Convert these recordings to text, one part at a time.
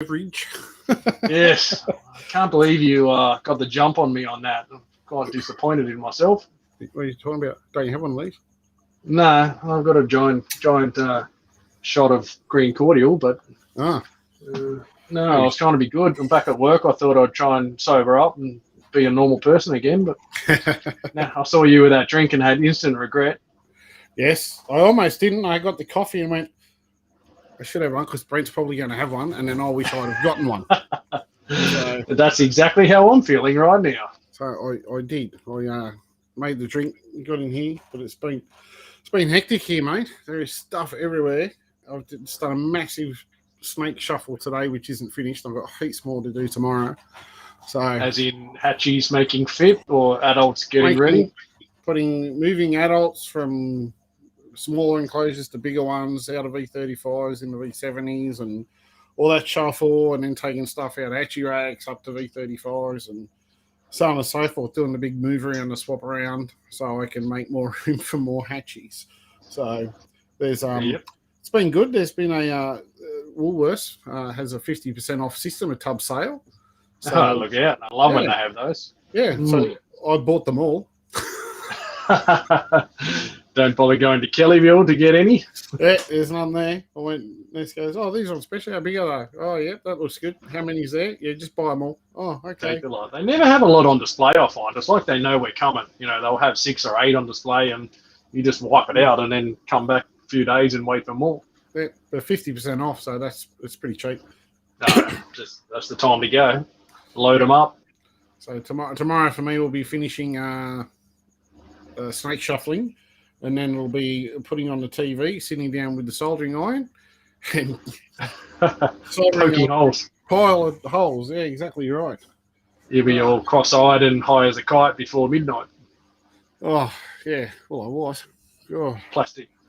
beverage. Yes, I can't believe you got the jump on me on that. I'm quite disappointed in myself. What are you talking about? Don't you have one of these? No, I've got a giant shot of green cordial, but no, I was trying to be good. I'm back at work. I thought I'd try and sober up and be a normal person again, but no, I saw you with that drink and had instant regret. Yes, I almost didn't. I got the coffee and went, I should have one because Brent's probably going to have one, and then I wish I'd have gotten one. So that's exactly how I'm feeling right now. So I did. I made the drink, got in here, but it's been hectic here, mate. There is stuff everywhere. I've just done a massive snake shuffle today, which isn't finished. I've got heaps more to do tomorrow. So, as in hatchies making fit or adults getting ready? Moving adults from smaller enclosures to bigger ones, out of V35s into V70s and all that shuffle, and then taking stuff out of hatchie racks up to V35s and so on and so forth, doing the big move around, the swap around, so I can make more room for more hatchies. So there's It's been good. There's been a Woolworths has a 50% off system, a tub sale. So look out! I love when they have those. Yeah, so I bought them all. Don't bother going to Kellyville to get any. Yeah, there's none there. I went. This goes. Oh, these are on special. How big are they? Oh, yeah, that looks good. How many's there? Yeah, just buy them all. Oh, okay. Take a lot. They never have a lot on display. I find it's like they know we're coming. You know, they'll have 6 or 8 on display, and you just wipe it out and then come back a few days and wait for more. They're 50% off, so it's pretty cheap. No, that's the time to go. Load them up. So tomorrow for me will be finishing snake shuffling, and then we'll be putting on the TV, sitting down with the soldering iron, and poking holes. Pile of holes. Yeah, exactly right. You'll be all cross-eyed and high as a kite before midnight. Oh yeah, well I was. Oh.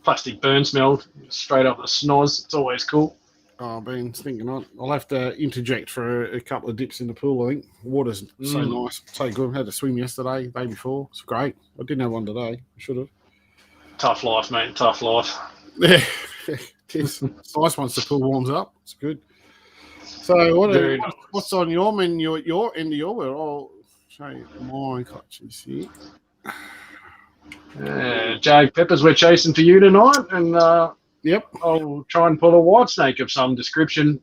Plastic burn smell straight up the snoz. It's always cool. Oh, I've been thinking I'll have to interject for a couple of dips in the pool, I think. The water's so nice, so good. I had to swim yesterday, day before. It's great. I didn't have one today. I should have. Tough life, mate. Tough life. Yeah, it's nice once the pool warms up. It's good. So what's on your menu at your end of your world? I'll show you my clutches here. Jag peppers we're chasing for you tonight, and yep, I'll try and pull a white snake of some description.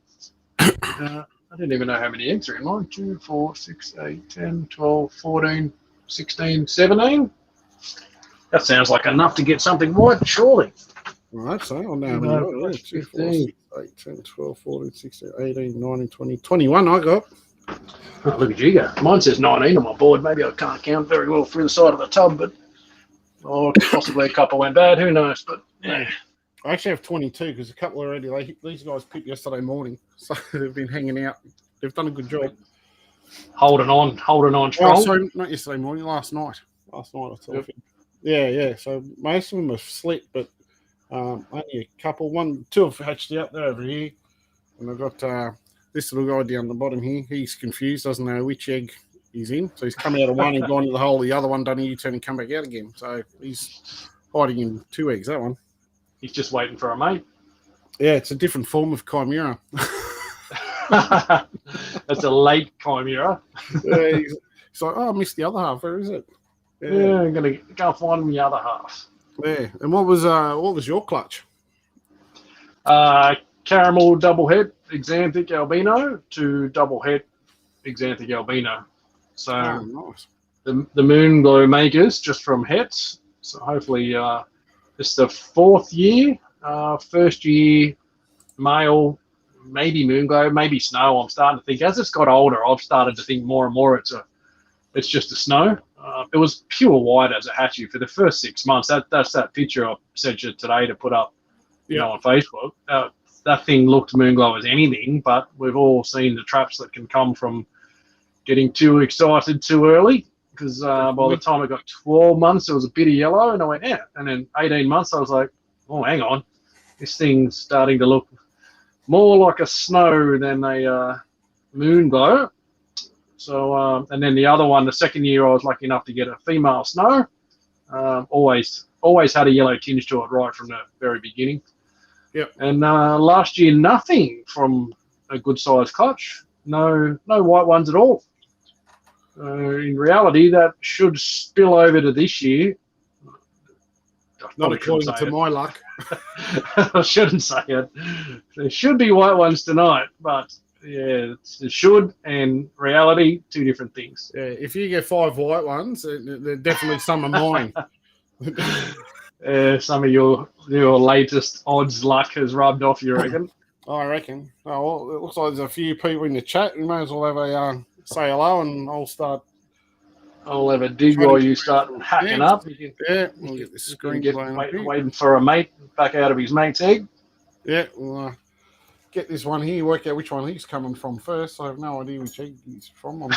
I didn't even know how many eggs are in mine. 2, 4, 6, 8, 10, 12, 14, 16, 17. That sounds like enough to get something white, surely. Right, so I'll now 2, 4, 6, 8, 10, 12, 14, 16, 18, 19, 20, 21 I got. Oh, look at you go. Mine says 19 on my board. Maybe I can't count very well through the side of the tub, but possibly a couple went bad. Who knows? But yeah. I actually have 22 because a couple already. These guys picked yesterday morning, so they've been hanging out. They've done a good job. Holding on strong. Oh, sorry, not yesterday morning. Last night I thought. Yep. Yeah. So most of them are slit, but only a couple. 2 have hatched out. They're over here, and I've got this little guy down the bottom here. He's confused, doesn't know which egg he's in. So he's come out of one and gone to the hole. The other one done a U-turn and come back out again. So he's hiding in 2 eggs. That one. He's just waiting for a mate. Yeah, it's a different form of chimera. That's a late chimera. Yeah, he's like, oh, I missed the other half. Where is it? Yeah, I'm gonna go find the other half. Yeah, and what was your clutch? Caramel double het Xanthic albino to double het Xanthic albino. So nice. The Moonglow makers just from hets. So hopefully. It's the 4th year, first year male, maybe Moonglow, maybe snow. I'm starting to think as it's got older, I've started to think more and more it's just a snow. It was pure white as a hatchie for the first 6 months. That's that picture I sent you today to put up, on Facebook. That thing looked Moonglow as anything, but we've all seen the traps that can come from getting too excited too early. Because by the time I got 12 months, it was a bit of yellow, and I went, yeah. And then 18 months, I was like, oh, hang on. This thing's starting to look more like a snow than a Moonglow. So, and then the other one, the 2nd year, I was lucky enough to get a female snow. Always had a yellow tinge to it right from the very beginning. Yep. And last year, nothing from a good sized clutch. No white ones at all. In reality, that should spill over to this year. Not according to my luck. I shouldn't say it. There should be white ones tonight, but yeah, it should and reality, two different things. Yeah, if you get 5 white ones, they're definitely some of mine. Some of your latest odds luck has rubbed off, you reckon? I reckon. Oh, well, it looks like there's a few people in the chat. We may as well have a say hello, and I'll have a dig while you start hacking up. Yeah, we'll get this screen waiting for a mate back out of his mate's egg. Yeah, we'll get this one here. Work out which one he's coming from first. I have no idea which egg he's from. I'm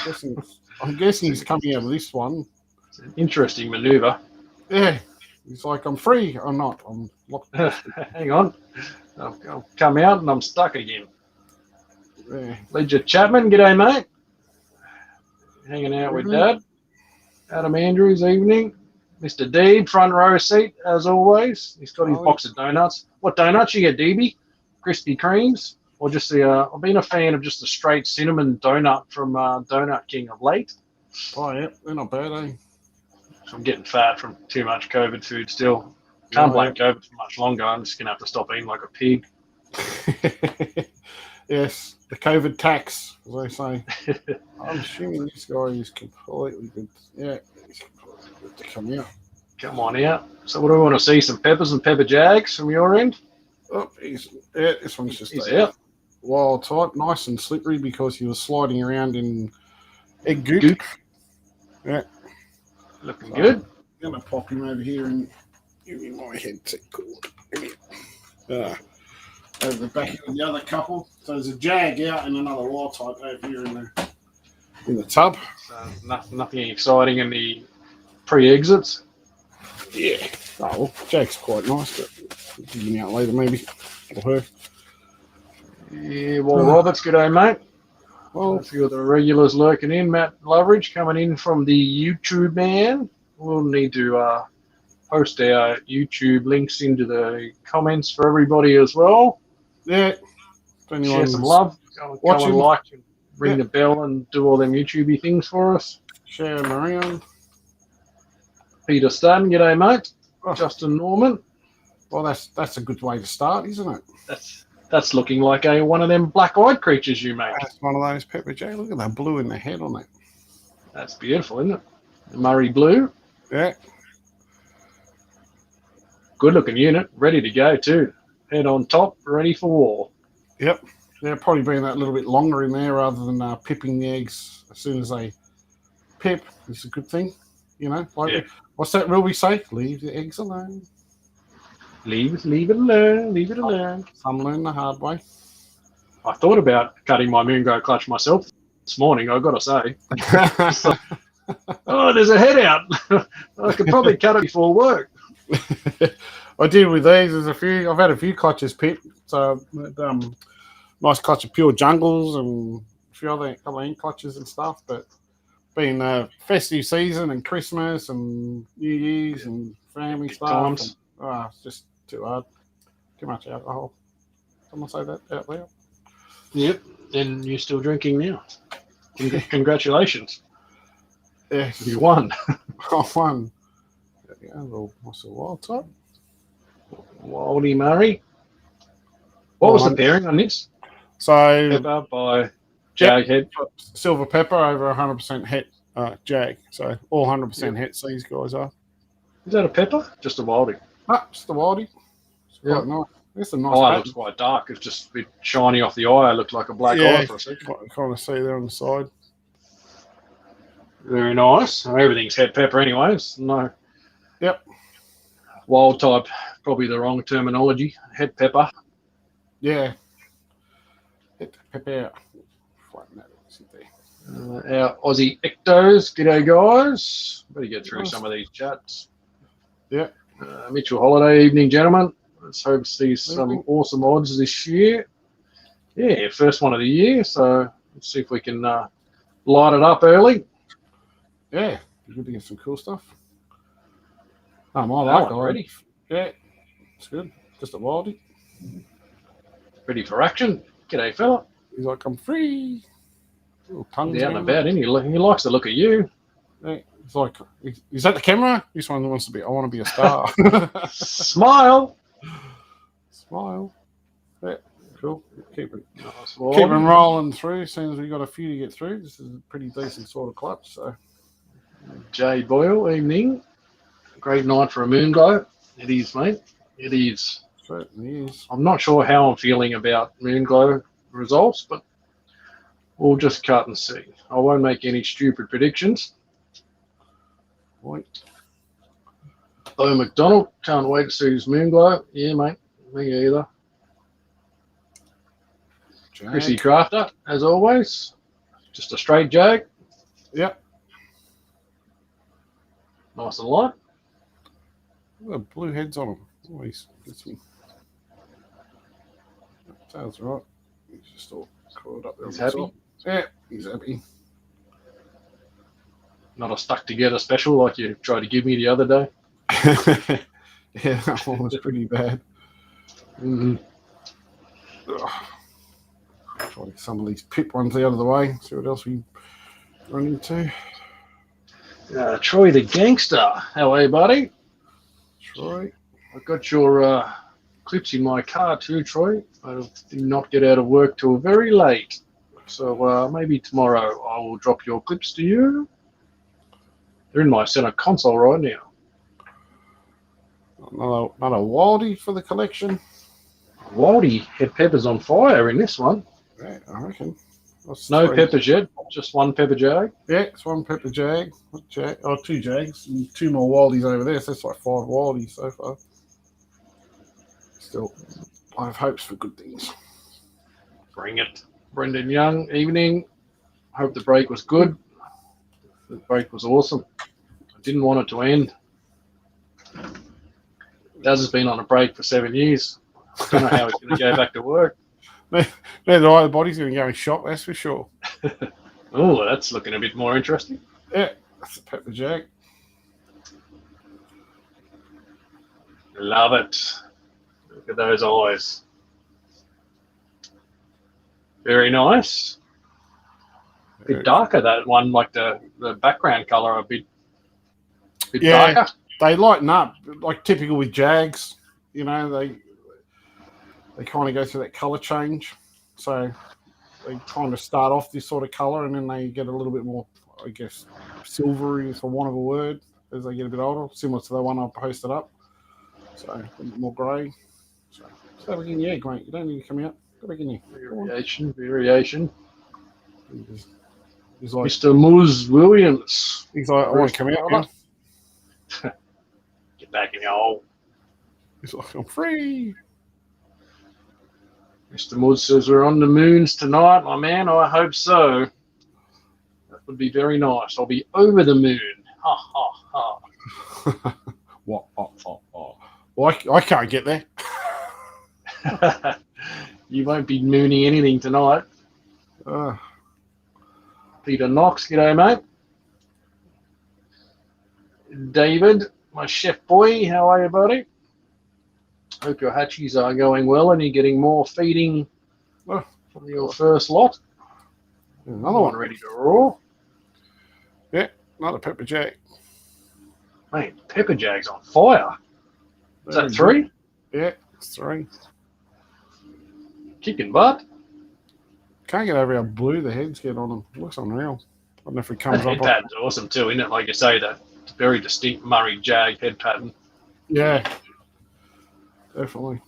guessing he's coming out of this one. It's an interesting manoeuvre. Yeah, he's like, I'm free or not. I'm locked. Hang on, I'll come out and I'm stuck again. Yeah. Ledger Chapman, g'day mate. Hanging out with Dad. Adam Andrews, evening. Mr. Deeb, front row seat, as always. He's got his box of donuts. What donuts you get, Deeby? Krispy Kremes? Or just I've been a fan of just a straight cinnamon donut from Donut King of late. Oh, yeah, they're not bad, eh? So I'm getting fat from too much COVID food still. Can't blame COVID for much longer. I'm just going to have to stop eating like a pig. Yes, the COVID tax, as they say. I'm assuming this guy is completely good. Yeah, he's completely good to come out. Come on out. So what do we want to see? Some peppers and pepper jags from your end? Oh, this one's just out. Wild type, nice and slippery because he was sliding around in egg goop. Yeah. Looking good. I'm going to pop him over here and give me my headset. Cool. Over the back of the other couple. So there's a jag out and another wild type over here in the tub. So nothing exciting in the pre-exits. Yeah. Oh, well, jag's quite nice, but we'll dig him out later maybe. Or her. Yeah, well, Roberts, g'day, mate. Well, a few of the regulars lurking in. Matt Loveridge coming in from the YouTube man. We'll need to post our YouTube links into the comments for everybody as well. Yeah. Share some love. Go and like and ring the bell and do all them YouTubey things for us. Share them around. Peter Stan, g'day, mate. Oh. Justin Norman. Well, that's a good way to start, isn't it? That's looking like one of them black-eyed creatures you make. That's one of those pepper jay. Look at that blue in the head on it. That's beautiful, isn't it? The Murray blue. Yeah. Good-looking unit. Ready to go, too. Head on top, ready for war. Yep. They're probably being that little bit longer in there rather than pipping the eggs as soon as they pip. It's a good thing. You know, like what's that rule we say? Leave the eggs alone. Leave it alone. Leave it alone. Some learn the hard way. I thought about cutting my Moonglow clutch myself this morning, I've got to say. Oh, there's a head out. I could probably cut it before work. I did with these. I've had a few clutches picked. So, nice clutch of pure jungles and a few other ink clutches and stuff. But being festive season and Christmas and New Year's and family stuff, it's just too hard. Too much alcohol. Someone say that out loud. Yep, and you're still drinking now. Congratulations. Yes. You won. I won. Yeah, what's the wild type? Wildy Murray. What was the pairing on this? So pepper by Jag head. Silver pepper over 100% het jag. So all 100% hets these guys are. Is that a pepper? Just a Wildy? No, just a Wildy. It's quite nice. It's a nice eye looks quite dark. It's just a bit shiny off the eye. It looked like a black eye for a second. Kind of see there on the side. Very nice. Everything's head pepper anyways. No. Yep. Wild type, probably the wrong terminology. Head pepper. Yeah. Head pepper. Our Aussie Ectos. G'day, guys. Better get through some of these chats. Yeah. Mitchell Holiday, evening, gentlemen. Let's hope to see some awesome odds this year. Yeah, first one of the year. So let's see if we can light it up early. Yeah, good to get some cool stuff. I like that ready. Yeah, it's good. Just a Wildy. Ready for action. G'day, fella. He's like, I'm free. Little tongues Down and about, isn't he? He likes to look at you. Yeah, it's like, is that the camera? This one wants to be, I want to be a star. Smile. Smile. Yeah, cool. Keep Nice them rolling through. As soon as we got a few to get through, this is a pretty decent sort of clutch. So, Jay Boyle, evening. Great night for a Moonglow. It is, mate. It is. Certainly is. I'm not sure how I'm feeling about Moonglow results, but we'll just cut and see. I won't make any stupid predictions. Point. Bo McDonald, can't wait to see his Moonglow. Yeah, mate. Me either. Jag. Chrissy Crafter, as always. Just a straight Jag. Yep. Nice and light. The blue heads on him. Always gets me. Sounds right. He's just all curled up there. He's happy. Top. Yeah, he's happy. Not a stuck together special like you tried to give me the other day. Yeah, that one was pretty bad. Mm-hmm. Try to get some of these pip ones out of the way. See what else we run into. Troy the Gangster. How are you, buddy? Troy. I've got your clips in my car too, Troy. I did not get out of work till very late. So maybe tomorrow I will drop your clips to you. They're in my center console right now. Another Wildie for the collection. Waldy had peppers on fire in this one. Yeah, I reckon. That's No three. peppers yet, just one pepper jag. Yeah, it's one pepper jag. Two Jags and two more Wildies over there. So that's like 5 Wildies so far. Still, I have hopes for good things. Bring it. Brendan Young, evening. Hope the break was good. The break was awesome. I didn't want it to end. Daz has been on a break for 7 years. I don't know how he's going to go back to work. The body's going to go and shop, that's for sure. Oh, that's looking a bit more interesting. Yeah, that's a pepper jag. Love it. Look at those eyes. Very nice. A bit darker, that one, like the background colour a bit darker. They lighten up, like typical with Jags. You know, they kind of go through that colour change. So they kind of start off this sort of colour and then they get a little bit more, I guess, silvery, for want of a word, as they get a bit older, similar to the one I posted up. So a bit more grey. So have again, yeah, great. You don't need to come out. Go back in here. Variation. He's like, Mr. Moose Williams. he's like, I want to come out now. Get back in your hole. He's like, I'm free. Mr. Moose says we're on the moons tonight, my man. I hope so. That would be very nice. I'll be over the moon. Ha, ha, ha. What? Well, I can't get there. You won't be mooning anything tonight. Peter Knox, g'day, mate. David, my chef boy, how are you, buddy? Hope your hatchies are going well and you're getting more feeding from your first lot. Another one ready to roar. Yeah, another pepper jag. Mate, pepper jag's on fire. Is that 3? Yeah, it's 3. Kicking butt. Can't get over how blue the heads get on them. It looks unreal. I don't know if it comes That up. head pattern's awesome too, isn't it? Like you say, that very distinct Murray Jag head pattern. Yeah, definitely.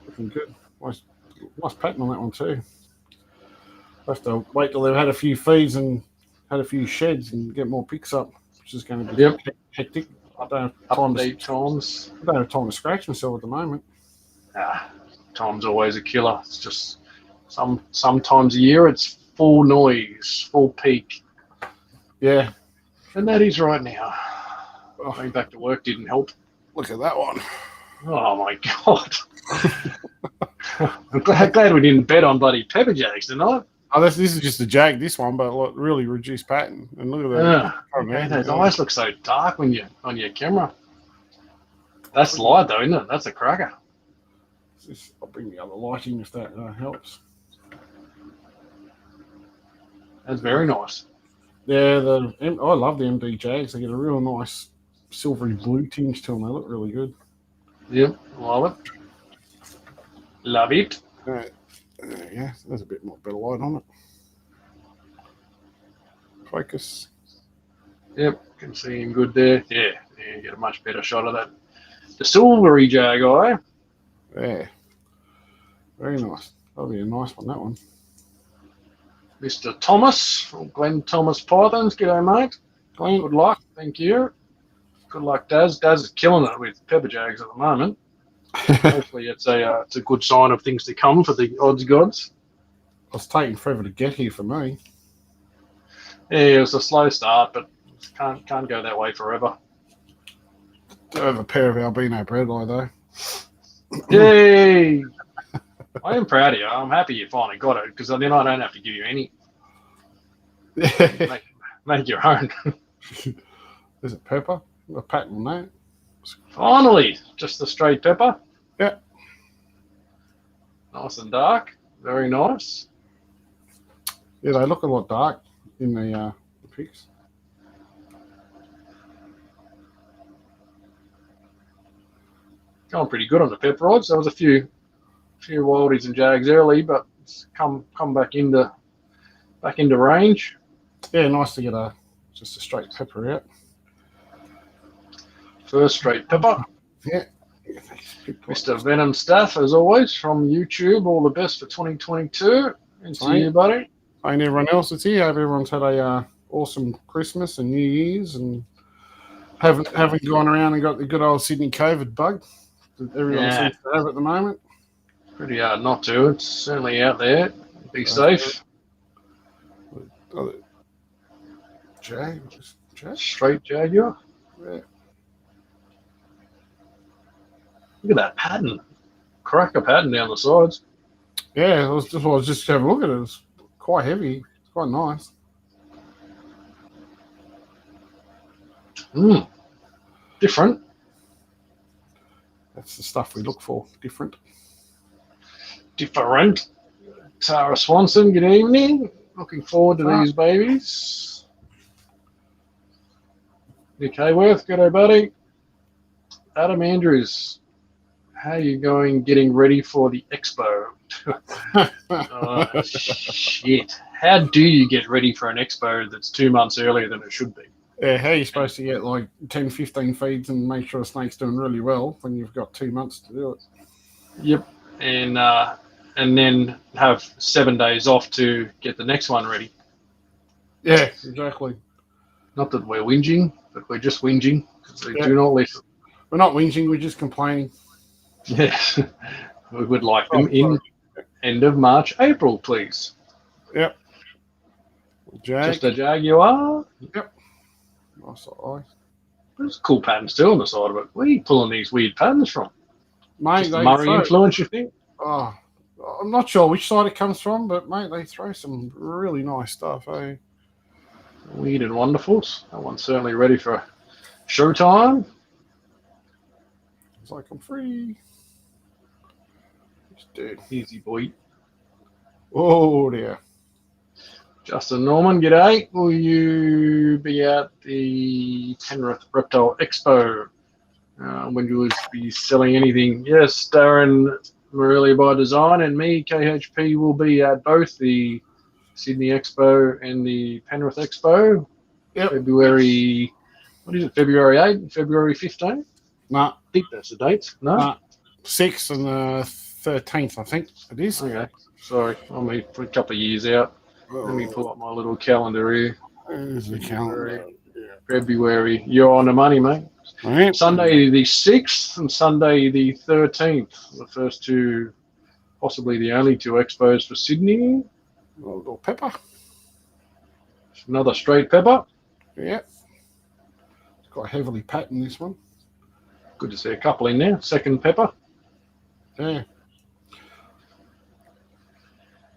Looking good. Nice pattern on that one too. I have to wait till they've had a few feeds and had a few sheds and get more picks up, which is going to be hectic. I don't have time to scratch myself at the moment. Time's always a killer. It's just sometimes a year it's full noise, full peak. Yeah. And that is right now. Going back to work didn't help. Look at that one. Oh my God. I'm glad we didn't bet on bloody pepper jags tonight. Oh, this is just a jag, this one, but like really reduced pattern. And look at that. Man, those eyes look so dark when you're on your camera. That's light though, isn't it? That's a cracker. I'll bring the other light in if that helps. That's very nice. Yeah, I love the MD Jags. They get a real nice silvery blue tinge to them. They look really good. Yep, love it. Love it. Yeah, there's a bit more better light on it. Focus. Yep, can see him good there. Yeah, you get a much better shot of that. The silvery Jag eye. Yeah, very nice. That'll be a nice one, that one. Mr. Thomas from Glenn Thomas Pythons. G'day, mate. Glenn. Good luck. Thank you. Good luck, Daz. Daz is killing it with pepper jags at the moment. Hopefully, it's a good sign of things to come for the odds gods. It's taking forever to get here for me. Yeah, it was a slow start, but can't go that way forever. I have a pair of albino bread eye though. Yay! I am proud of you. I'm happy you finally got it because then I don't have to give you any. Make your own. Is it pepper? A pattern on that. Finally, just the straight pepper. Yeah. Nice and dark. Very nice. Yeah, they look a lot dark in the pics. Going pretty good on the pepper odds. There was a few wildies and jags early, but it's come back into range. Yeah, nice to get just a straight pepper out. First straight pepper. Yeah. Mr. Venom Staff, as always, from YouTube. All the best for 2022. And to you, buddy. And everyone else that's here. Hope everyone's had a awesome Christmas and New Year's and haven't gone around and got the good old Sydney COVID bug that everyone seems to have at the moment. Pretty hard not to. It's certainly out there. Be safe. Jag? Straight Jaguar. Yeah. Look at that pattern. Cracker pattern down the sides. Yeah, I was just having a look at it. It's quite heavy. It's quite nice. Different. That's the stuff we look for. Different. Tara Swanson, good evening. Looking forward to these babies. Nick Hayworth, g'day, buddy. Adam Andrews, how are you going getting ready for the expo? Oh, shit. How do you get ready for an expo that's 2 months earlier than it should be? Yeah, how are you supposed to get like 10, 15 feeds and make sure a snake's doing really well when you've got 2 months to do it? Yep. And then have 7 days off to get the next one ready. Yeah, exactly. Not that we're whinging, but we're just whinging because they do not listen. We're not whinging, we're just complaining. Yeah. We would like them in end of March, April, please. Yep. Jag. Just a Jaguar. Yep. Nice eye. There's cool patterns too on the side of it. Where are you pulling these weird patterns from? Mate, just the Murray influence, you think? Oh, I'm not sure which side it comes from, but mate, they throw some really nice stuff, eh? Weird and wonderful. That one's certainly ready for showtime. It's like I'm free. Dude. Easy boy. Oh dear. Justin Norman, g'day. Will you be at the Penrith Reptile Expo? When you will be selling anything? Yes, Darren Morelia by Design and me, KHP, will be at both the Sydney Expo and the Penrith Expo. Yep. February 8th, February 15th? Nah. I think that's the dates. No? 6th and 13th, I think it is. Okay. Sorry, I'm a couple of years out. Let me pull up my little calendar here. There's the calendar. February. You're on the money, mate. Right. Sunday the 6th and Sunday the 13th. The first two, possibly the only two expos for Sydney. A little pepper. Another straight pepper. Yeah. It's quite heavily patterned, this one. Good to see a couple in there. Second pepper. Yeah.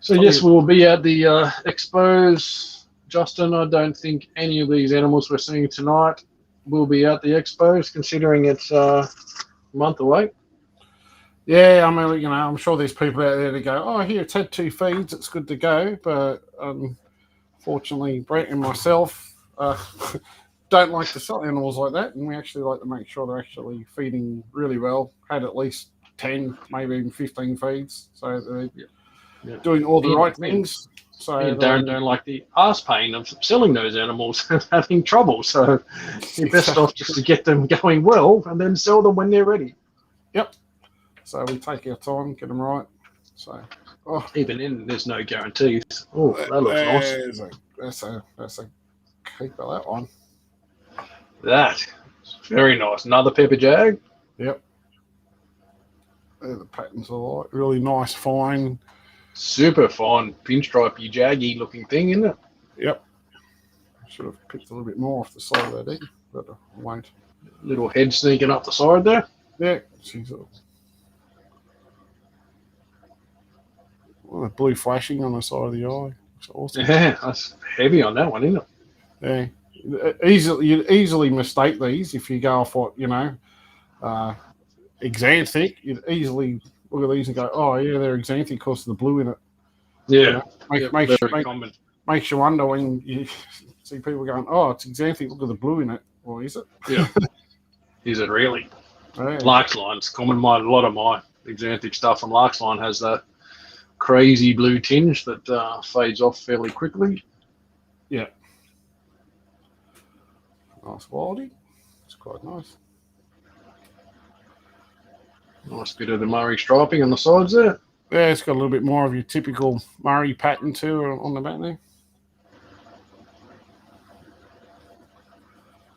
So yes, we will be at the expos. Justin, I don't think any of these animals we're seeing tonight will be at the expos, considering it's a month away. Yeah, I mean, I'm sure there's people out there that go, oh, here, it's had 2 feeds, it's good to go. But I Fortunately, Brett and myself don't like to sell animals like that, and we actually like to make sure they're actually feeding really well. Had at least 10, maybe even 15 feeds, so they're doing all the right things. So me and Darren don't like the arse pain of selling those animals and having trouble. So you're best off just to get them going well and then sell them when they're ready. Yep. So we take our time, get them right. So even then, there's no guarantees. Oh, that looks nice. That's a keeper, that one. That very nice. Another pepper jag. Yep. The patterns are like really nice, fine. Super fine, pinstripey, jaggy looking thing, isn't it? Yep. I should have picked a little bit more off the side of that egg, but I won't. Little head sneaking up the side there. Yeah. She's the blue flashing on the side of the eye. It's awesome. Yeah, that's heavy on that one, isn't Yeah. it? You easily mistake these if you go off what, exanthic. You'd easily look at these and go, oh, yeah, they're exanthic because of the blue in it. Yeah. Makes you wonder when you see people going, oh, it's exanthic, look at the blue in it. Well, is it? Yeah. Is it really? Yeah. Larksline's common. A lot of my exanthic stuff from Larksline has that crazy blue tinge that fades off fairly quickly. Yeah. Nice quality. It's quite nice. Nice bit of the Murray striping on the sides there. Yeah, it's got a little bit more of your typical Murray pattern too on the back there.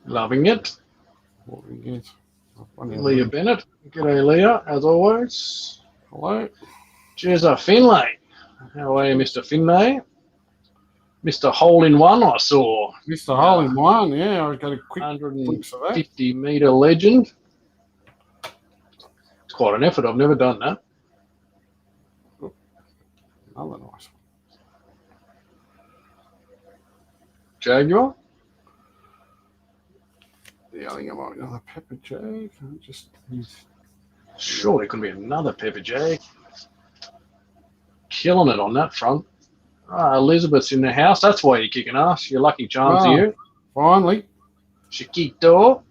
Loving it. What we get? Leah Bennett. G'day, Leah, as always. Hello. Cheers up, Finlay. How are you, Mr. Finlay? Mr. Hole in One, I saw. Mr. Hole in One, yeah. I got a quick 150-metre legend. It's quite an effort. I've never done that. Another nice one. Jaguar? Yeah, I think I might another pepper jag. Surely it could be another pepper jag. Killing it on that front. Elizabeth's in the house. That's why you're kicking ass. You're lucky charms you. Finally. Chiquito.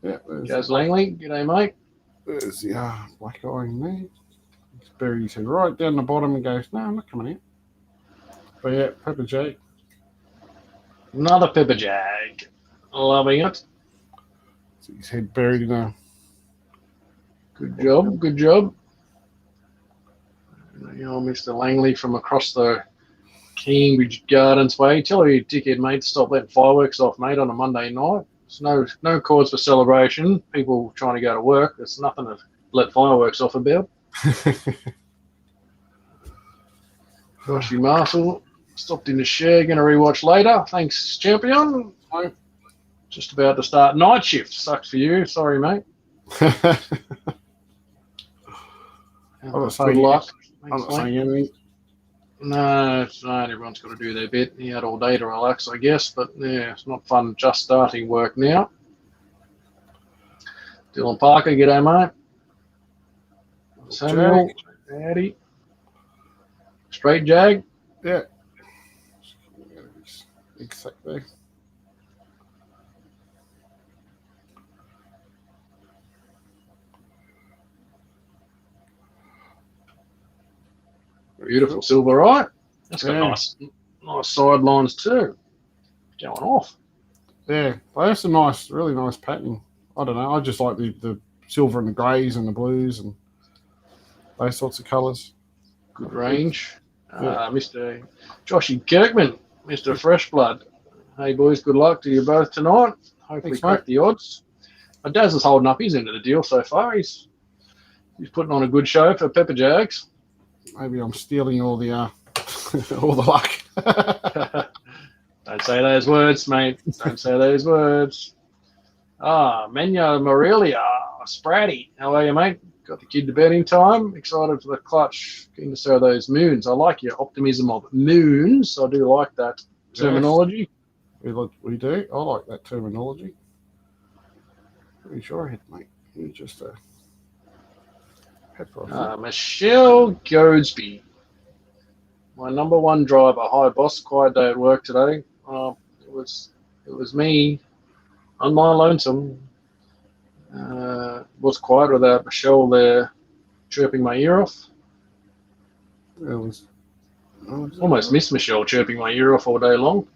Yeah. Jazz Langley. G'day, mate. There's the black eye in there. It's buried his head right down the bottom and goes, no, I'm not coming in. But yeah, pepper jag. Another pepper jag. Loving it. See his head buried in a... Good job, good job. Mr. Langley from across the Cambridge Gardens way. Tell your dickhead, mate, stop letting fireworks off, mate, on a Monday night. There's no cause for celebration. People trying to go to work. There's nothing to let fireworks off about. Joshy Marshall stopped in the share. Going to rewatch later. Thanks, champion. Just about to start night shift. Sucks for you. Sorry, mate. I'm not saying anything. No, it's not. Everyone's got to do their bit. He had all day to relax, I guess. But yeah, it's not fun just starting work now. Dylan Parker, g'day, mate. Samuel, howdy. Straight jag. Yeah. Exactly. Beautiful silver, right? That's got nice sidelines too. Going off. Yeah, that's a really nice pattern. I don't know. I just like the silver and the greys and the blues and those sorts of colours. Good range. Mr. Joshy Kirkman, Mr. Fresh Blood. Hey boys, good luck to you both tonight. Hopefully crack the odds. My Daz is holding up his end of the deal so far. He's putting on a good show for Pepper Jags. Maybe I'm stealing all the all the luck. Don't say those words, mate. Don't say those words. Menya Morelia, Spratty. How are you, mate? Got the kid to bed in time. Excited for the clutch. Keen to see those moons. I like your optimism of moons. I do like that terminology. Yes, we do. I like that terminology. Pretty sure I hit, mate. You just Michelle Goadsby. my number one driver. Hi, boss. Quiet day at work today. It was me on my lonesome. Was quiet without Michelle there chirping my ear off. It was Almost missed Michelle chirping my ear off all day long.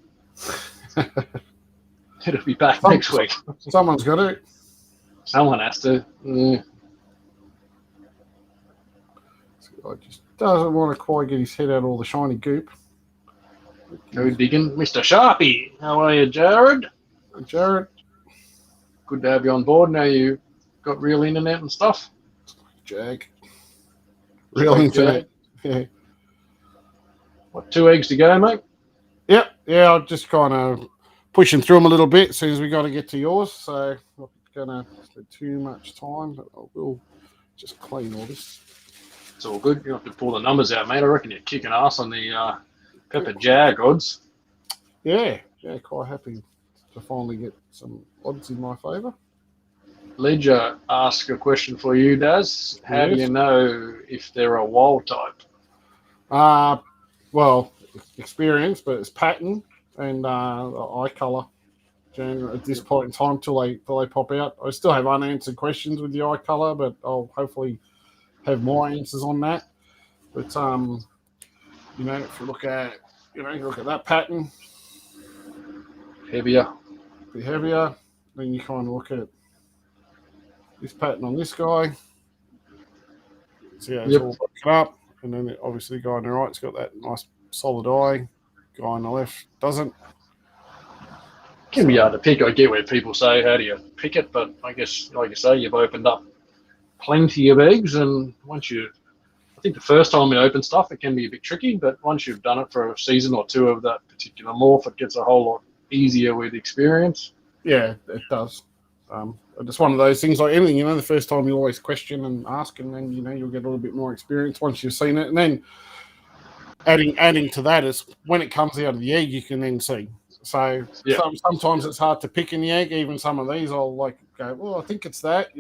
It'll be back next week. Someone's got it. Someone has to. I just doesn't want to quite get his head out of all the shiny goop. Go digging. Mr. Sharpie. How are you, Jared? Jared. Good to have you on board. Now you got real internet and stuff. Jag. Real internet. Yeah. What, 2 eggs to go, mate? Yep. Yeah, I'm just kind of pushing through them a little bit as soon as we got to get to yours. So I'm not going to spend too much time, but I will just clean all this. It's all good. You have to pull the numbers out, mate. I reckon you're kicking ass on the Pepper Jag odds. Yeah, quite happy to finally get some odds in my favour. Ledger ask a question for you, Daz. How do you know if they're a wild type? Well, experience, but it's pattern and eye colour. At this point in time, till they pop out, I still have unanswered questions with the eye colour, but I'll hopefully have more answers on that. But if you look at that pattern, Heavier. a bit heavier. Then you kind of look at this pattern on this guy. See how it's all broken up, and then obviously the guy on the right's got that nice solid eye. Guy on the left doesn't. Can be hard to pick. I get where people say, how do you pick it? But I guess, like you say, you've opened up plenty of eggs, and I think the first time you open stuff, it can be a bit tricky, but once you've done it for a season or two of that particular morph, it gets a whole lot easier with experience. Yeah, it does. It's one of those things like anything, the first time you always question and ask, and then, you'll get a little bit more experience once you've seen it. And then adding to that is when it comes out of the egg, you can then see. So sometimes it's hard to pick in the egg. Even some of these, I'll go, well, I think it's that,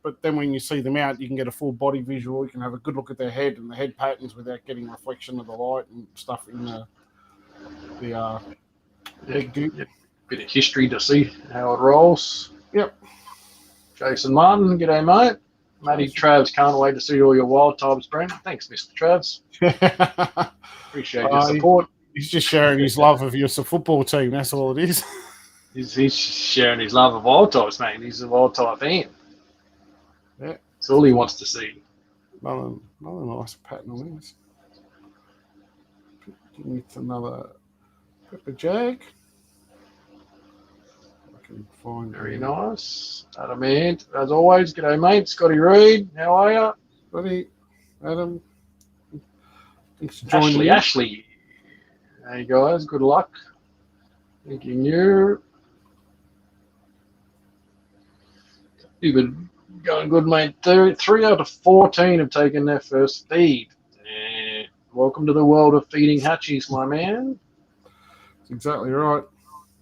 but then when you see them out, you can get a full body visual. You can have a good look at their head and the head patterns without getting reflection of the light and stuff in the egg goop. Bit of history to see how it rolls. Yep. Jason Martin, g'day, mate. Matty Travs, can't wait to see all your wild types, Brent. Thanks, Mr. Travs. Appreciate your support. He's just sharing his love of your football team. That's all it is. He's sharing his love of wild types, mate. He's a wild type fan. Yeah. That's all he wants to see. Another nice pattern on this. It's another Pepper Jag. I can find very nice. Adam Ant, as always. G'day, mate. Scotty Reed, how are you? Scotty, Adam. Thanks for joining Ashley. Hey guys, good luck. Thanking you. You've been going good, mate. 3 out of 14 have taken their first feed. Welcome to the world of feeding hatchies, my man. That's exactly right.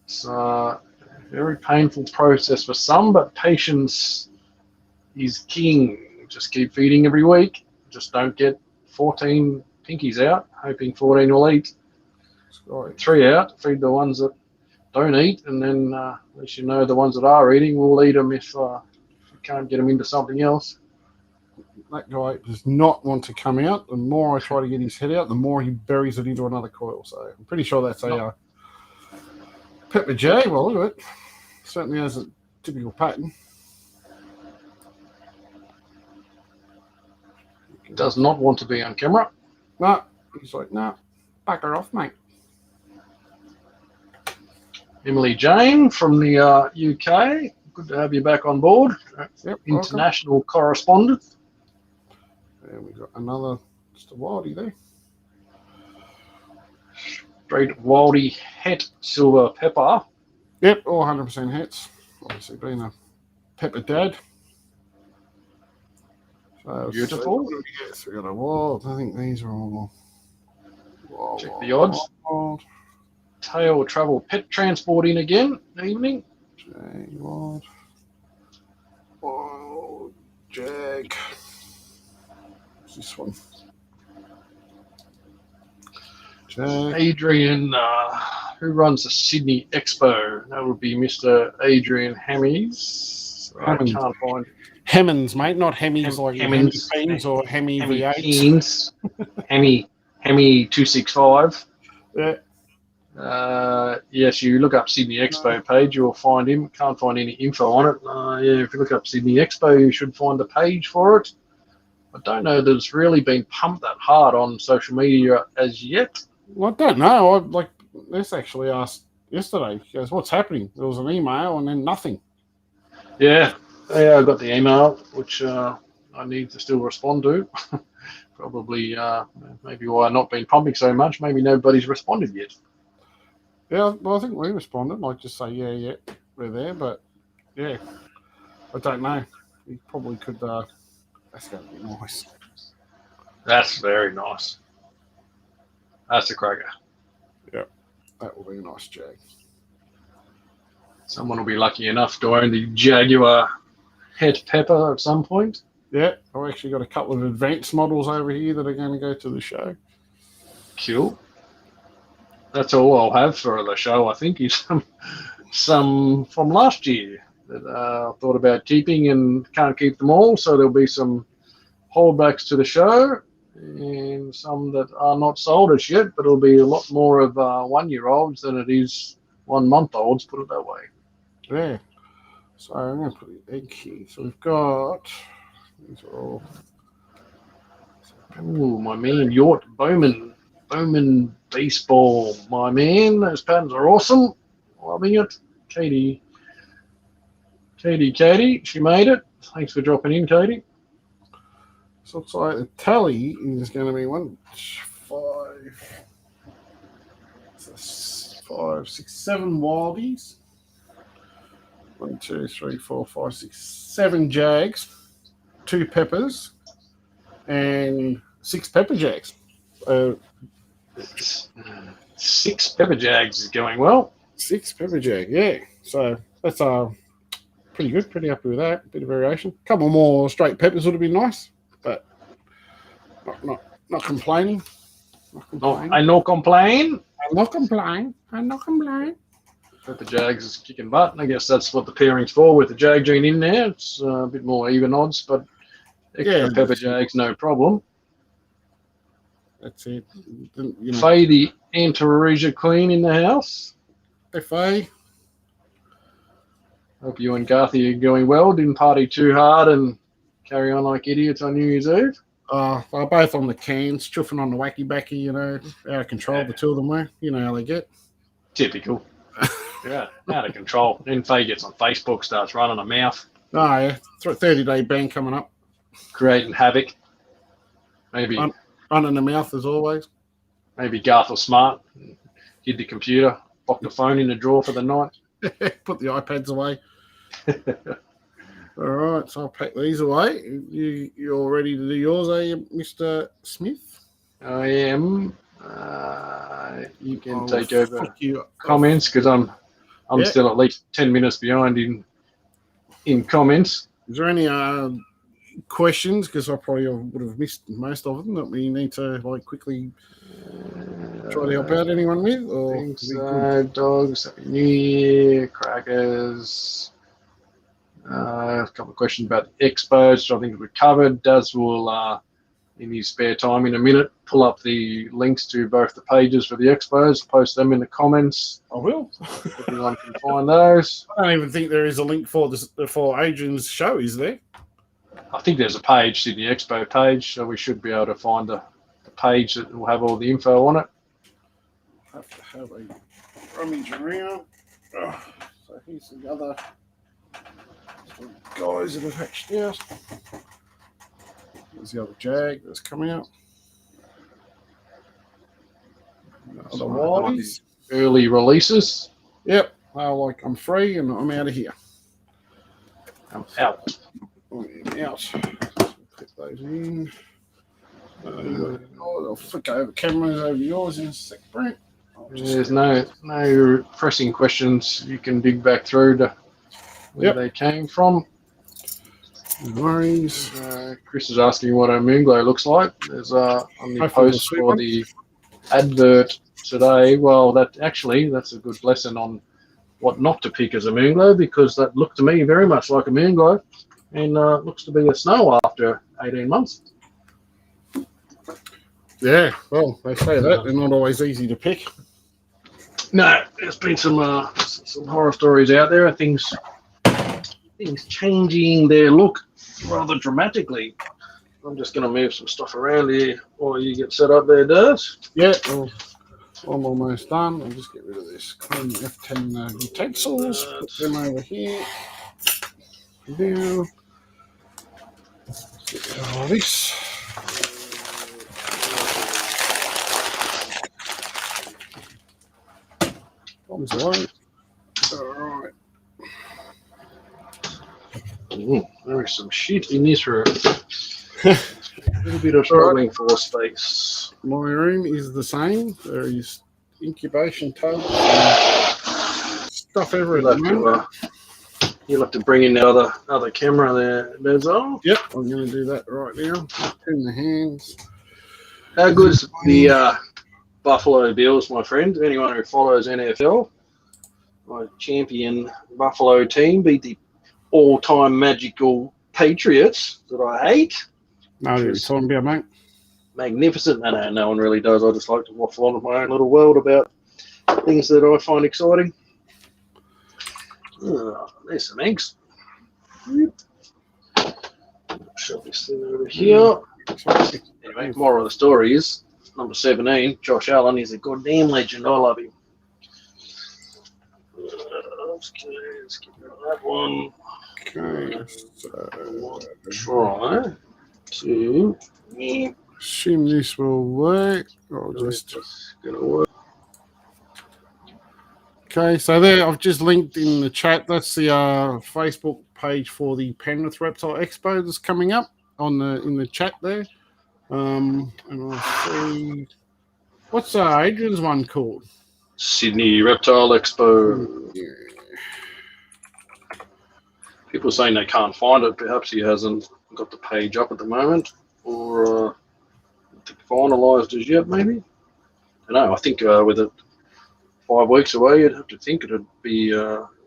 It's a very painful process for some, but patience is king. Just keep feeding every week. Just don't get 14 pinkies out, hoping 14 will eat. 3 out, feed the ones that don't eat, and then at least the ones that are eating, we'll eat them if you can't get them into something else. That guy does not want to come out. The more I try to get his head out, the more he buries it into another coil. So I'm pretty sure that's a Pepper J. Well, look at it. Certainly has a typical pattern. Does not want to be on camera. No, he's like, no, back her off, mate. Emily Jane from the UK. Good to have you back on board. Yep, international correspondent. And we've got another, just a wildie there. Straight Wildy Het Silver Pepper. Yep, all 100% hits. Obviously being a pepper dad. So beautiful. So we got a wild. I think these are all wild. Check the odds. Wild. Tail Travel Pet Transport in again. Evening. Wild. Wild. Jag. What's this one? Adrian, who runs the Sydney Expo? That would be Mr. Adrian Hammies. I can't find Hemmings, mate, not Hemis like Hemmings. Hemi or Hemi Hemi V8s. Keens. Hemi 265. Yeah. Yes, you look up Sydney Expo page, you'll find him. Can't find any info on it. Yeah, if you look up Sydney Expo, you should find the page for it. I don't know that it's really been pumped that hard on social media as yet. Well, I don't know. This actually asked yesterday. He goes, "What's happening?" There was an email and then nothing. Yeah, I got the email, which I need to still respond to. Probably, maybe why I've not been pumping so much. Maybe nobody's responded yet. Yeah, well, I think we responded. Like, just say, yeah, we're there. But, yeah, I don't know. He probably could. That's going to be nice. That's very nice. That's a cracker. Yeah, that will be a nice Jag. Someone will be lucky enough to own the Jaguar Het Pepper at some point. Yeah, I've actually got a couple of advanced models over here that are going to go to the show. Cool. That's all I'll have for the show, I think, is some from last year that I thought about keeping and can't keep them all. So there'll be some holdbacks to the show and some that are not sold as yet, but it'll be a lot more of 1-year-olds than it is 1 month-olds, put it that way. Yeah. So I'm going to put the egg here. So we've got... These are all... Ooh, my man, Yort Bowman Baseball, my man. Those patterns are awesome. Loving it. Katie, she made it. Thanks for dropping in, Katie. So it's like the tally is going to be 1, 5, 6, 7 wildies. 1, 2, 3, 4, 5, 6, 7 Jags, 2 peppers, and 6 pepper Jags. 6 pepper Jags is going well. 6 pepper Jag, yeah. So that's pretty good. Pretty happy with that. Bit of variation. A couple more straight peppers would have been nice, but not complaining. I no complain. I'm not complaining. Pepper Jags is kicking butt. I guess that's what the pairing's for with the Jag gene in there. It's a bit more even odds, but extra pepper Jags, no problem. That's it. You know, Faye, the Antaresia Queen in the house. hey, Faye. Hope you and Garthy are going well. Didn't party too hard and carry on like idiots on New Year's Eve. They're both on the cans, chuffing on the wacky backy, you know, out of control. The two of them were. You know how they get. Typical. Yeah, out of control. Then Faye gets on Facebook, starts running a mouth. Oh, yeah. 30-day ban coming up. Creating havoc. Maybe running the mouth as always. Maybe Garth was smart. Hid the computer, locked the phone in the drawer for the night. Put the iPads away. All right, so I'll pack these away. You're ready to do yours, are you, Mr. Smith? I am. You can take over comments because I'm still at least 10 minutes behind in comments. Is there any questions? Because I probably would have missed most of them that we need to quickly try to help out anyone with. Or dogs, Happy New Year, crackers. A couple of questions about the expos, which I think we've covered. Daz will, in his spare time in a minute, pull up the links to both the pages for the expos, post them in the comments. I will. Everyone can find those. I don't even think there is a link for Adrian's show, is there? I think there's a page, Sydney Expo page, so we should be able to find the page that will have all the info on it. I have to have a rummage around. So here's the other guys that have hatched out. There's the other Jag that's coming out. Other wildies. Early releases. Yep. I'm free and I'm out of here. I'm out. I'm out. Put those in. I'll flick over cameras over yours in a sec, Brent. There's no pressing questions. You can dig back through to where they came from. No worries. Chris is asking what a Moonglow looks like. There's on the post for the advert today. Well, that's a good lesson on what not to pick as a moonglow, because that looked to me very much like a moonglow, and looks to be a snow after 18 months. Yeah, well, they say that they're not always easy to pick. No, there's been some horror stories out there of things changing their look rather dramatically. I'm just going to move some stuff around here while you get set up there, Dave. Yeah, well, I'm almost done. I'll just get rid of this clean F10 utensils. Put them over here. Now, get rid of all this. Bombs away. All right. There is some shit in this room. A little bit of struggling for space. My room is the same. There is incubation tubs, stuff everywhere. You'll have to bring in the other camera there, Denzel. Yep, I'm going to do that right now. Turn the hands. How good's the Buffalo Bills, my friend? Anyone who follows NFL, my champion Buffalo team beat the all-time magical Patriots that I hate. No, you're talking about, mate. Magnificent. No one really does. I just like to waffle on in my own little world about things that I find exciting. There's some eggs. Shove this thing over here. Anyway, moral of the story is number 17, Josh Allen, is a goddamn legend. I love him. Let's get rid of that one. Okay, so try to assume this will work. I'll just gonna work. Okay, so there I've just linked in the chat. That's the Facebook page for the Penrith Reptile Expo that's coming up in the chat there. And I'll see what's Adrian's one called? Sydney Reptile Expo. Yeah. People saying they can't find it. Perhaps he hasn't got the page up at the moment, or finalised as yet, maybe. I don't know. I think with it 5 weeks away, you'd have to think it'd be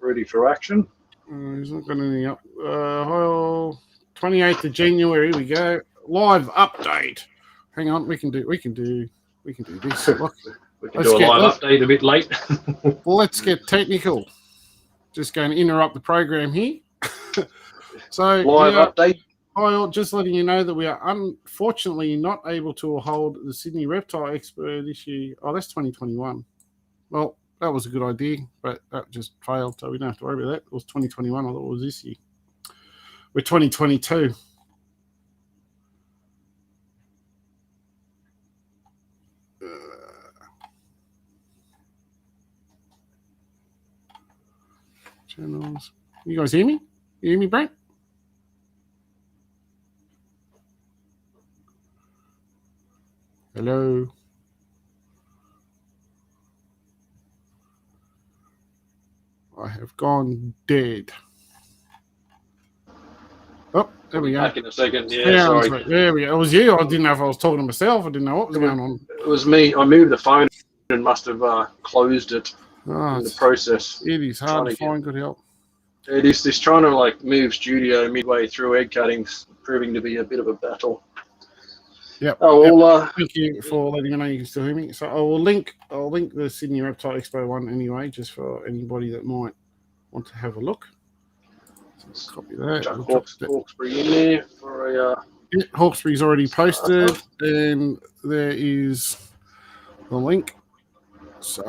ready for action. He's not got anything up. 28th of January. Here we go. Live update. Hang on, we can do this. Look, We can do a live update a bit late. let's get technical. Just going to interrupt the program here. So live update. Just letting you know that we are unfortunately not able to hold the Sydney Reptile Expo this year. Oh, that's 2021. Well, that was a good idea, but that just failed, so we don't have to worry about that. It was 2021. I thought it was this year. We're 2022. Channels. You guys hear me? You hear me, Brent? Hello. I have gone dead. Oh, there we go. Back in a second. Yeah, sorry. There we go. It was you. I didn't know if I was talking to myself. I didn't know what was going on. It was me. I moved the phone and must have closed it in the process. It is hard to find good help. It is this trying to move studio midway through egg cuttings, proving to be a bit of a battle. Yep. Oh, well, thank you for letting me know you can still hear me. So I'll link the Sydney Reptile Expo one anyway, just for anybody that might want to have a look. So let's copy that. Hawkesbury in there for a. Yeah, Hawkesbury's already posted, and there is the link. So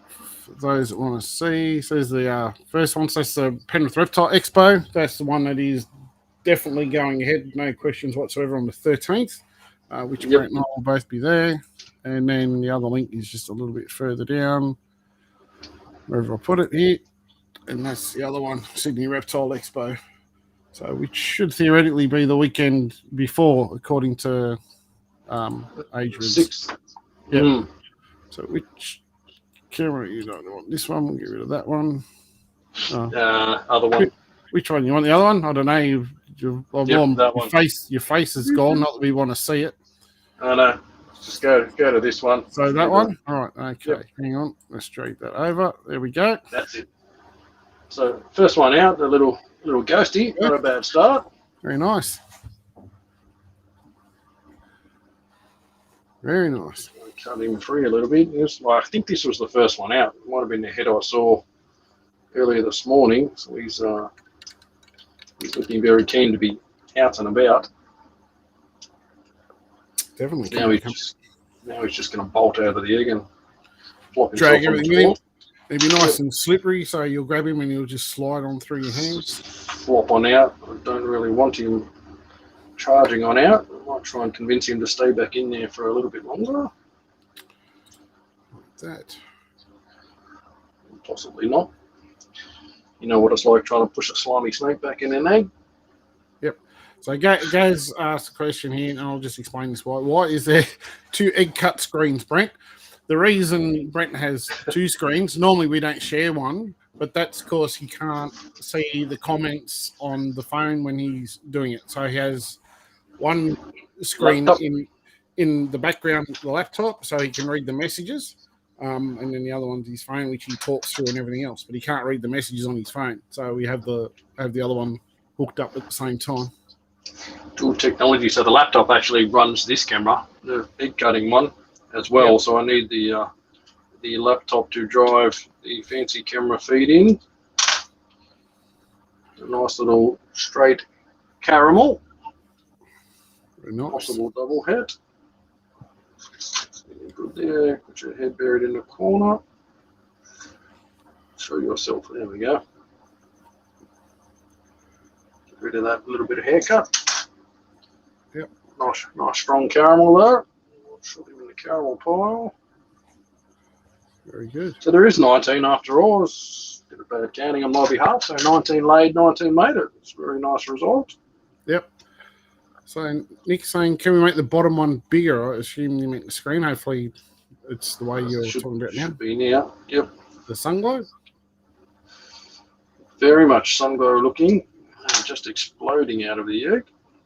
for those that want to see, says the first one. So that's the Penrith Reptile Expo. That's the one that is definitely going ahead, no questions whatsoever, on the 13th, which Brent and I will both be there. And then the other link is just a little bit further down, wherever I put it here. And that's the other one, Sydney Reptile Expo. So which should theoretically be the weekend before, according to Adrian's. 6th. Yeah. Mm. So which camera you don't want? This one, we'll get rid of that one. Other one. Which one? You want the other one? I don't know. That one. Your face is gone. Not that we want to see it. I know. Just go to this one. So that one? All right, okay. Yep. Hang on. Let's drag that over. There we go. That's it. So first one out, the little ghosty. Yep. Not a bad start. Very nice. Very nice. Cut him free a little bit. I think this was the first one out. It might have been the head I saw earlier this morning. So he's looking very keen to be out and about. Definitely. Now he's just going to bolt out of the egg and flop himself Drag on the everything in. floor. It'll be nice and slippery, so you'll grab him and he'll just slide on through your hands. Flop on out. I don't really want him charging on out. I might try and convince him to stay back in there for a little bit longer. Like that. Possibly not. You know what it's like trying to push a slimy snake back in an egg. Yep. So Gaz asked a question here, and I'll just explain this why. Why is there 2 egg cut screens, Brent? The reason Brent has 2 screens, normally we don't share one, but that's because he can't see the comments on the phone when he's doing it. So he has one screen in the background of the laptop so he can read the messages, and then the other one's his phone, which he talks through and everything else, but he can't read the messages on his phone. So we have the other one hooked up at the same time. Dual technology. So the laptop actually runs this camera, the egg cutting one, as well. Yep. So I need the laptop to drive the fancy camera feed in. A nice little straight caramel. Very nice. Possible double head. Good there. Put your head buried in the corner. Show yourself. There we go. Get rid of that little bit of haircut. Yep. Nice strong caramel there. Shove him in the caramel pile. Very good. So there is 19 after all. It's a bit of bad counting on my behalf. So 19 laid, 19 made it. It's a very nice result. Yep. So Nick's saying, can we make the bottom one bigger? I assume you meant the screen. Hopefully it's the way you're talking about now. Should be now. Yep. The Moonglow? Very much Moonglow looking. And just exploding out of the egg.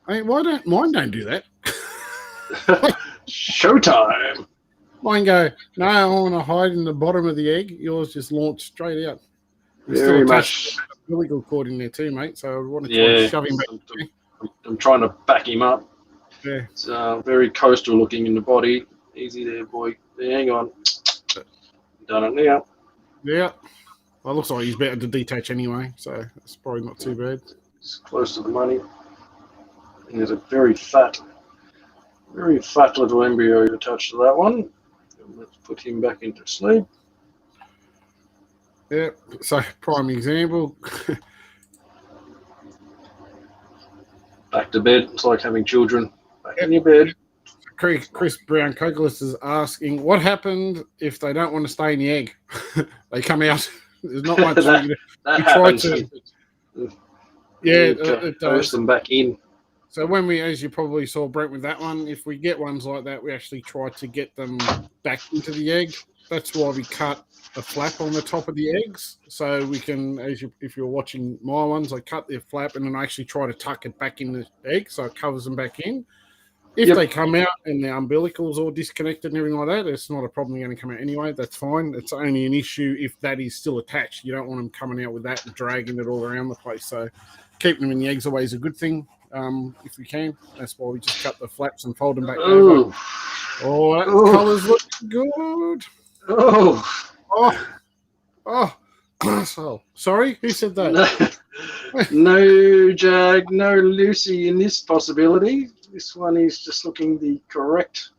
Hey, mine don't do that? Showtime. Mine go, no, I want to hide in the bottom of the egg. Yours just launched straight out. Very much. Umbilical cord in there too, mate. So I want to try and shove him back. I'm trying to back him up. Yeah. It's very coastal looking in the body. Easy there, boy. Hang on. Done it now. Yeah. Well, it looks like he's better to detach anyway, so it's probably not too bad. It's close to the money. And there's a very fat little embryo attached to that one. Let's put him back into sleep. Yeah, so prime example. Back to bed. It's like having children. Back in your bed. Chris Brown Cocolis is asking, what happened if they don't want to stay in the egg? They come out. There's not much. that happens. It does. Them back in. So when we, as you probably saw, Brent, with that one, if we get ones like that, we actually try to get them back into the egg. That's why we cut a flap on the top of the eggs. So we can, if you're watching my ones, I cut the flap and then I actually try to tuck it back in the egg so it covers them back in. If they come out and the umbilical's all disconnected and everything like that, it's not a problem. They're going to come out anyway. That's fine. It's only an issue if that is still attached. You don't want them coming out with that and dragging it all around the place. So keeping them in the eggs always a good thing. If we can, that's why we just cut the flaps and fold them back over. Oh, that colour's looking good. So sorry, who said that? No Jag, no Lucy in this possibility. This one is just looking the correct,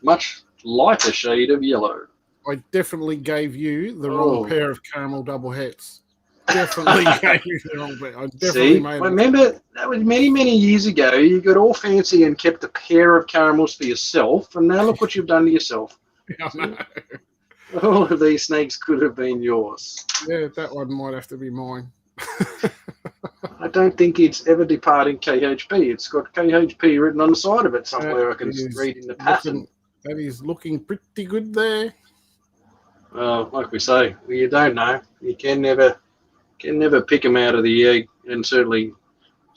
much lighter shade of yellow. I definitely gave you the wrong pair of caramel double hats. Definitely gave you the wrong pair. I definitely made it. Remember, that was many, many years ago. You got all fancy and kept a pair of caramels for yourself, and now look what you've done to yourself. I know. All of these snakes could have been yours. Yeah, that one might have to be mine. I don't think it's ever departing KHP. It's got KHP written on the side of it somewhere. I can read in the pattern. That is looking pretty good there. Like we say, you don't know. You can never pick them out of the egg, and certainly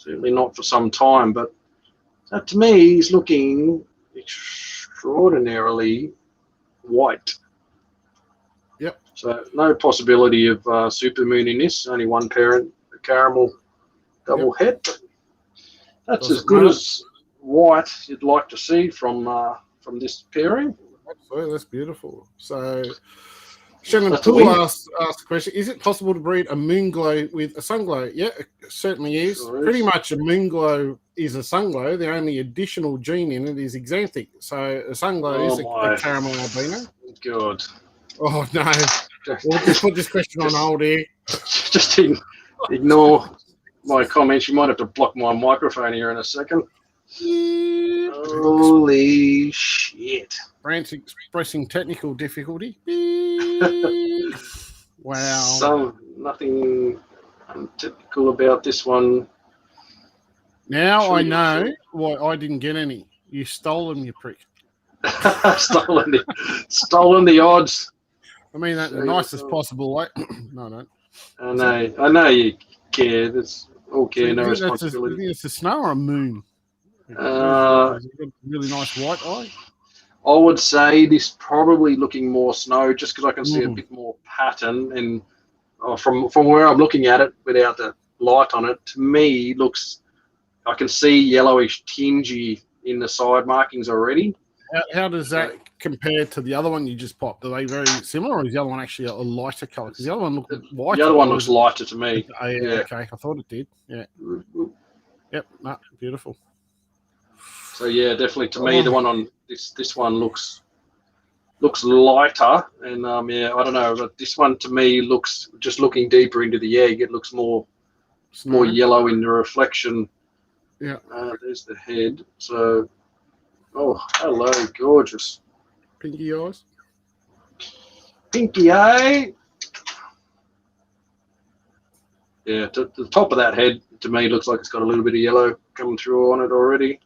not for some time. But to me, he's looking extraordinarily white. Yep. So no possibility of supermoon in this. Only one parent, a caramel double head. But that's Doesn't as good matter. as white you'd like to see from this pairing. Absolutely, that's beautiful. So, Shannon That's a Poole win. asked the question: is it possible to breed a Moonglow with a Sunglow? Yeah, it certainly is. Sure is. Pretty much a Moonglow is a Sunglow. The only additional gene in it is xanthic. So a Sunglow is a caramel albino. God. Oh no! We'll just put this question on hold here. Just ignore my comments. You might have to block my microphone here in a second. Holy shit. Brant's expressing technical difficulty. Wow. Nothing untypical about this one. Now I know why I didn't get any. You stole them, you prick. Stolen the odds. I mean that in the nicest possible way. No, I don't. I know you care. That's all care, no You responsibility. think it's a snow or a moon? It's got a really nice white eye. I would say this probably looking more snow, just because I can see a bit more pattern, and from where I'm looking at it without the light on it, to me I can see yellowish tingy in the side markings already. How does that compare to the other one you just popped? Are they very similar, or is the other one actually a lighter color? Because the other one looked white. The other one looks lighter to me. Yeah. Okay, I thought it did. Yeah. Yep. No, beautiful. So yeah, definitely to me the one on this one looks lighter, and yeah, I don't know, but this one to me looks, just looking deeper into the egg, it looks more yellow in the reflection. Yeah. There's the head. So, oh, hello, gorgeous. Pinky eyes. Pinky eye. Yeah, to the top of that head to me looks like it's got a little bit of yellow coming through on it already.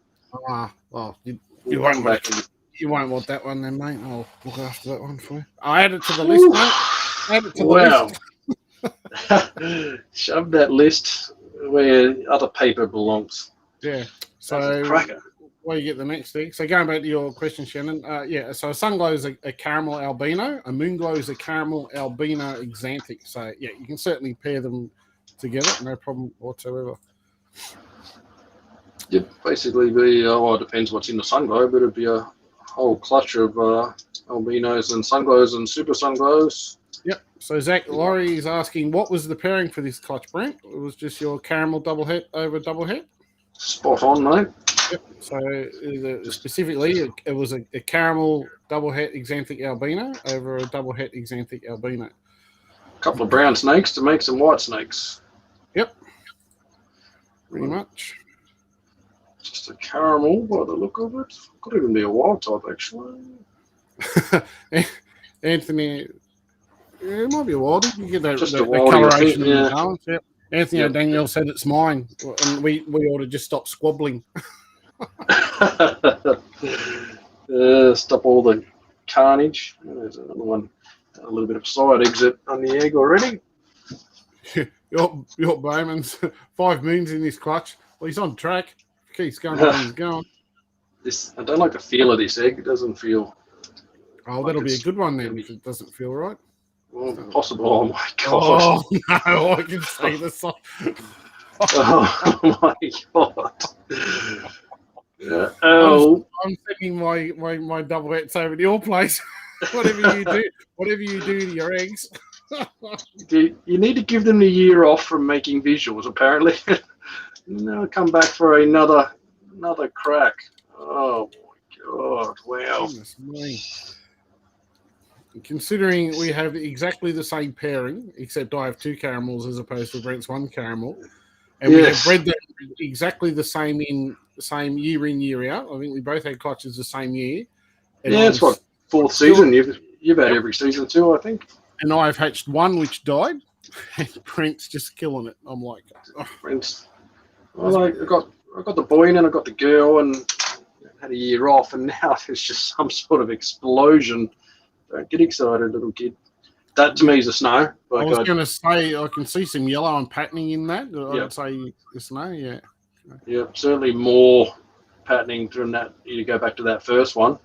Well, you won't want that one then, mate. I'll look after that one for you. I'll add it to the list, mate. Add it to the list. Shove that list where other paper belongs. Yeah. So where you get the next egg. So going back to your question, Shannon. Yeah. So a Sunglow is a caramel albino. A Moonglow is a caramel albino xanthic. So yeah, you can certainly pair them together, no problem whatsoever. Yep, basically be, well, it depends what's in the Sunglow, but it'd be a whole clutch of albinos and Sunglows and super Sunglows. Yep. So Zach Laurie is asking, what was the pairing for this clutch, Brent? It was just your caramel double het over double het? Spot on, mate. Yep. So specifically, it was a caramel double het xanthic albino over a double het xanthic albino. A couple of brown snakes to make some white snakes. Yep. Pretty much. Just a caramel by the look of it. Could even be a wild type, actually. Anthony, it might be a wild. You get the wildie, coloration in yeah. the balance. Yep. Anthony O'Daniel said it's mine, and we ought to just stop squabbling. Stop all the carnage. There's another one. A little bit of side exit on the egg already. Your Bowman's 5 moons in this clutch. Well, he's on track. Keeps going where he's going. I don't like the feel of this egg. It doesn't feel. Oh, that'll be a good one then if it doesn't feel right. Well, possible. Oh my god. Oh no, I can see the song. Oh my god. Yeah. Oh. I'm sending my double hets over to your place. whatever you do to your eggs. You need to give them the year off from making visuals, apparently. And they'll come back for another crack. Oh my god! Wow. Goodness me. Considering we have exactly the same pairing, except I have 2 caramels as opposed to Brent's 1 caramel, and we have bred them exactly the same year in, year out. I think we both had clutches the same year. And it's what, 4th season you've had every season too, I think. And I've hatched 1 which died, and Brent's just killing it. I'm like, Brent's. Well, I got the boy in and I got the girl and had a year off, and now there's just some sort of explosion. Don't get excited, little kid. That to me is a snow. I was going to say I can see some yellow and patterning in that. I'd say the snow, yeah. Yeah, certainly more patterning than that. You go back to that first one.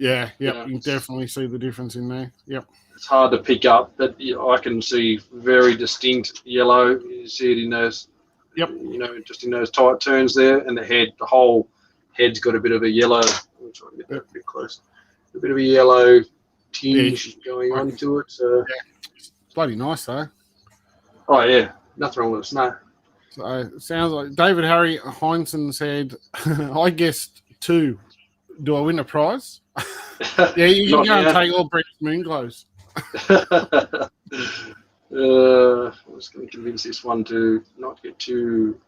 Yeah, You yep. know, You can definitely see the difference in there. Yep. it's hard to pick up, but I can see very distinct yellow. You see it in those, Yep. just in those tight turns there, and the whole head's got a bit of a yellow. I'll try and get that a bit close. A bit of a yellow tinge going on to it. So. Yeah. It's bloody nice though. Oh yeah, nothing wrong with the snow. So it sounds like David Harry Heinsohn said, I guessed 2. Do I win a prize? Yeah, you can go and take all Brett's Moonglows. I was going to convince this one to not get too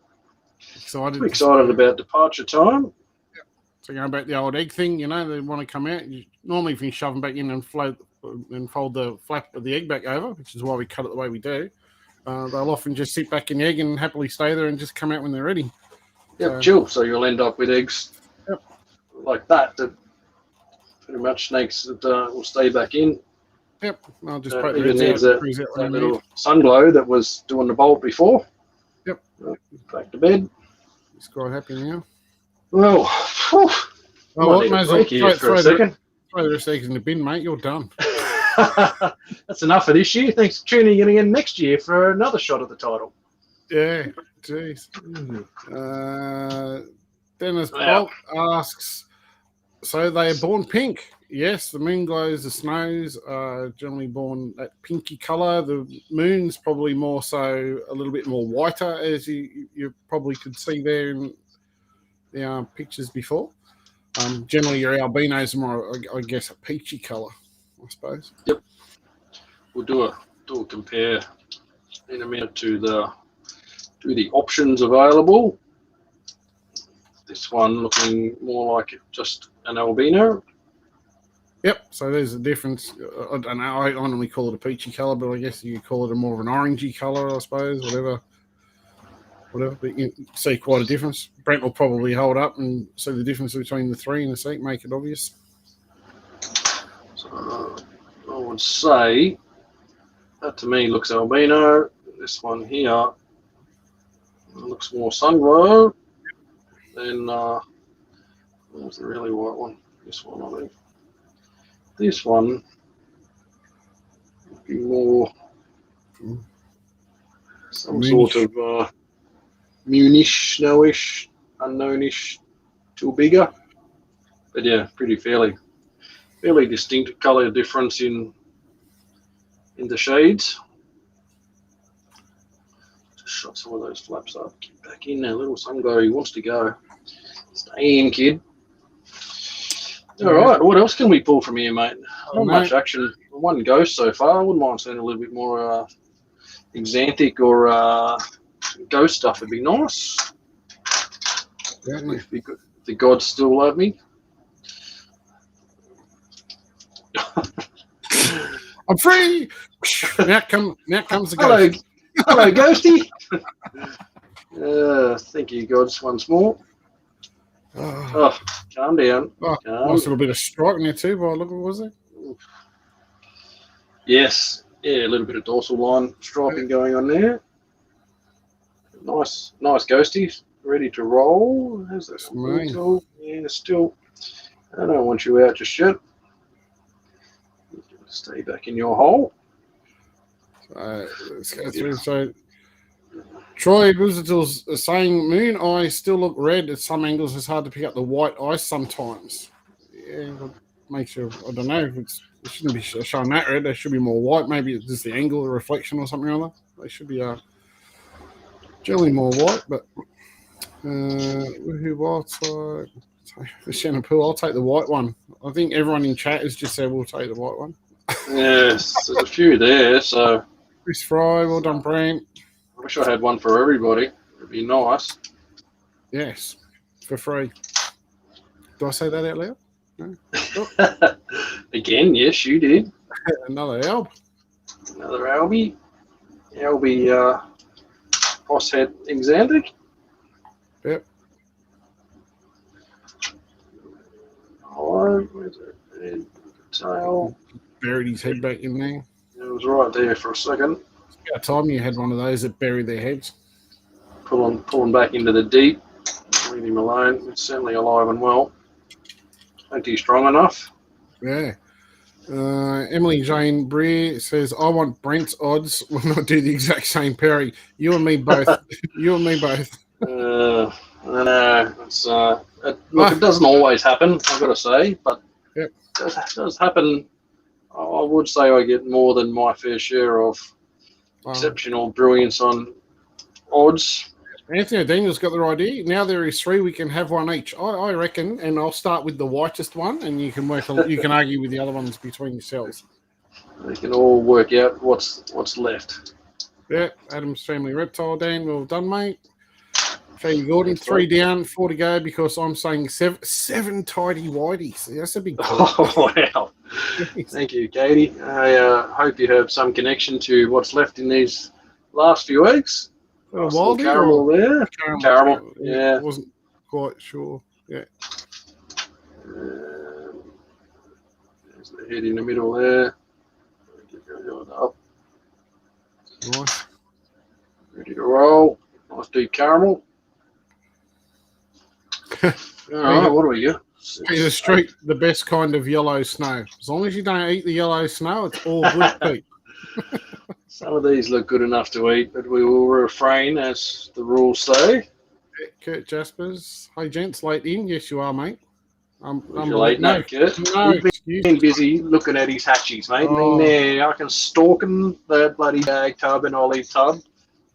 excited about departure time. So going back to the old egg thing, they want to come out. Normally, if you shove them back in and fold the flap of the egg back over, which is why we cut it the way we do, they'll often just sit back in the egg and happily stay there and just come out when they're ready. Yep, chill. So you'll end up with eggs like that pretty much snakes that will stay back in. Yep, I'll just put even there's that little Moonglow that was doing the bolt before. Yep. Back to bed. He's quite happy now. Well, might as well throw the rest of eggs in the bin, mate. You're done. That's enough for this year. Thanks for tuning in again next year for another shot at the title. Yeah, jeez. Dennis Bolt asks, so they are born pink? Yes, the Moonglows, the snows are generally born that pinky colour. The moon's probably more so a little bit more whiter, as you probably could see there in the pictures before. Generally, your albinos are more, I guess, a peachy colour, I suppose. Yep. We'll do a compare in a minute to the options available. This one looking more like just an albino. Yep, so there's a difference. I don't know, I normally call it a peachy colour, but I guess you could call it a more of an orangey colour, I suppose, whatever. But you see quite a difference. Brent will probably hold up and see the difference between the 3 and the seat, make it obvious. So I would say that to me looks albino. This one here looks more Moonglow. Then where's the really white one? This one, I think. This one would be more some sort of Munish, snowish, unknownish, till bigger. But yeah, pretty fairly distinct colour difference in the shades. Just shut some of those flaps up. Get back in there, little Moonglow. He wants to go. Stay in, kid. All right, what else can we pull from here, mate? Not much action. One ghost so far. I wouldn't mind seeing a little bit more Xanthic or ghost stuff. Would be nice. Certainly. If the gods still love me. I'm free. Now comes the ghost. Hello, ghosty. Thank you, gods, once more. Oh, calm down. Nice little bit of stripe in there too, by the look of it, was it? Yes. Yeah, a little bit of dorsal line striping going on there. Nice ghosties. Ready to roll. How's that? Yeah, still. I don't want you out just yet. Stay back in your hole. Let's go through. So, Troy Visitor's saying moon eyes still look red at some angles. It's hard to pick up the white ice sometimes. Yeah, makes you. I don't know if it shouldn't be showing that red. There should be more white. Maybe it's just the angle, or reflection, or something or other. They should be generally more white. But who white? For Shannon Poole, I'll take the white one. I think everyone in chat has just said we'll take the white one. Yes, there's a few there. So Chris Fry, well done, Brent. I wish I had one for everybody. It'd be nice. Yes, for free. Do I say that out loud? No. Oh. Again, yes, you did. Another Alb. Another Albie. Albie boss head Xanthic. Yep. Hello, where's it? Tail. Buried his head back in there. It was right there for a second. About time you had one of those that bury their heads. Pulling back into the deep. Leave him alone. It's certainly alive and well. Ain't he strong enough? Yeah. Emily Jane Breer says, I want Brent's odds when I do the exact same pairing. You and me both. You and me both. I know. Look, it doesn't always happen, I've got to say, but Yep. it does happen. I would say I get more than my fair share of exceptional brilliance on odds. Anthony Daniel's got the idea. Now there is 3. We can have one each. I reckon, and I'll start with the whitest one, and you can you can argue with the other ones between yourselves. We can all work out what's left. Yeah, Adam's Family Reptile. Dan, well done, mate. Faye Gordon, 3 down, 4 to go, because I'm saying seven tidy whiteys. That's a big call. Oh, wow. Thank you, Katie. I hope you have some connection to what's left in these last few weeks. Wild caramel there. Caramel, yeah. I wasn't quite sure. Yeah. There's the head in the middle there. Up. Nice. Ready to roll. Nice deep caramel. All right, what do we got? Peter Street, the best kind of yellow snow. As long as you don't eat the yellow snow, it's all good, Pete. Some of these look good enough to eat, but we will refrain, as the rules say. Kurt Jaspers. Hey, gents, late in. Yes, you are, mate. I'm late now, Kurt. No, You've been busy looking at his hatchies, mate. Oh. I can stalk him, the bloody bag tub and olive tub,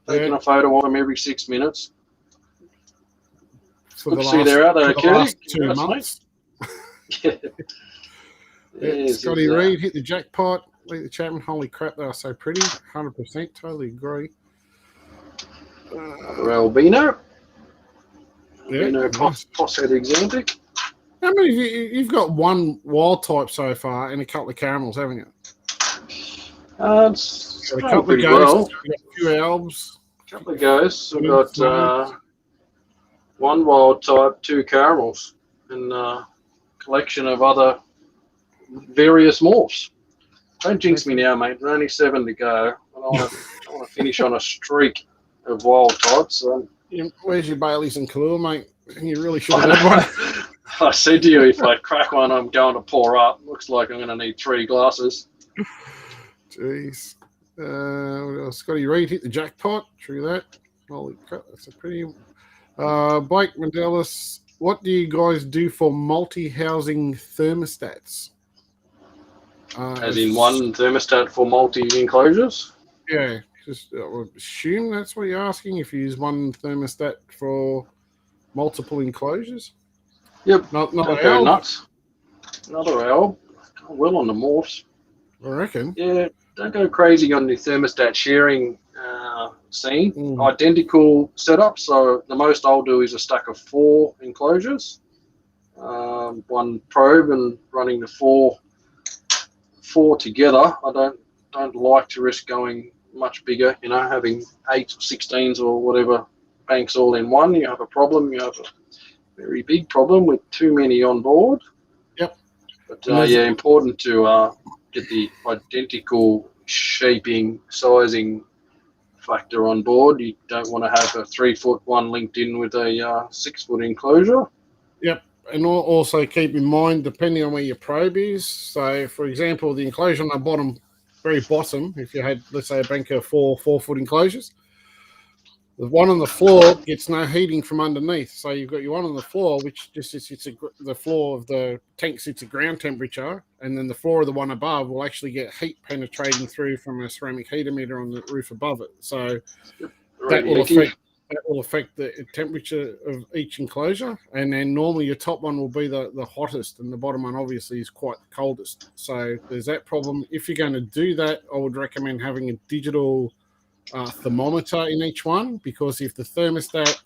taking a photo of him every 6 minutes. For see they're out there, Kurt. 2 months. Yeah. Scotty Reed hit the jackpot. Lead the Chapman. Holy crap, they are so pretty. 100%. Totally agree. Albino. Yeah. Posshead exotic. How many you've got? One wild type so far and a couple of caramels, haven't you? It's got a couple of ghosts. Got a few albs. A couple of ghosts. We've got one wild type, 2 caramels, and a collection of other various morphs. Don't jinx me now, mate. There's only 7 to go. I want to finish on a streak of wild types. So. Where's your Baileys and Kahlua, mate? You really should have had one. I said to you, if I crack one, I'm going to pour up. Looks like I'm going to need 3 glasses. Jeez. Scotty Reed hit the jackpot. True that. Holy crap, that's a pretty... Blake Mandelis, what do you guys do for multi-housing thermostats? As in one thermostat for multi-enclosures? Yeah, just I would assume that's what you're asking, if you use one thermostat for multiple enclosures. Yep. Not go nuts. Another alb. Well on the morphs. I reckon. Yeah, don't go crazy on the thermostat sharing scene. Identical setup. So the most I'll do is a stack of 4 enclosures. One probe and running the four together. I don't like to risk going much bigger, having 8 or 16s or whatever banks all in one. You have a problem. You have a very big problem with too many on board. Yep. But important to get the identical shaping, sizing factor on board. You don't want to have a 3-foot one linked in with a 6-foot enclosure. Yep. And also keep in mind, depending on where your probe is. So, for example, the enclosure on the very bottom, if you had, let's say, a bank of 4-foot enclosures, the one on the floor gets no heating from underneath. So you've got your one on the floor, which just sits the floor of the tank sits at ground temperature, and then the floor of the one above will actually get heat penetrating through from a ceramic heater meter on the roof above it. So that will affect the temperature of each enclosure, and then normally your top one will be the hottest, and the bottom one obviously is quite the coldest. So there's that problem. If you're going to do that, I would recommend having a digital thermometer in each one, because if the thermostat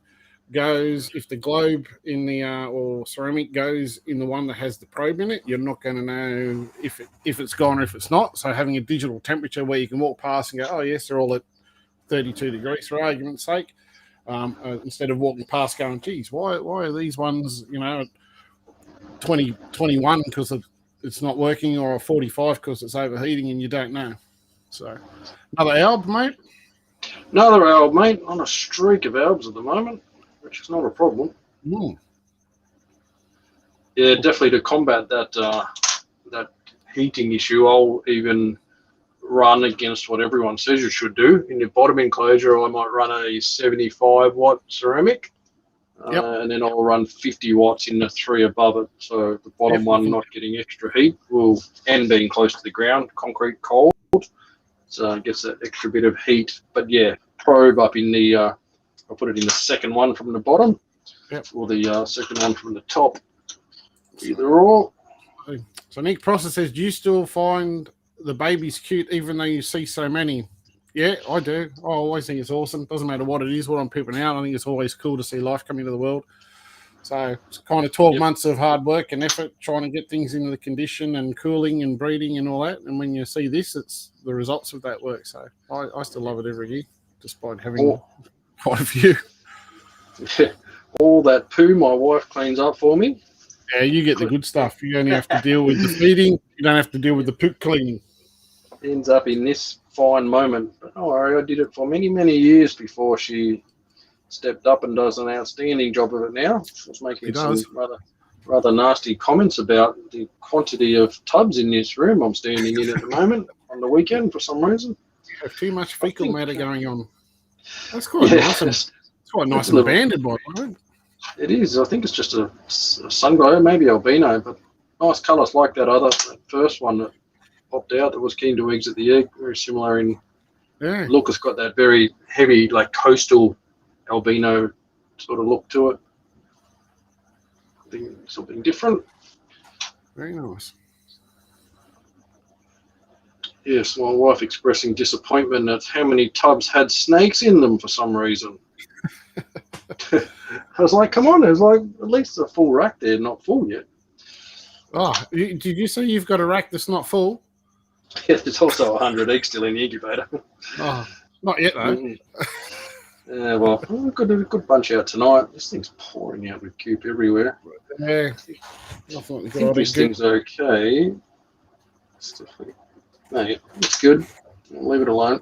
goes, if the globe in the or ceramic goes in the one that has the probe in it, you're not going to know if it's gone or if it's not. So having a digital temperature where you can walk past and go, oh yes, they're all at 32 degrees for argument's sake, instead of walking past going, geez, why are these ones, 20, 21 because it's not working, or a 45 because it's overheating and you don't know. So another alb, mate. Another alb, mate. On a streak of albs at the moment, which is not a problem. Yeah, definitely to combat that heating issue, I'll even run against what everyone says you should do. In the bottom enclosure, I might run a 75-watt ceramic, and then I'll run 50 watts in the 3 above it. So the bottom one not getting extra heat and being close to the ground, concrete cold, so it gets that extra bit of heat. But yeah, probe up in the, I'll put it in the second one from the bottom, or the second one from the top, either or. So Nick Prosser says, do you still find the babies cute even though you see so many? Yeah, I do. I always think it's awesome. Doesn't matter what it is, what I'm pooping out. I think it's always cool to see life come into the world. So it's kind of 12 months of hard work and effort trying to get things into the condition and cooling and breeding and all that. And when you see this, it's the results of that work. So I still love it every year, despite having quite a few. All that poo my wife cleans up for me. Yeah, you get the good stuff. You only have to deal with the feeding. You don't have to deal with the poop cleaning. Ends up in this fine moment. But don't worry, I did it for many, many years before she stepped up and does an outstanding job of it now. She was making some rather nasty comments about the quantity of tubs in this room I'm standing in at the moment on the weekend for some reason. You have too much fecal matter going on. That's quite nice. It's quite nice and banded, by the way. It is. I think it's just a Moonglow, maybe albino, but nice colours like that first one that popped out that was keen to exit the egg. Very similar in look. It's got that very heavy, like coastal albino sort of look to it. Something different. Very nice. Yes, my wife expressing disappointment at how many tubs had snakes in them for some reason. I was like, come on, there's like at least a full rack there, not full yet. Oh, did you say you've got a rack that's not full? Yeah, there's also 100 eggs still in the incubator. Oh, not yet though. Yeah, well, we've got a good bunch out tonight. This thing's pouring out with goop everywhere. Yeah, I think this thing's okay. It's good. I'll leave it alone.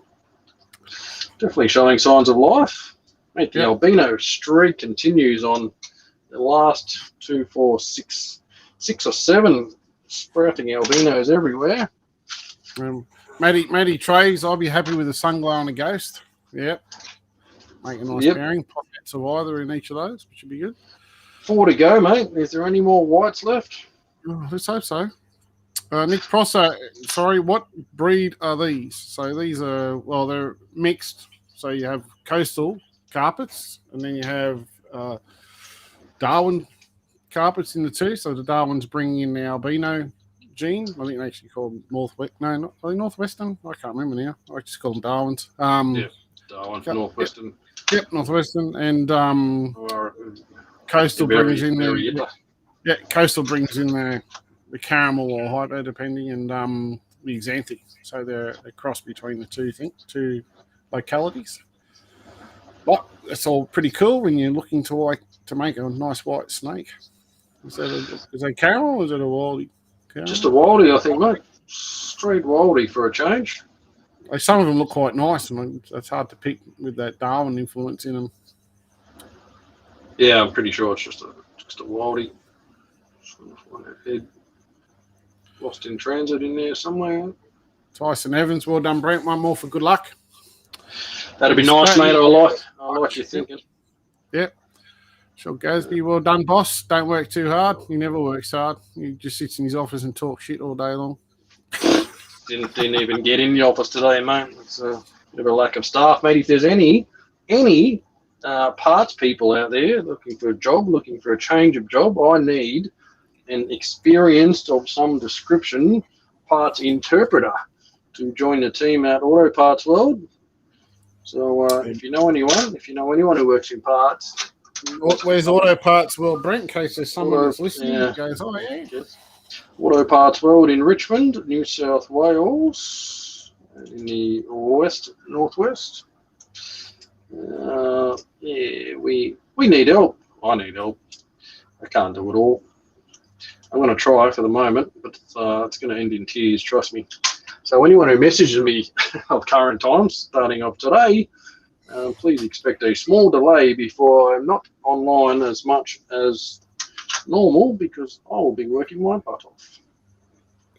Definitely showing signs of life. Mate, the albino streak continues on the last 2, 4, 6 or 7 sprouting albinos everywhere. Matty trays, I'll be happy with a Moonglow and a ghost. Yep. Make a nice pairing. Pockets of either in each of those, which should be good. 4 to go, mate. Is there any more whites left? Oh, let's hope so. Nick Prosser, sorry, what breed are these? So these are, well, they're mixed. So you have coastal carpets, and then you have Darwin carpets in the two. So the Darwin's bringing in the albino gene. I think they actually call them Northwest. No, not are they Northwestern. I can't remember now. I just call them Darwins. Darwin, Northwestern. Yep, Northwestern, and coastal brings in there. Yeah, coastal brings in the caramel or hyper, depending, and the Xanthic. So they're a cross between the two localities. But it's all pretty cool when you're looking to make a nice white snake. Is that caramel or is it a wildie? Caramel? Just a wildie, I think, mate. Straight wildie for a change. Some of them look quite nice, and it's hard to pick with that Darwin influence in them. Yeah, I'm pretty sure it's just a wildie. Lost in transit in there somewhere. Tyson Evans, well done, Brent. One more for good luck. That'd be nice, mate. I like your thinking. Yep. Sure, Gasby, well done, boss. Don't work too hard. He never works hard. He just sits in his office and talks shit all day long. Didn't even get in the office today, mate. It's a bit of a lack of staff, mate. If there's any parts people out there looking for a job, looking for a change of job, I need an experienced of some description parts interpreter to join the team at Auto Parts World. So if you know anyone who works in parts. Where's Auto Parts World, Brent? In case there's someone that's listening who goes, oh, yeah. Yes. Auto Parts World in Richmond, New South Wales, in the northwest. We need help. I need help. I can't do it all. I'm going to try for the moment, but it's going to end in tears, trust me. So anyone who messages me of current times, starting off today, please expect a small delay before I'm not online as much as normal, because I will be working my butt off.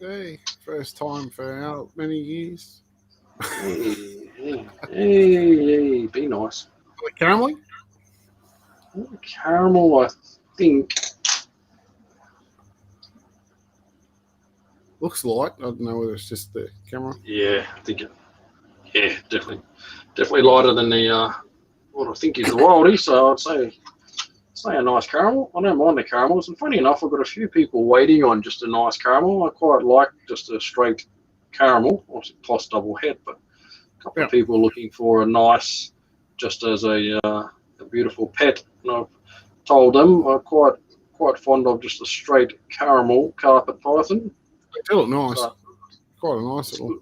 Hey, first time for how many years? Hey, be nice. Like caramel? Caramel, I think. Looks light. I don't know whether it's just the camera. Yeah, I think it. Yeah, definitely lighter than the what I think is the Wildie. So I'd say a nice caramel. I don't mind the caramels. And funny enough, I've got a few people waiting on just a nice caramel. I quite like just a straight caramel, obviously plus double head, but a couple of people looking for a nice, just as a beautiful pet. And I've told them I'm quite fond of just a straight caramel carpet python. They look nice. So, quite a nice little.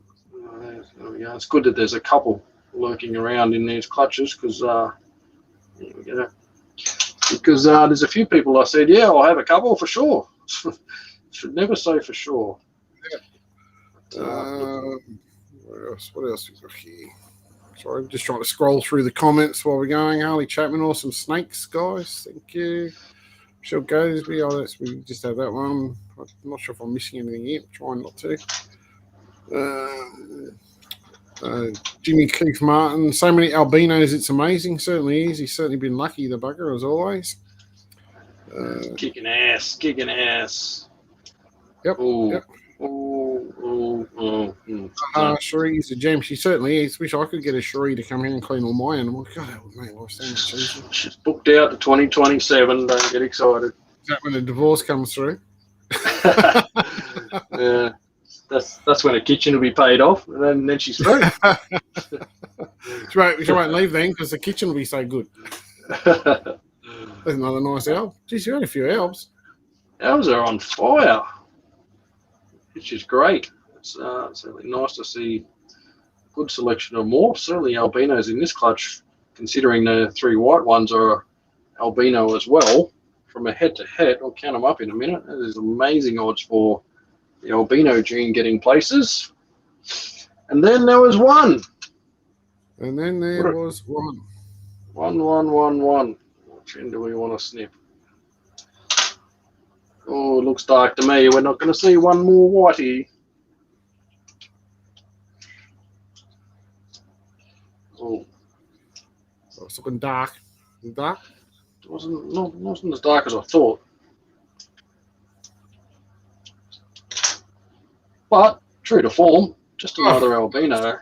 It's good that there's a couple lurking around in these clutches because there's a few people I said, yeah, I'll have a couple for sure. Should never say for sure. Yeah. What else we got here? Sorry, I'm just trying to scroll through the comments while we're going. Harley Chapman, awesome snakes, guys. Thank you. Michelle Goseby, we just had that one. I'm not sure if I'm missing anything yet. I'm trying not to. Jimmy Keith Martin, so many albinos, it's amazing. Certainly is. He's certainly been lucky, the bugger, as always. Kicking ass. Yep. Ooh. Yep. Cherie's a gem. She certainly is. Wish I could get a Cherie to come here and clean all my animals. God, that would make life so much easier. She's booked out to 2027. Don't get excited. Is that when the divorce comes through? Yeah. That's when the kitchen will be paid off, and then she's free. She won't leave then because the kitchen will be so good. There's another nice elb. Geez, you had a few elves. Elves are on fire, which is great. It's certainly nice to see a good selection of morphs. Certainly albinos in this clutch, considering the three white ones are albino as well. From a head-to-head, I'll count them up in a minute. There's amazing odds for the albino gene getting places. And then there was one. And then there was one. One. Which end do we want to snip? Oh, it looks dark to me. We're not going to see one more whitey. Oh, it's looking dark. Dark? It wasn't as dark as I thought. But true to form, just another albino.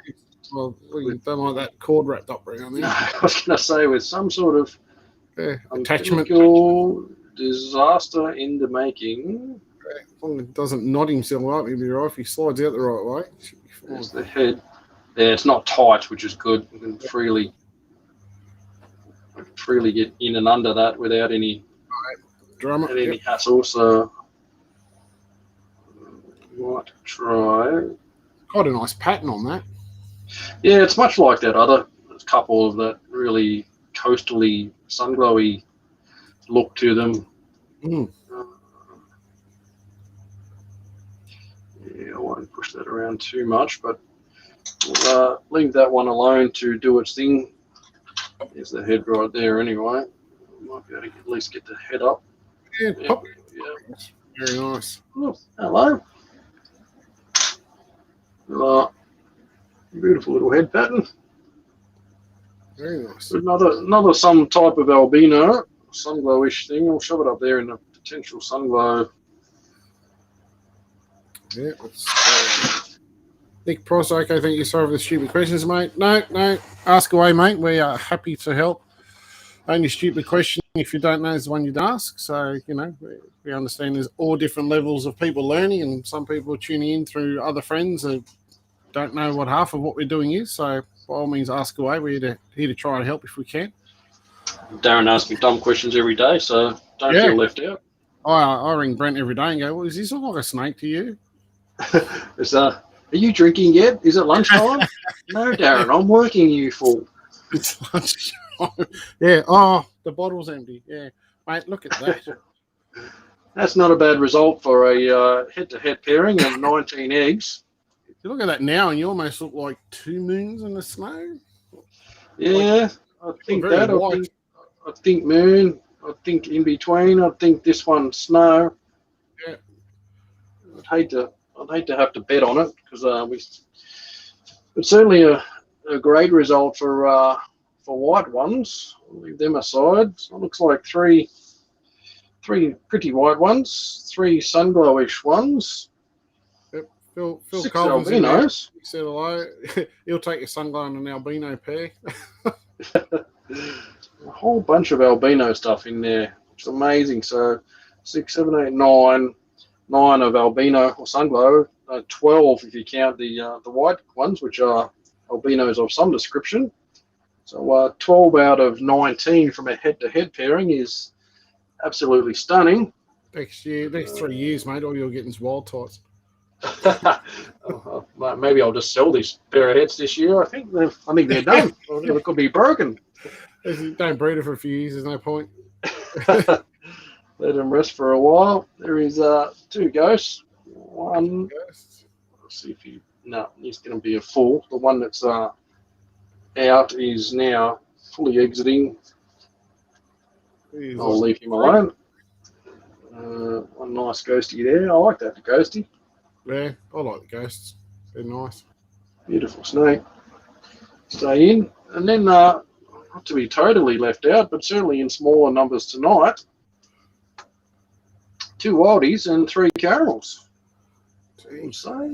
Well, we don't like that cord wrapped up around there. No, I was going to say with some sort of attachment disaster in the making. As long as it doesn't knot himself up, he'll be right. If he slides out the right way, there's the head. Yeah, it's not tight, which is good. We can freely get in and under that without any hassle. So might try. Quite a nice pattern on that. Yeah, it's much like that other couple of that really coastally, sunglowy look to them. Mm. Yeah, I won't push that around too much, but we'll leave that one alone to do its thing. There's the head right there anyway. Might be able to at least get the head up. Yeah, pop. Yeah. Very nice. Oh, hello. Beautiful little head pattern. Very nice. Another some type of albino, sunglow-ish thing. We'll shove it up there in the potential sunglow. Yeah. Nick Price, okay, thank you. Sorry for the stupid questions, mate. No. Ask away, mate. We are happy to help. Only stupid question, if you don't know, is the one you'd ask. So, we understand there's all different levels of people learning, and some people are tuning in through other friends who don't know what half of what we're doing is. So, by all means, ask away. We're here to try and help if we can. Darren asks me dumb questions every day, so don't feel left out. I ring Brent every day and go, well, is this like a snake to you? Are you drinking yet? Is it lunchtime? No, Darren, I'm working, you fool. It's lunchtime. Yeah. Oh, the bottle's empty. Yeah. Mate, look at that. That's not a bad result for a head-to-head pairing of 19 eggs. You look at that now and you almost look like two moons in the snow. Yeah, I think that. I think moon. I think in between. I think this one's snow. Yeah. I'd hate to have to bet on it because it's certainly a great result for white ones. I'll leave them aside. So it looks like three pretty white ones, 3 sunglowish ones. Yep. Phil 6 Collins in there. albinos. He said hello. He'll take your sunglow and an albino pair. A whole bunch of albino stuff in there, which is amazing. So 6, 7, 8, 9 of albino or sunglow, 12 if you count the white ones, which are albinos of some description. So 12 out of 19 from a head-to-head pairing is absolutely stunning. Next 3 years, mate, all you'll get is wild types. Maybe I'll just sell this pair of heads this year. I think they're done. It could be broken. Don't breed it for a few years. There's no point. Let them rest for a while. There is 2 ghosts. One. Let's see if he's going to be a full. The one that's out is now fully exiting. I'll leave him alone. One nice ghosty there. I like that, the ghosty. Yeah, I like the ghosts. They're nice. Beautiful snake. Stay in. And then, not to be totally left out, but certainly in smaller numbers tonight, 2 wildies and 3 caramels. So,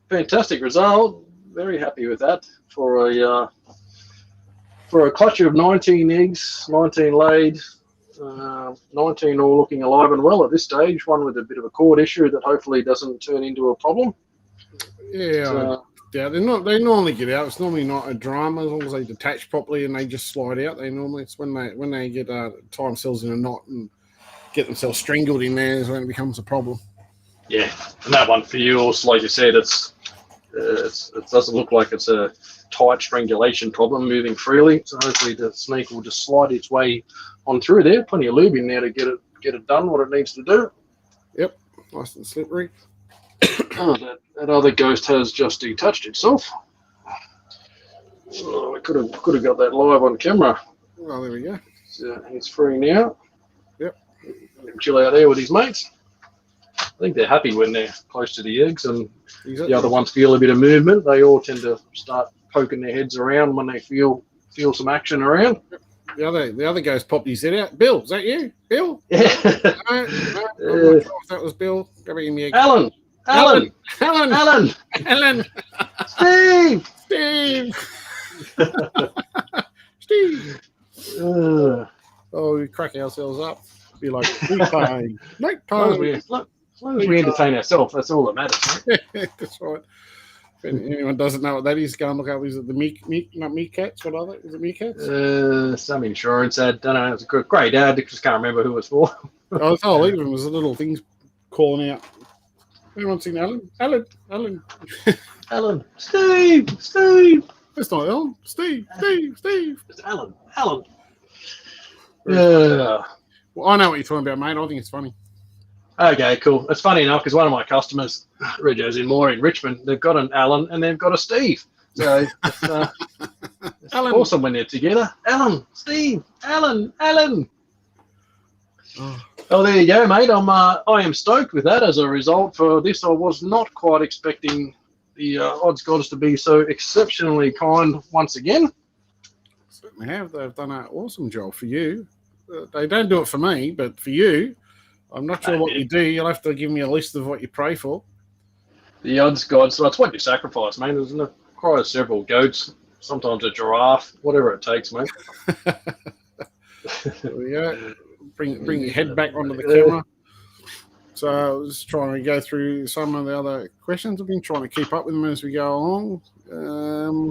fantastic result. Very happy with that for a clutch of 19 eggs, 19 laid, 19 all looking alive and well at this stage. One with a bit of a cord issue that hopefully doesn't turn into a problem. Yeah, they normally get out. It's normally not a drama as long as they detach properly and they just slide out. It's when they get tie themselves in a knot and get themselves strangled in there is when it becomes a problem. Yeah, and that one for you, also, like you said, it doesn't look like it's a tight strangulation problem moving freely. So hopefully the snake will just slide its way on through there. Plenty of lube in there to get it done what it needs to do. Yep, nice and slippery. That other ghost has just detached itself. Oh, we could have got that live on camera. Oh, there we go. So he's free now. Yep. Chill out there with his mates. I think they're happy when they're close to the eggs, and the other ones feel a bit of movement. They all tend to start poking their heads around when they feel some action around. The other ghost popped his head out. Bill, is that you? Bill? Yeah. No, I'm not sure if that was Bill. Go back in the egg. Alan. Steve. Oh, we crack ourselves up. Be like neck pain. As long as we entertain ourselves, that's all that matters. That's right. If anyone doesn't know what that is, go and look up. Is it the not meerkats? What are they? Is it meerkats? Some insurance ad. Don't know. It's a great ad. I just can't remember who it's for. It's all even. It was the little things calling out. Anyone seen Alan? Alan. Steve. That's not Alan. Steve. It's Alan. Yeah. Well, I know what you're talking about, mate. I think it's funny. Okay, cool. It's funny enough because one of my customers, Reggio's in Richmond, they've got an Alan and they've got a Steve. So it's awesome when they're together. Alan, Steve, Alan. Oh, there you go, mate. I am stoked with that as a result for this. I was not quite expecting the odds gods to be so exceptionally kind once again. Certainly have. They've done an awesome job for you. They don't do it for me, but for you, I'm not sure what you do. You'll have to give me a list of what you pray for. The odds gods. So it's what you sacrifice, mate. There's quite several goats, sometimes a giraffe, whatever it takes, mate. There we go. Bring your head back onto the camera. So I was trying to go through some of the other questions. I've been trying to keep up with them as we go along.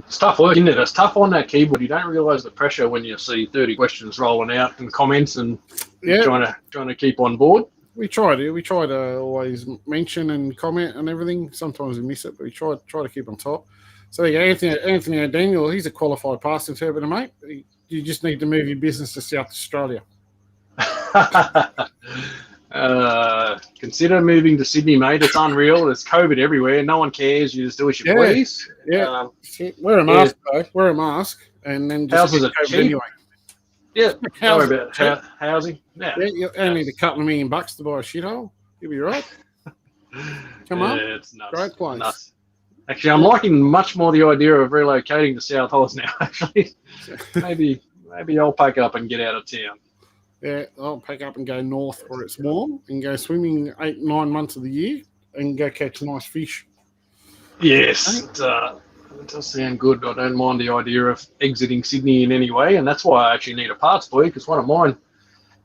It's tough work, isn't it? It's tough on that keyboard. You don't realise the pressure when you see 30 questions rolling out and comments and trying to keep on board. We try to always mention and comment and everything. Sometimes we miss it, but we try to keep on top. So there you go, Anthony O'Daniel. He's a qualified past interpreter, mate. You just need to move your business to South Australia. Consider moving to Sydney, mate. It's unreal. There's COVID everywhere. No one cares. You just do as you please. Yeah. Wear a mask, though. Wear a mask, and then just get COVID anyway. Yeah, don't How's worry about housing. Yeah, Yeah, you only need a couple of $1 million to buy a shithole. You'll be right. Come on. It's nuts. Great place. Nuts. Actually, I'm liking much more the idea of relocating to South Oz now. Actually, maybe I'll pack up and get out of town. Yeah, I'll pack up and go north where it's warm and go swimming 8-9 months of the year and go catch nice fish. Yes, it does sound good. I don't mind the idea of exiting Sydney in any way, and that's why I actually need a parts boy, because one of mine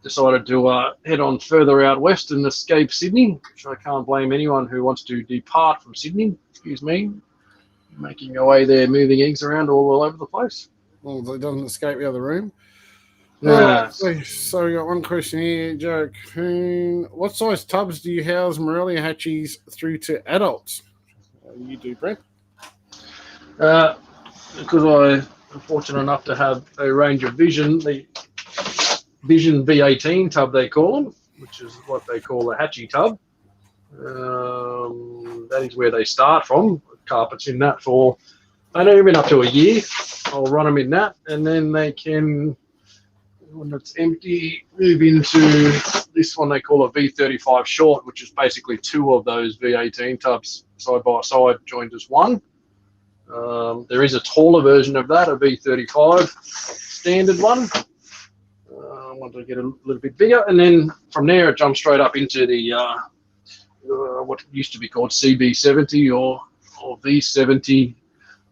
decided to head on further out west and escape Sydney, which I can't blame anyone who wants to depart from Sydney. Excuse me, making your way there, moving eggs around all over the place. Well, it doesn't escape the other room. Yeah. So we got one question here, Joe Coon. What size tubs do you house Morelia hatchies through to adults? You do, Brent. Because I'm fortunate enough to have a range of Vision, the Vision V18 tub they call them, which is what they call a hatchie tub. That is where they start from. Carpets in that for, I know even up to a year. I'll run them in that, and then they can, when it's empty, move into this one they call a V35 short, which is basically two of those V18 tubs side by side joined as one. There is a taller version of that, a V35 standard one. I want to get a little bit bigger, and then from there it jumps straight up into the what used to be called CB70 or V70,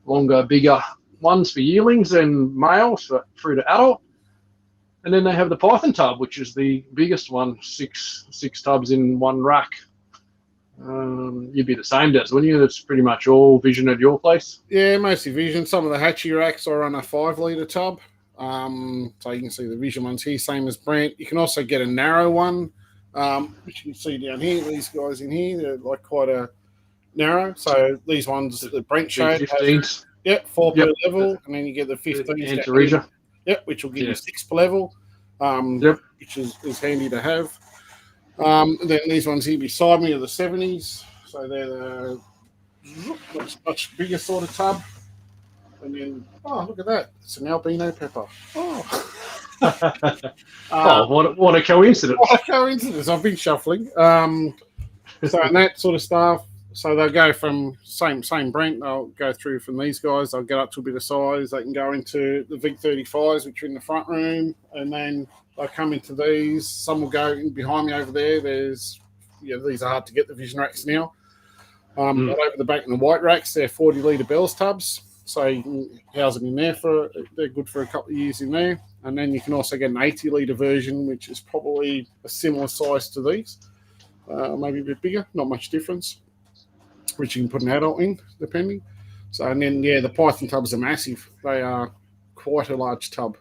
longer, bigger ones for yearlings and males through to adult. And then they have the Python tub, which is the biggest one, six tubs in one rack. You'd be the same, Des, wouldn't you? That's pretty much all Vision at your place. Yeah, mostly Vision. Some of the hatchie racks are on a 5-litre tub. So you can see the Vision ones here, same as Brent. You can also get a narrow one, which you can see down here. These guys in here, they're like quite a narrow. So these ones, the Brent showed, 15s. Yep, 4 per level, and then you get the 15s. Yep, which will give you 6 per level, which is handy to have. Then these ones here beside me are the 70s, so they're the much bigger sort of tub. And then, oh, look at that, it's an albino pepper. Oh, what a coincidence! What a coincidence! I've been shuffling. So and that sort of stuff. So they'll go from same Brent. They'll go through from these guys. They'll get up to a bit of size. They can go into the V35s, which are in the front room, and then they'll come into these. Some will go in behind me over there. There's, these are hard to get, the Vision racks now. But over the back in the white racks, they're 40-litre Bell's tubs. So you can house them in there they're good for a couple of years in there. And then you can also get an 80-litre version, which is probably a similar size to these, maybe a bit bigger, not much difference, which you can put an adult in, depending. So, and then, the Python tubs are massive. They are quite a large tub.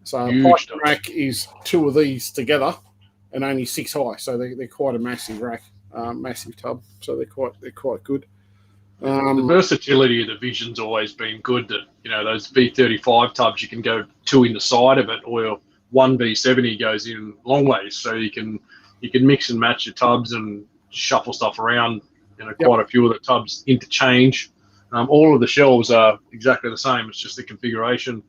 So a Python rack is 2 of these together and only 6 high. So they're quite a massive rack, massive tub. So they're quite good. The versatility of the Vision's always been good. That those V35 tubs, you can go 2 in the side of it, or one V70 goes in long ways. So you can mix and match your tubs and shuffle stuff around. Quite a few of the tubs interchange. All of the shelves are exactly the same. It's just the configuration.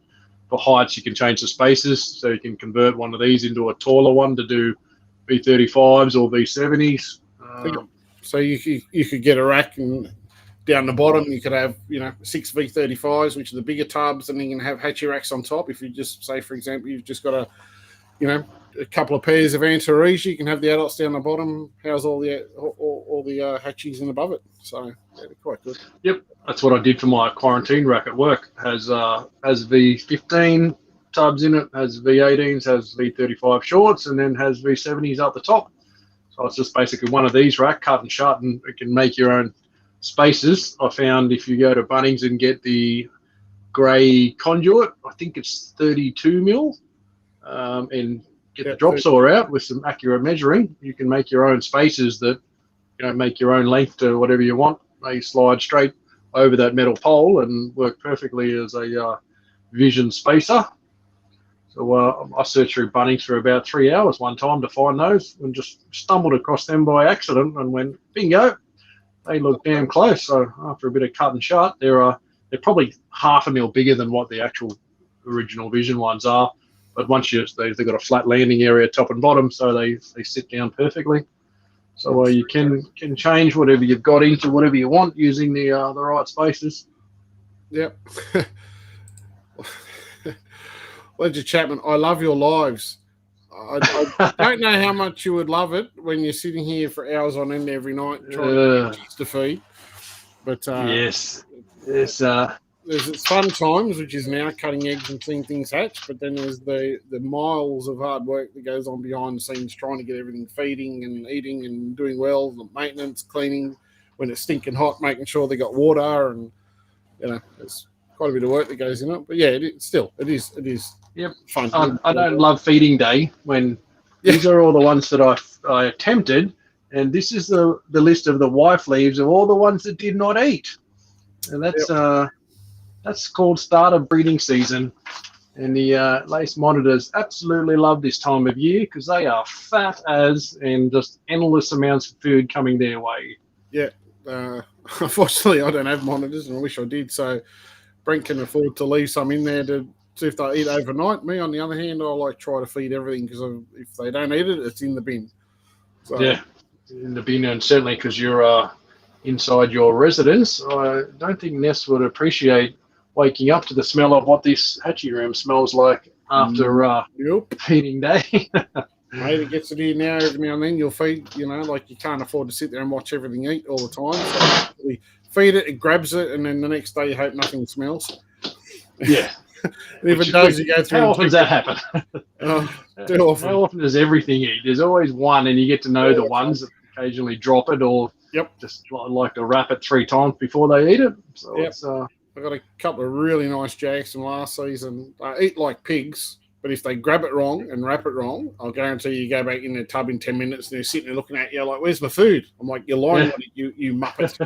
For heights, you can change the spaces, so you can convert one of these into a taller one to do V35s or V70s. So you could get a rack, and down the bottom you could have 6 V35s, which are the bigger tubs, and then you can have hatchie racks on top. If you just say, for example, you've just got a couple of pairs of Antaresia, you can have the adults down the bottom, house all the hatchies in above it. So they're quite good. Yep, that's what I did for my quarantine rack at work. Has V15 tubs in it, has V18s, has V35 shorts, and then has V70s up the top. So it's just basically one of these rack, cut and shut, and it can make your own spaces. I found if you go to Bunnings and get the grey conduit, I think it's 32 mil, and get the drop saw out with some accurate measuring, you can make your own spaces that make your own length to whatever you want. They slide straight over that metal pole and work perfectly as a Vision spacer. So I searched through Bunnings for about 3 hours one time to find those, and just stumbled across them by accident and went, bingo, they look damn close. So after a bit of cut and shut, they're probably 0.5 mil bigger than what the actual original Vision ones are. But once they've got a flat landing area, top and bottom, so they sit down perfectly. So you can change whatever you've got into whatever you want using the right spaces. Yep. Ledger Chapman, I love your lives. I don't know how much you would love it when you're sitting here for hours on end every night trying to get chicks to feed. But yes, there's fun times, which is now cutting eggs and seeing things hatch. But then there's the miles of hard work that goes on behind the scenes, trying to get everything feeding and eating and doing well, the maintenance, cleaning when it's stinking hot, making sure they got water, and there's quite a bit of work that goes in it. But yeah, it is. Yep. Fun. I don't love feeding day when these are all the ones that I attempted, and this is the list of the wife leaves of all the ones that did not eat, and that's called start of breeding season. And the lace monitors absolutely love this time of year because they are fat as and just endless amounts of food coming their way. Yeah. Unfortunately, I don't have monitors, and I wish I did. So Brent can afford to leave some in there to see if they eat overnight. Me, on the other hand, I try to feed everything because if they don't eat it, it's in the bin. So, yeah, in the bin, and certainly because you're inside your residence, I don't think Ness would appreciate waking up to the smell of what this hatchie room smells like after feeding day. Mate, it gets it here now. Every now and then you'll feed, like you can't afford to sit there and watch everything eat all the time. So we feed it, it grabs it, and then the next day you hope nothing smells. Yeah. And if it does, you go through. How often does that happen? Too often. How often does everything eat? There's always one, and you get to know the ones that occasionally drop it or just like to wrap it 3 times before they eat it. So it's I got a couple of really nice Jags from last season. They eat like pigs, but if they grab it wrong and wrap it wrong, I'll guarantee you go back in the tub in 10 minutes and they're sitting there looking at you like, "Where's my food?" I'm like, "You're lying on it, you muppet."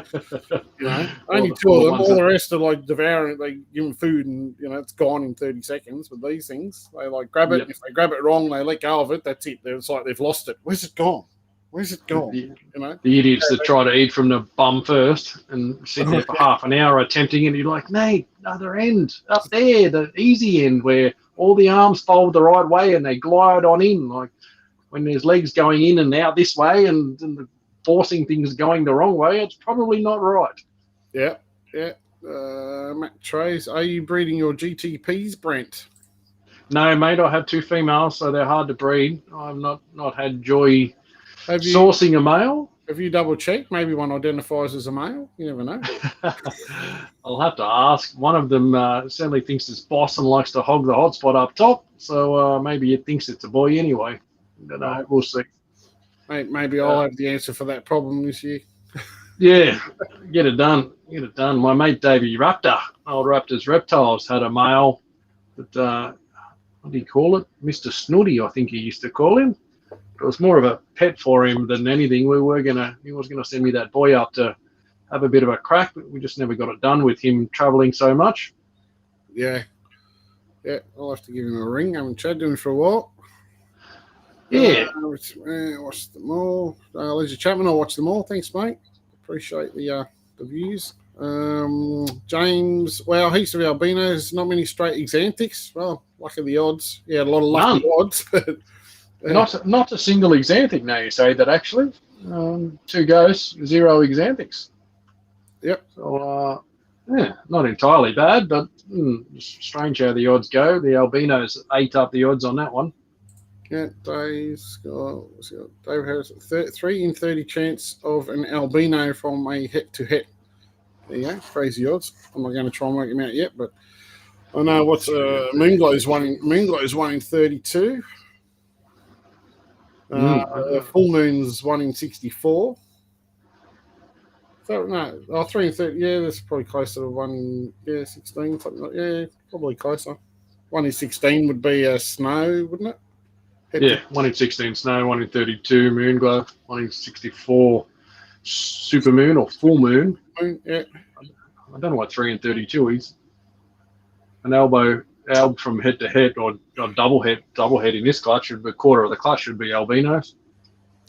Only 2 of them. All the rest are like devouring it. They give them food and it's gone in 30 seconds. But these things, they like grab it. And if they grab it wrong, they let go of it. That's it. It's like they've lost it. Where's it gone? Where's it gone? The idiots that try to eat from the bum first and sit there for half an hour attempting, and you're like, "Mate, other end, up there, the easy end where all the arms fold the right way and they glide on in. Like when there's legs going in and out this way and the forcing things going the wrong way, it's probably not right." Yeah. Matt Trays, are you breeding your GTPs, Brent? No, mate, I have 2 females, so they're hard to breed. I've not had joy sourcing a male. Have you double checked? Maybe one identifies as a male. You never know. I'll have to ask. One of them certainly thinks it's boss and likes to hog the hotspot up top. So maybe it thinks it's a boy anyway. But we'll see. Maybe I'll have the answer for that problem this year. Yeah, get it done. My mate Davey Raptor, old Raptors Reptiles, had a male that, what do you call it? Mr. Snooty, I think he used to call him. It was more of a pet for him than anything. He was gonna send me that boy up to have a bit of a crack, but we just never got it done with him traveling so much. Yeah, I'll have to give him a ring. I haven't chatted to him for a while. Yeah. Watch them all. Leisure Chapman, I'll watch them all. Thanks, mate. Appreciate the views. James, well, heaps of albinos, not many straight exanthics. Well, luck of the odds. Yeah, a lot of lucky odds, but not a single exanthic now. You say that actually. 2 goes, 0 exanthics. Yep. So not entirely bad, but strange how the odds go. The albinos ate up the odds on that one. Yeah, Dave has 3 in 30 chance of an albino from a het to het. There you go, crazy odds. I'm not going to try and work them out yet, but I know what's Moonglow's 1 in 32. Full Moon's 1 in 64. So, no, 3 in 30. Yeah, that's probably closer to 1 in 16. Something like probably closer. 1 in 16 would be snow, wouldn't it? 1 in 16 snow, 1 in 32 Moonglow, 1 in 64 super moon or full moon. Yeah. I don't know what 3 in 32 is. An alb from head to head or double head in this clutch should be quarter of the clutch should be albinos.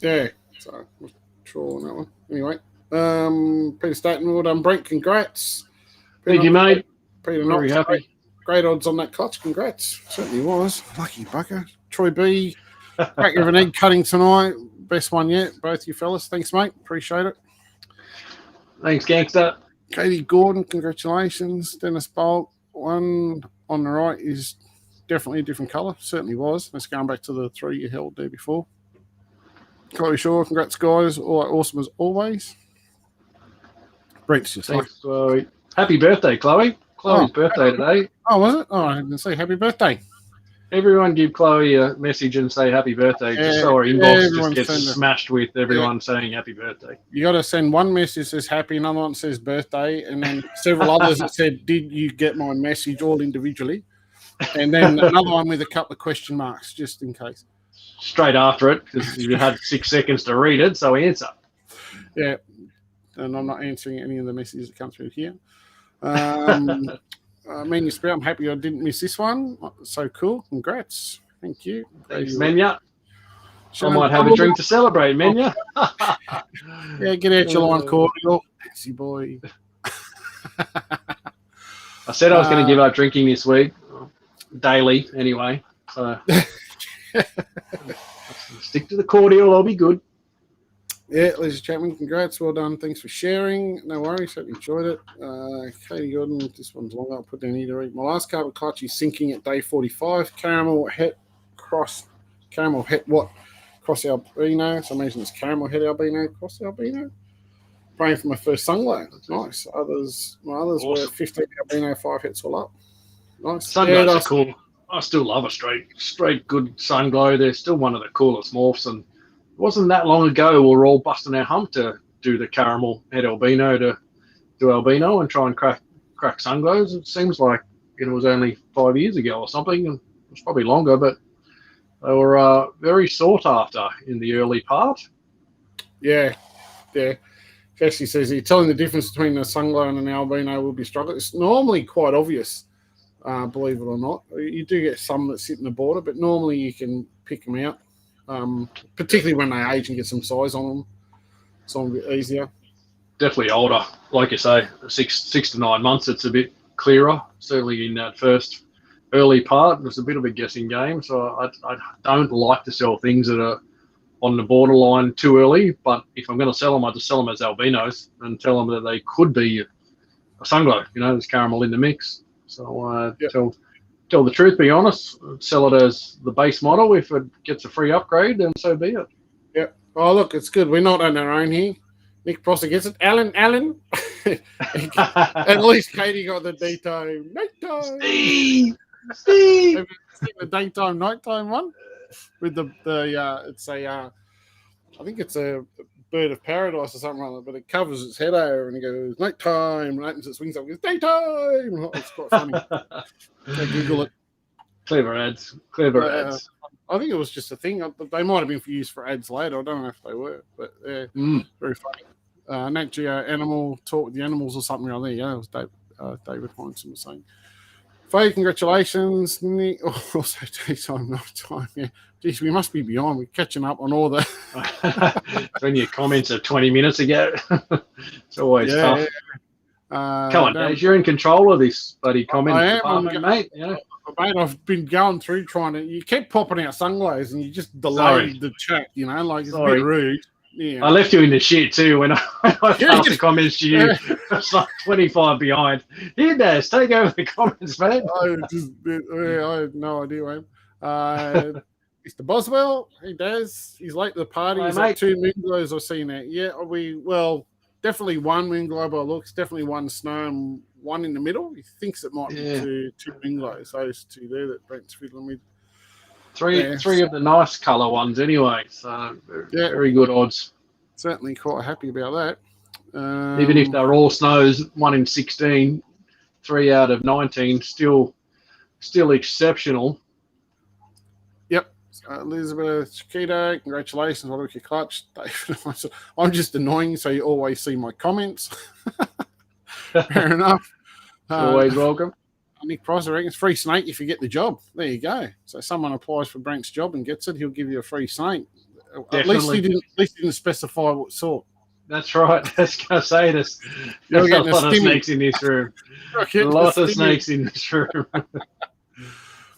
Yeah, so I'm sure on that one. Anyway, Peter Staten, well done, Brent. Congrats. Thank you, mate. Peter Very Knox, happy. great odds on that clutch. Congrats. Certainly was. Lucky bugger. Troy B, cracker of an egg cutting tonight. Best one yet. Both you fellas. Thanks, mate. Appreciate it. Thanks, gangster. Katie Gordon, congratulations. Dennis Bolt, one on the right is definitely a different colour. Certainly was. That's going back to the 3 you held there before. Chloe Shaw, congrats, guys. All awesome as always. Brent's just Thanks, Chloe. Happy birthday, Chloe. Chloe's birthday today. Oh, was it? Oh, I didn't say happy birthday. Everyone give Chloe a message and say happy birthday, just so our inbox just gets smashed with everyone saying happy birthday. You got to send one message that says happy, another one says birthday, and then several others that said, did you get my message, all individually? And then another one with a couple of question marks, just in case. Straight after it, because you had 6 seconds to read it, so answer. Yeah, and I'm not answering any of the messages that come through here. Menu Sprout, I'm happy I didn't miss this one. So cool. Congrats. Thank you. Thanks, Menya. I might have a drink to celebrate, Menya. Yeah, get out your line cordial. Fancy boy. I said I was going to give up drinking this week. Daily, anyway. So stick to the cordial. I'll be good. Yeah, Lisa Chapman, congrats. Well done. Thanks for sharing. No worries. Hope you enjoyed it. Katie Gordon, this one's long. I'll put down here to read. My last carbon clutch is sinking at day 45. Caramel het cross albino. So I imagine it's caramel het albino, cross albino. Praying for my first sunglow. Nice. My others awesome. Were 15 albino, 5 hits all up. Nice. Sunglows are cool. I still love a straight good sunglow. They're still one of the coolest morphs, and it wasn't that long ago we were all busting our hump to do the caramel het albino to do albino and try and crack sunglows. It seems like it was only 5 years ago or something, and it was probably longer, but they were very sought after in the early part. Yeah. Cassie says, you're telling the difference between a sunglow and an albino will be struggling. It's normally quite obvious, believe it or not. You do get some that sit in the border, but normally you can pick them out. Particularly when they age and get some size on them. It's a bit easier. Definitely older. Like you say, 6 to 9 months, it's a bit clearer. Certainly in that first early part, it's a bit of a guessing game. So I don't like to sell things that are on the borderline too early. But if I'm going to sell them, I just sell them as albinos and tell them that they could be a sunglow. There's caramel in the mix. So tell the truth, be honest, sell it as the base model. If it gets a free upgrade, then so be it. Yeah. Oh, look, it's good. We're not on our own here. Nick Prosser gets it. Alan. At least Katie got the daytime, nighttime. Steve. The daytime, nighttime one with it's a, I think it's a bird of paradise or something like that, but it covers its head over and it goes nighttime and opens its wings up and goes daytime. It's quite funny. So Google it. Clever ads. I think it was just a thing. They might have been used for ads later. I don't know if they were, but they're very funny. Nat Geo Animal Talk with the Animals or something like that. Yeah, it was David Heinsohn was saying. Faye, congratulations. Nick, also daytime, nighttime. Yeah. Geez, we must be behind. We're catching up on all the... When your comments are 20 minutes ago, it's always tough. Yeah. Come on, Dave, you're in control of this bloody comment department, mate. Mate, I've been going through trying to... You kept popping out sunglows and you just delayed the chat, it's a bit rude. Yeah. I left you in the shit too when I passed the comments to you. It's like 25 behind. Here, Daz, take over the comments, mate. I had no idea, mate. Mr. Boswell, hey, Daz, he's late to the party. He's at 2 Moonglows I've seen that. Yeah, definitely one Moonglow by looks, definitely one snow and one in the middle. He thinks it might be two Moonglows, those two there that Brent's fiddling with. Three of the nice colour ones anyway, so very good odds. Certainly quite happy about that. Even if they're all snows, 1 in 16, 3 out of 19, still exceptional. Yep. Elizabeth Chiquito, congratulations on your clutch. David, I'm just annoying, so you always see my comments. Fair enough. Always welcome. Nick Price, I reckon it's free snake if you get the job. There you go. So someone applies for Brent's job and gets it, he'll give you a free snake. Definitely. At least he didn't specify what sort. That's right. That's going to say this. You're There's a getting a lot of stimmy. snakes in this room. You're A getting lot of stimmy. snakes in this room.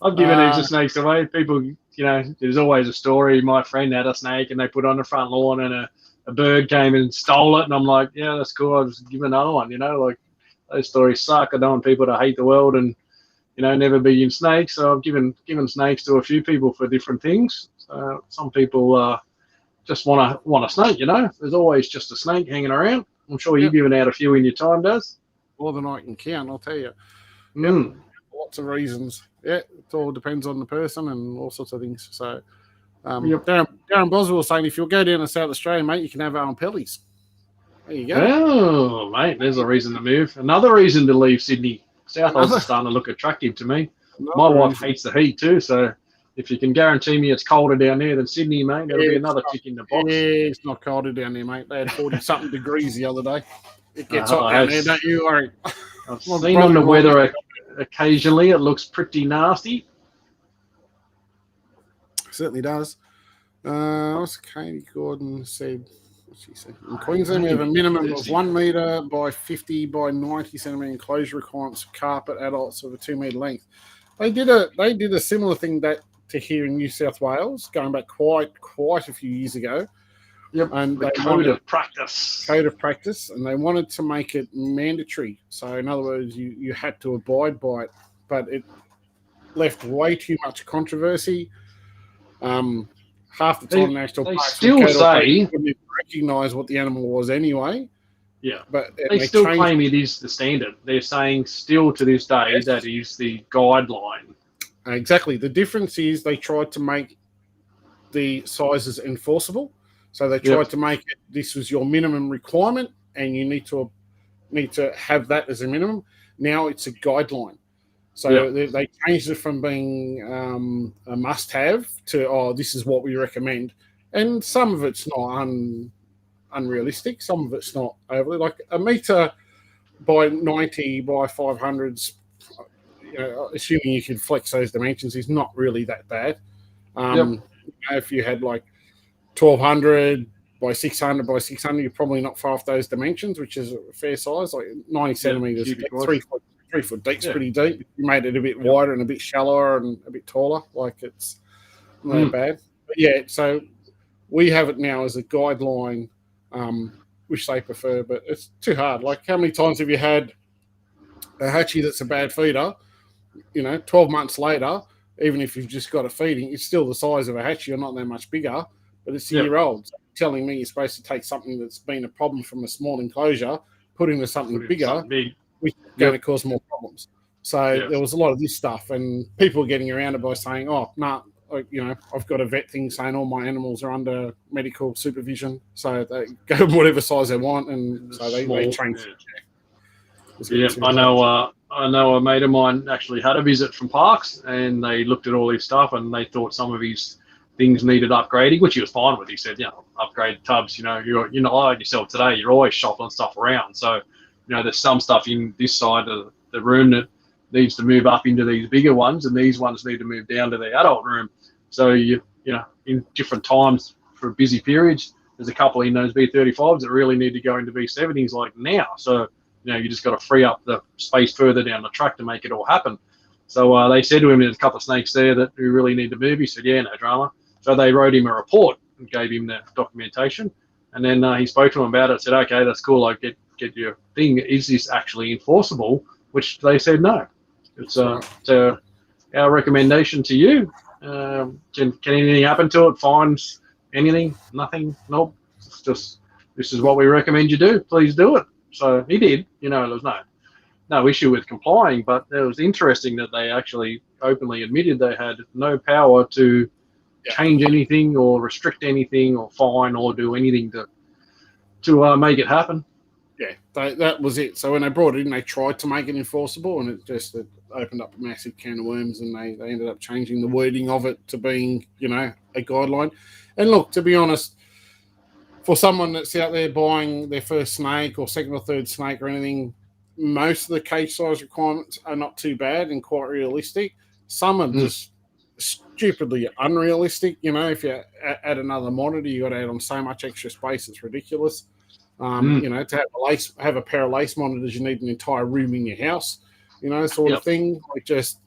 I've given heaps of snakes away. People, there's always a story. My friend had a snake and they put it on the front lawn and a bird came and stole it. And I'm like, yeah, that's cool. I'll just give another one, like those stories suck. I don't want people to hate the world and, never be in snakes. So I've given snakes to a few people for different things. So some people just want a snake, There's always just a snake hanging around. I'm sure you've given out a few in your time, Daz. More than I can count, I'll tell you. Mm. Lots of reasons. Yeah, it all depends on the person and all sorts of things. So, Yep. Darren Boswell was saying if you'll go down to South Australia, mate, you can have pellies. There you go. Oh, mate, there's a reason to move. Another reason to leave Sydney. South Oz is starting to look attractive to me. My wife hates the heat too, so if you can guarantee me it's colder down there than Sydney, mate, that'll be another tick in the box. Yeah, it's not colder down there, mate. They had 40-something degrees the other day. It gets hot down there, don't you worry. I've seen on the weather occasionally. It looks pretty nasty. Certainly does. What's Katie Gordon said? What's she said? In Queensland, we have a minimum of 1 metre by 50 by 90 centimetre enclosure requirements for carpet adults of a 2 metre length. They did a similar thing to here in New South Wales, going back quite a few years ago. Yep, and the code of practice, and they wanted to make it mandatory. So in other words, you had to abide by it, but it left way too much controversy. Half the time, national parks still say wouldn't recognise what the animal was anyway. Yeah, but they still claim it is the standard. They're saying still to this day that is the guideline. Exactly. The difference is they tried to make the sizes enforceable. So they tried to make it, this was your minimum requirement and you need to have that as a minimum. Now it's a guideline. So they changed it from being a must-have to, this is what we recommend. And some of it's not unrealistic. Some of it's not overly. Like a metre by 90 by 500s, assuming you can flex those dimensions, is not really that bad. If you had like 1200 by 600 by 600, you're probably not far off those dimensions, which is a fair size, like 90 centimetres, 3 foot deep is pretty deep. You made it a bit wider and a bit shallower and a bit taller, like it's not bad. But so we have it now as a guideline, which they prefer, but it's too hard. Like, how many times have you had a hatchie that's a bad feeder, 12 months later, even if you've just got a feeding, it's still the size of a hatchie, or not that much bigger, but it's a year old. So telling me you're supposed to take something that's been a problem from a small enclosure, put into something bigger, which is going to cause more problems. So there was a lot of this stuff, and people are getting around it by saying, I've got a vet thing saying all my animals are under medical supervision, so they go whatever size they want, and so they change it. Yeah, I know a mate of mine actually had a visit from Parks, and they looked at all his stuff, and they thought some of his things needed upgrading, which he was fine with. He said, upgrade tubs, you're not like yourself today, you're always shuffling stuff around. So, there's some stuff in this side of the room that needs to move up into these bigger ones, and these ones need to move down to the adult room. So, in different times for busy periods, there's a couple in those B35s that really need to go into B70s like now. So, you just got to free up the space further down the track to make it all happen. So they said to him, there's a couple of snakes there that we really need to move. He said, yeah, no drama. So they wrote him a report and gave him the documentation. And then he spoke to him about it, said, okay, that's cool. I get your thing. Is this actually enforceable? Which they said, no. It's our recommendation to you. Can anything happen to it? Fines? Anything? Nothing? Nope. It's just, this is what we recommend you do. Please do it. So he did. There was no issue with complying, but it was interesting that they actually openly admitted they had no power to change anything or restrict anything or fine or do anything to make it happen. Yeah, that was it. So when they brought it in, they tried to make it enforceable, and it opened up a massive can of worms, and they ended up changing the wording of it to being, a guideline. And look, to be honest, for someone that's out there buying their first snake or second or third snake or anything, most of the cage size requirements are not too bad and quite realistic. Some are just stupidly unrealistic. If you add another monitor, you got to add on so much extra space, it's ridiculous. You know, to have a pair of lace monitors, you need an entire room in your house, you know, sort of thing. Like just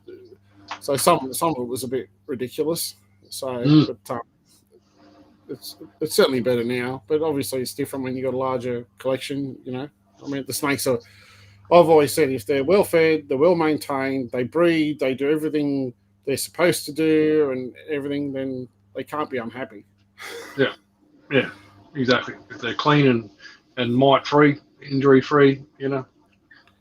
so some of it was a bit ridiculous. So, but it's certainly better now. But obviously, it's different when you got a larger collection. You know, I mean, the snakes are. I've always said if they're well fed, they're well maintained, they breed, they do everything they're supposed to do, and everything, then they can't be unhappy. Yeah, exactly. If they're clean and mite free, injury free, you know,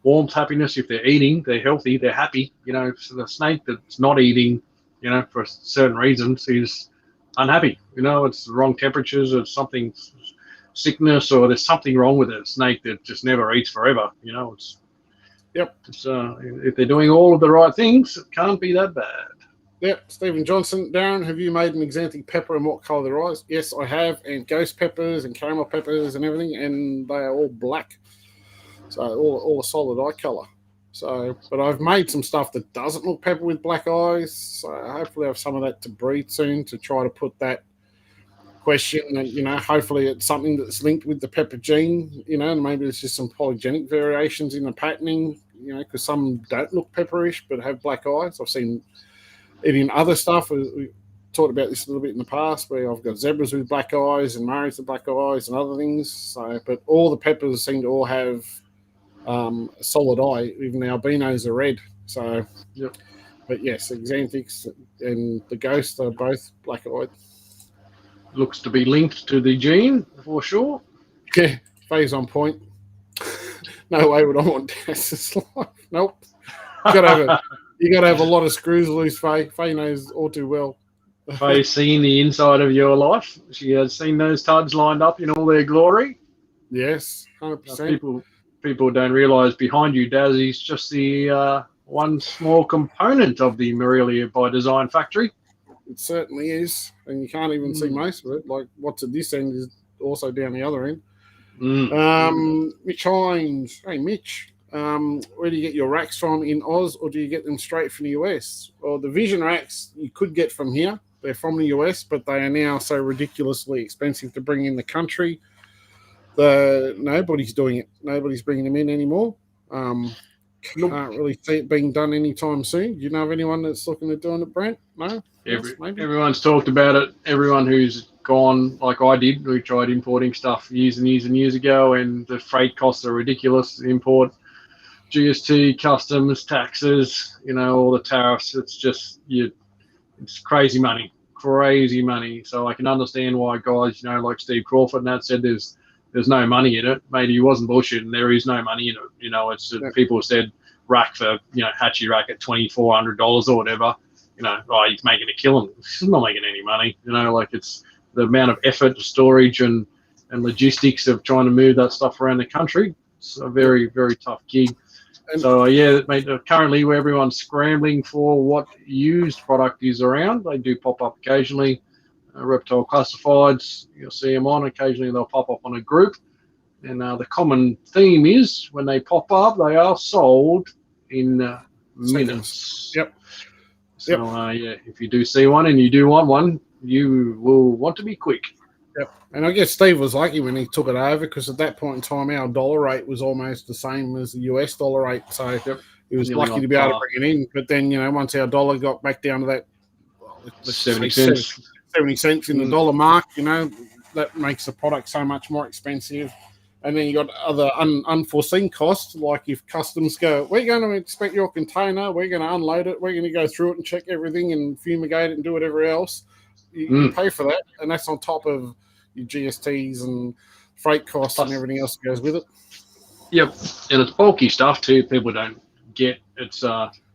warmth, happiness. If they're eating, they're healthy, they're happy. You know, so the snake that's not eating, you know, for certain reasons is unhappy. You know, it's the wrong temperatures, or something, sickness, or there's something wrong with it. A snake that just never eats forever. You know, it's if they're doing all of the right things, it can't be that bad. Yep, Stephen Johnson. Darren, have you made an Xanthic pepper and what colour their eyes? Yes, I have, and ghost peppers and caramel peppers and everything, and they are all black. So all a solid eye colour. So, but I've made some stuff that doesn't look pepper with black eyes. So hopefully I have some of that to breed soon to try to put that question. You know, hopefully it's something that's linked with the pepper gene. You know, and maybe it's just some polygenic variations in the patterning. You know, because some don't look pepperish but have black eyes. I've seen it in other stuff. We talked about this a little bit in the past, where I've got zebras with black eyes and Maoris with black eyes and other things. So, but all the peppers seem to all have a solid eye. Even the albinos are red. So, but yes, Xanthics and the ghosts are both black eyed. Looks to be linked to the gene for sure. Yeah, Faye's on point. No way would I want Das's life. Nope. You got to have a lot of screws loose, Faye. Faye knows all too well. Faye's seen the inside of your life. She has seen those tuds lined up in all their glory. Yes, 100%. People don't realise behind you, Daz, is just the one small component of the Morelia by Design factory. It certainly is, and you can't even see most of it. Like what's at this end is also down the other end. Mitch Hines. Hey, Mitch. Where do you get your racks from in Oz, or do you get them straight from the US? Well, the Vision racks you could get from here. They're from the US, but they are now so ridiculously expensive to bring in the country. Nobody's doing it. Nobody's bringing them in anymore. Can't really see it being done anytime soon. Do you know of anyone that's looking at doing it, Brent? No? Maybe? Everyone's talked about it. Everyone who's gone, like I did, we tried importing stuff years and years and years ago, and the freight costs are ridiculous. Import, GST, customs, taxes, you know, all the tariffs. It's just, it's crazy money. So I can understand why guys, you know, like Steve Crawford and that said there's no money in it. Maybe he wasn't bullshitting. There is no money in it. You know, it's people said rack for, you know, hatchie rack at $2,400 or whatever. You know, he's making a killing. He's not making any money. You know, like it's the amount of effort, storage, and logistics of trying to move that stuff around the country. It's a very, very tough gig. So mate, currently where everyone's scrambling for what used product is around, they do pop up occasionally. Reptile classifieds, you'll see them on. Occasionally they'll pop up on a group. And the common theme is when they pop up, they are sold in minutes. Yep. So, if you do see one and you do want one, you will want to be quick. Yep. And I guess Steve was lucky when he took it over, because at that point in time, our dollar rate was almost the same as the US dollar rate. So he was lucky to be able to bring it in. But then, you know, once our dollar got back down to that 70 cents. 70 cents in the dollar mark, you know, that makes the product so much more expensive. And then you got other unforeseen costs, like if customs go, we're going to inspect your container, we're going to unload it, we're going to go through it and check everything and fumigate it and do whatever else. You pay for that, and that's on top of your GSTs and freight costs and everything else that goes with it. Yep, and it's bulky stuff too. People don't get it's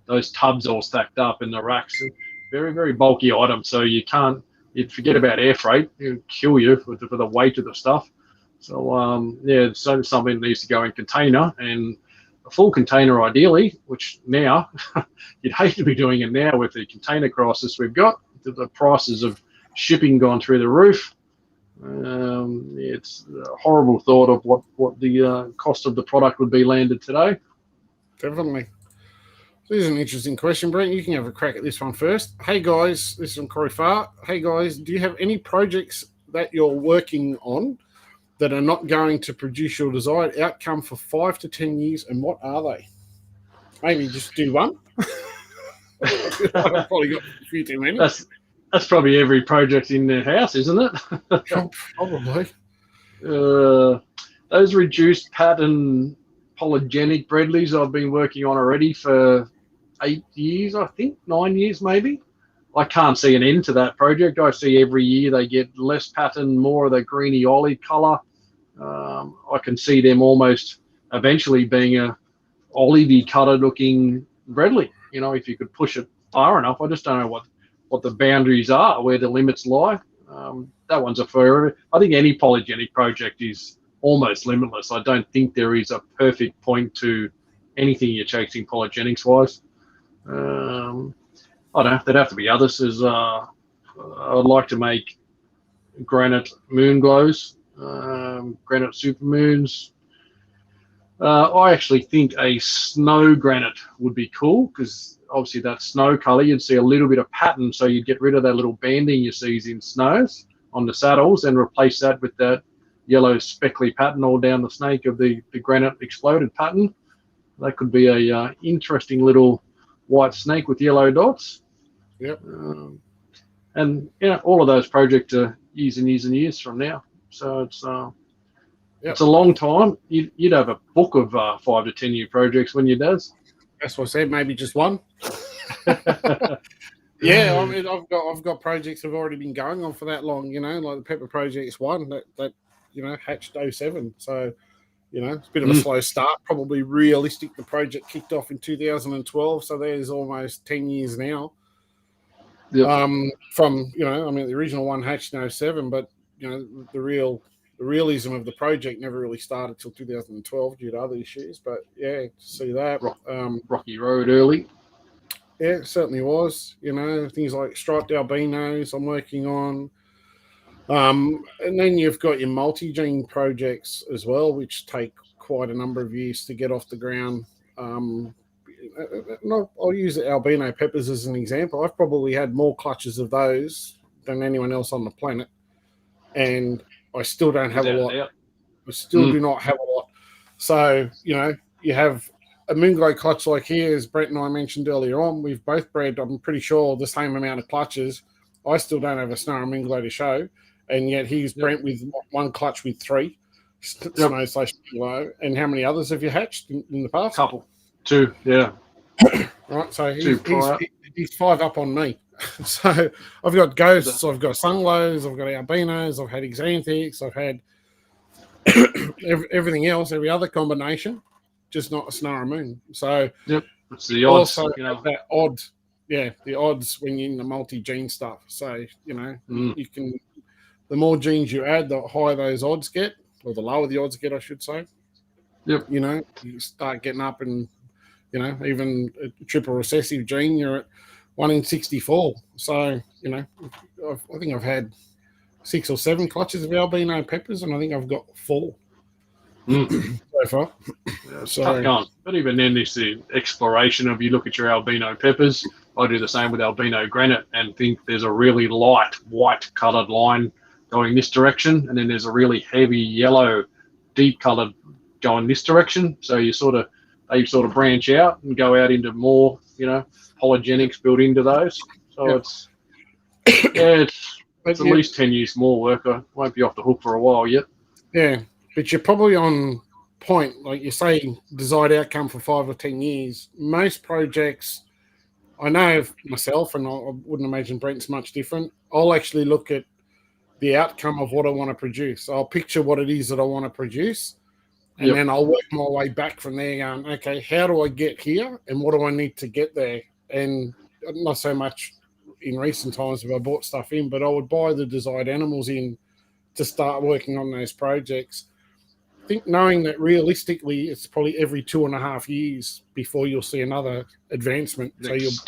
those tubs all stacked up in the racks. Very, very bulky items, so you forget about air freight. It'll kill you for the weight of the stuff. So so something that needs to go in container, and a full container ideally, which now you'd hate to be doing it now with the container crisis we've got. The prices of shipping gone through the roof. It's a horrible thought of what the cost of the product would be landed today. Definitely. This is an interesting question, Brent. You can have a crack at this one first. Hey guys, this is from Corey Farr. Hey guys, do you have any projects that you're working on that are not going to produce your desired outcome for 5 to 10 years, and what are they? Maybe just do one. I've probably got a few too many. That's probably every project in their house, isn't it? Probably. Those reduced pattern polygenic Bredleys I've been working on already for 8 years, I think, 9 years maybe. I can't see an end to that project. I see every year they get less pattern, more of the greeny olive colour. I can see them almost eventually being a olivey colour looking Bredley. You know, if you could push it far enough. I just don't know what the boundaries are, where the limits lie. That one's a forever. I think any polygenic project is almost limitless. I don't think there is a perfect point to anything you're chasing polygenics wise. I don't know. There'd have to be others. I'd like to make granite Moonglows, granite supermoons. I actually think a snow granite would be cool because obviously that snow colour, you'd see a little bit of pattern, so you'd get rid of that little banding you see in snows on the saddles and replace that with that yellow speckly pattern all down the snake of the granite exploded pattern. That could be a interesting little white snake with yellow dots. Yep. And all of those projects are years and years and years from now. So it's it's a long time. You'd have a book of 5 to 10 year projects when you does. That's what I said. Maybe just one. Yeah, I mean, I've got projects that have already been going on for that long. You know, like the Pepper Project's one that hatched 07. So it's a bit of a slow start. Probably realistic. The project kicked off in 2012, so there's almost 10 years now. Yep. From the original one hatched in 07, but the realism of the project never really started till 2012 due to other issues. But yeah, to see that Rocky Road early. Yeah, it certainly was. Things like striped albinos I'm working on. And then you've got your multi-gene projects as well, which take quite a number of years to get off the ground. I'll use the albino peppers as an example. I've probably had more clutches of those than anyone else on the planet, and I still don't have a lot. I still do not have a lot. So, you have a Moonglow clutch like here, as Brett and I mentioned earlier on. We've both bred, I'm pretty sure, the same amount of clutches. I still don't have a Snow Moonglow to show, and yet he's bred with one clutch with 3 Snow/Moonglow. And how many others have you hatched in the past? Couple. 2, yeah. Right, so he's 5 up on me. So I've got ghosts, I've got sunglows, I've got albinos, I've had exanthics, I've had everything else, every other combination, just not a Snow Moon. So it's the odds. Also that odd, the odds when you're in the multi-gene stuff. So you can, the more genes you add, the higher those odds get, or the lower the odds get, I should say. Yep. You start getting up and even a triple recessive gene, you're at 1 in 64. So, I think I've had 6 or 7 clutches of albino peppers, and I think I've got 4 so far. Yeah, but even then, it's the exploration of, you look at your albino peppers. I do the same with albino granite and think there's a really light white coloured line going this direction, and then there's a really heavy yellow, deep coloured going this direction. So they sort of branch out and go out into more, polygenics built into those. So it's at least 10 years more work. I won't be off the hook for a while yet. Yeah, but you're probably on point. Like you say, desired outcome for 5 or 10 years. Most projects, I know myself, and I wouldn't imagine Brent's much different. I'll actually look at the outcome of what I want to produce. I'll picture what it is that I want to produce, and then I'll work my way back from there going, okay, how do I get here and what do I need to get there? And not so much in recent times if I bought stuff in, but I would buy the desired animals in to start working on those projects. I think knowing that realistically it's probably every 2.5 years before you'll see another advancement. Next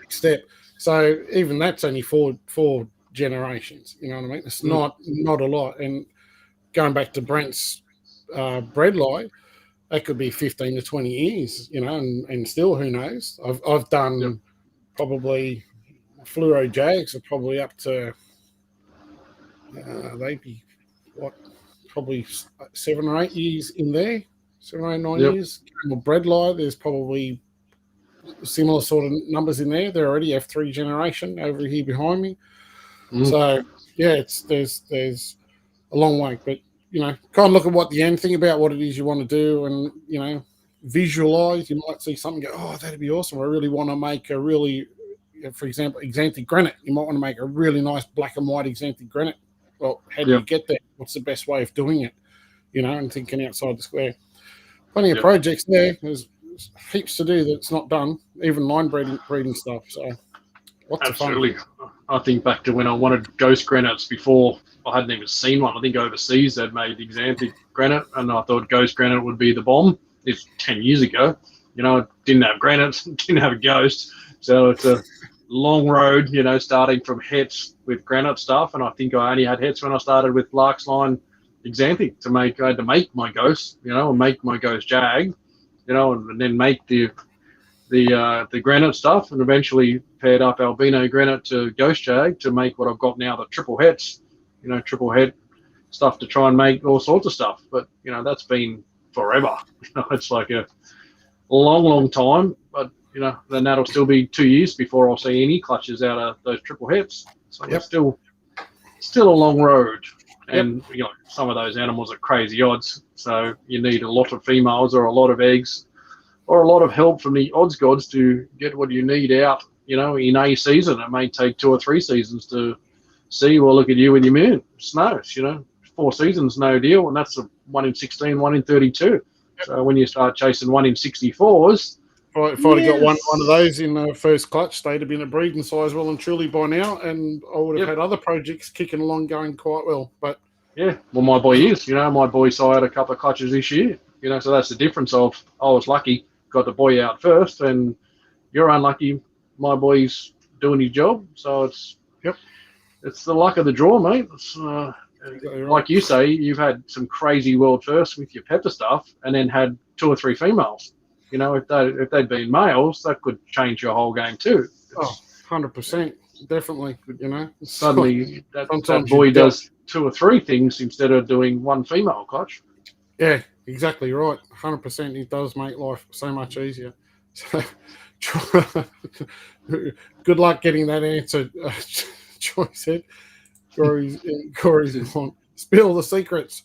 step. So even that's only four generations. You know what I mean? It's not a lot. And going back to Brent's Bredli, that could be 15 to 20 years, and still who knows. I've done probably fluoro Jags are probably up to they'd be probably 7 or 8 years in there, 7 or 8, 9 Yep. years. Well, breadlight, there's probably similar sort of numbers in there. They're already F3 generation over here behind me. So yeah, there's a long way, but kind of look at what the end thing about what it is you want to do, and visualize. You might see something, go, oh, that'd be awesome. I really want to make a really, for example, xanthic granite. You might want to make a really nice black and white xanthic granite. Well, how do you get there? What's the best way of doing it? And thinking outside the square. Plenty of projects there. There's heaps to do that's not done, even line breeding stuff. So lots Absolutely. of fun. I think back to when I wanted ghost granites before I hadn't even seen one. I think overseas they'd made xanthic granite, and I thought ghost granite would be the bomb. It's 10 years ago. I didn't have granite, didn't have a ghost. So it's a long road, starting from hets with granite stuff. And I think I only had hets when I started with Lark's Line xanthic I had to make my ghost, and make my ghost jag, and then make the granite stuff, and eventually paired up albino granite to ghost jag to make what I've got now, the triple hets, triple het stuff to try and make all sorts of stuff. But that's been forever. It's like a long time. But then that'll still be 2 years before I'll see any clutches out of those triple hets. So it's still a long road. And some of those animals are crazy odds. So you need a lot of females or a lot of eggs, or a lot of help from the odds gods to get what you need out, in a season. It may take 2 or 3 seasons to see, well, look at you with your moon. Snows, 4 seasons, no deal. And that's a 1 in 16, 1 in 32. So when you start chasing 1 in 64s. If I'd have got one of those in the first clutch, they'd have been a breeding size well and truly by now. And I would have had other projects kicking along going quite well. But yeah, well, my boy is, my boy sired a couple of clutches this year. So that's the difference of, I was lucky, got the boy out first, and you're unlucky, my boy's doing his job. So it's the luck of the draw, mate. It's, like you say, you've had some crazy world firsts with your pepper stuff, and then had 2 or 3 females. If they'd been males, that could change your whole game too. 100%, definitely. Suddenly that boy does 2 or 3 things instead of doing 1 female clutch. Yeah, exactly right. 100%. It does make life so much easier. So, good luck getting that answer, Joy said. Corey's on. Spill the secrets.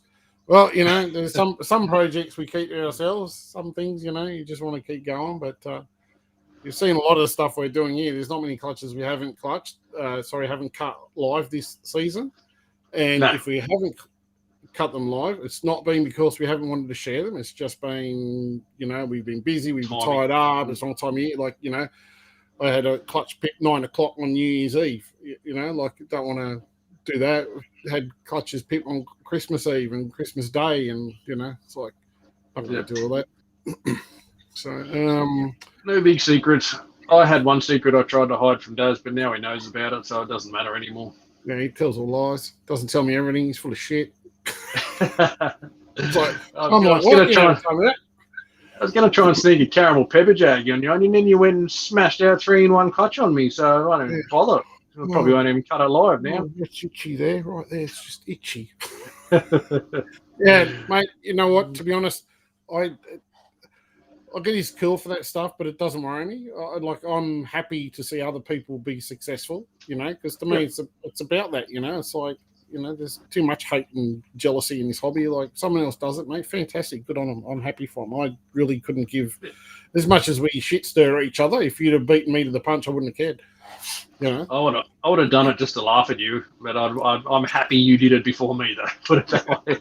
Well, there's some projects we keep to ourselves. Some things, you just want to keep going. But you've seen a lot of the stuff we're doing here. There's not many clutches we haven't haven't cut live this season. And if we haven't cut them live, it's not been because we haven't wanted to share them. It's just been, we've been busy, we've been tied up. It's a long time of year. Like, I had a clutch pick 9 o'clock on New Year's Eve. Don't want to do that. Had clutches picked on Christmas Eve and Christmas Day, and it's like I'm going to do all that. So no big secrets. I had one secret I tried to hide from Daz, but now he knows about it, so it doesn't matter anymore. Yeah, he tells all lies. Doesn't tell me everything. He's full of shit. It's like, I was going to try and sneak a caramel pepper jag on you, and then you went and smashed out 3-in-1 clutch on me, so I don't even bother. I probably won't even cut it live now. It's itchy there, right there. It's just itchy. Yeah, mate, you know what? To be honest, I get his cool for that stuff, but it doesn't worry me. I'm happy to see other people be successful, because to me it's about that, It's like, there's too much hate and jealousy in this hobby. Like, someone else does it, mate. Fantastic. Good on them. I'm happy for them. I really couldn't give as much as we shit stir each other. If you'd have beaten me to the punch, I wouldn't have cared. I would have done it just to laugh at you, but I'm happy you did it before me, though. Put it that way.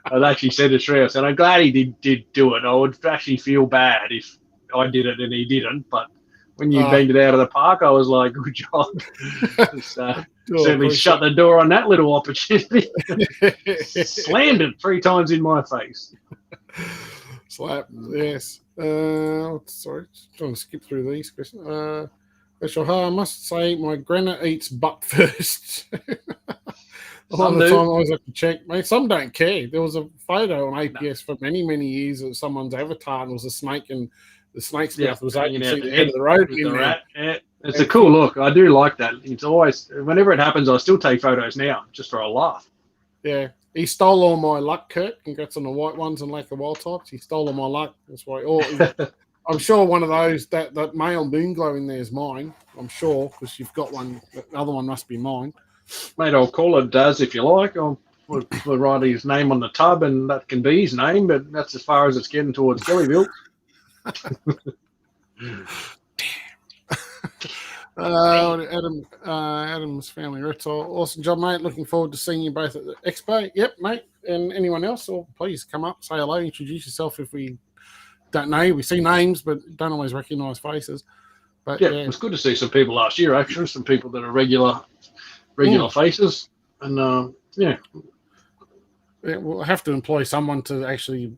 I'd actually said it straight. And I'm glad he did do it. I would actually feel bad if I did it and he didn't. But when you banged it out of the park, I was like, good job. Certainly shut the door on that little opportunity. Slammed it 3 times in my face. Slap, yes. Sorry, trying to skip through these questions. I must say my granite eats butt first. A lot of the time I always have to check. Mate, some don't care. There was a photo on APS for many, many years of someone's avatar, and it was a snake, and the snake's mouth was open. You see the end of the road in there. Rat. Yeah. It's a cool look. I do like that. It's always, whenever it happens, I still take photos now, just for a laugh. Yeah. He stole all my luck, Kurt. Congrats on the white ones and lack of wild types. He stole all my luck. That's why. I'm sure one of those, that male Moonglow in there is mine. I'm sure, because you've got one. The other one must be mine. Mate, I'll call it Daz if you like. I'll write his name on the tub, and that can be his name, but that's as far as it's getting towards Kellyville. Adam's family reptile. Awesome job, mate. Looking forward to seeing you both at the expo. Yep, mate. And anyone else, or please come up, say hello, introduce yourself if we don't know. We see names, but don't always recognise faces. But yeah, it was good to see some people last year, actually, some people that are regular faces. And yeah, we'll have to employ someone to actually,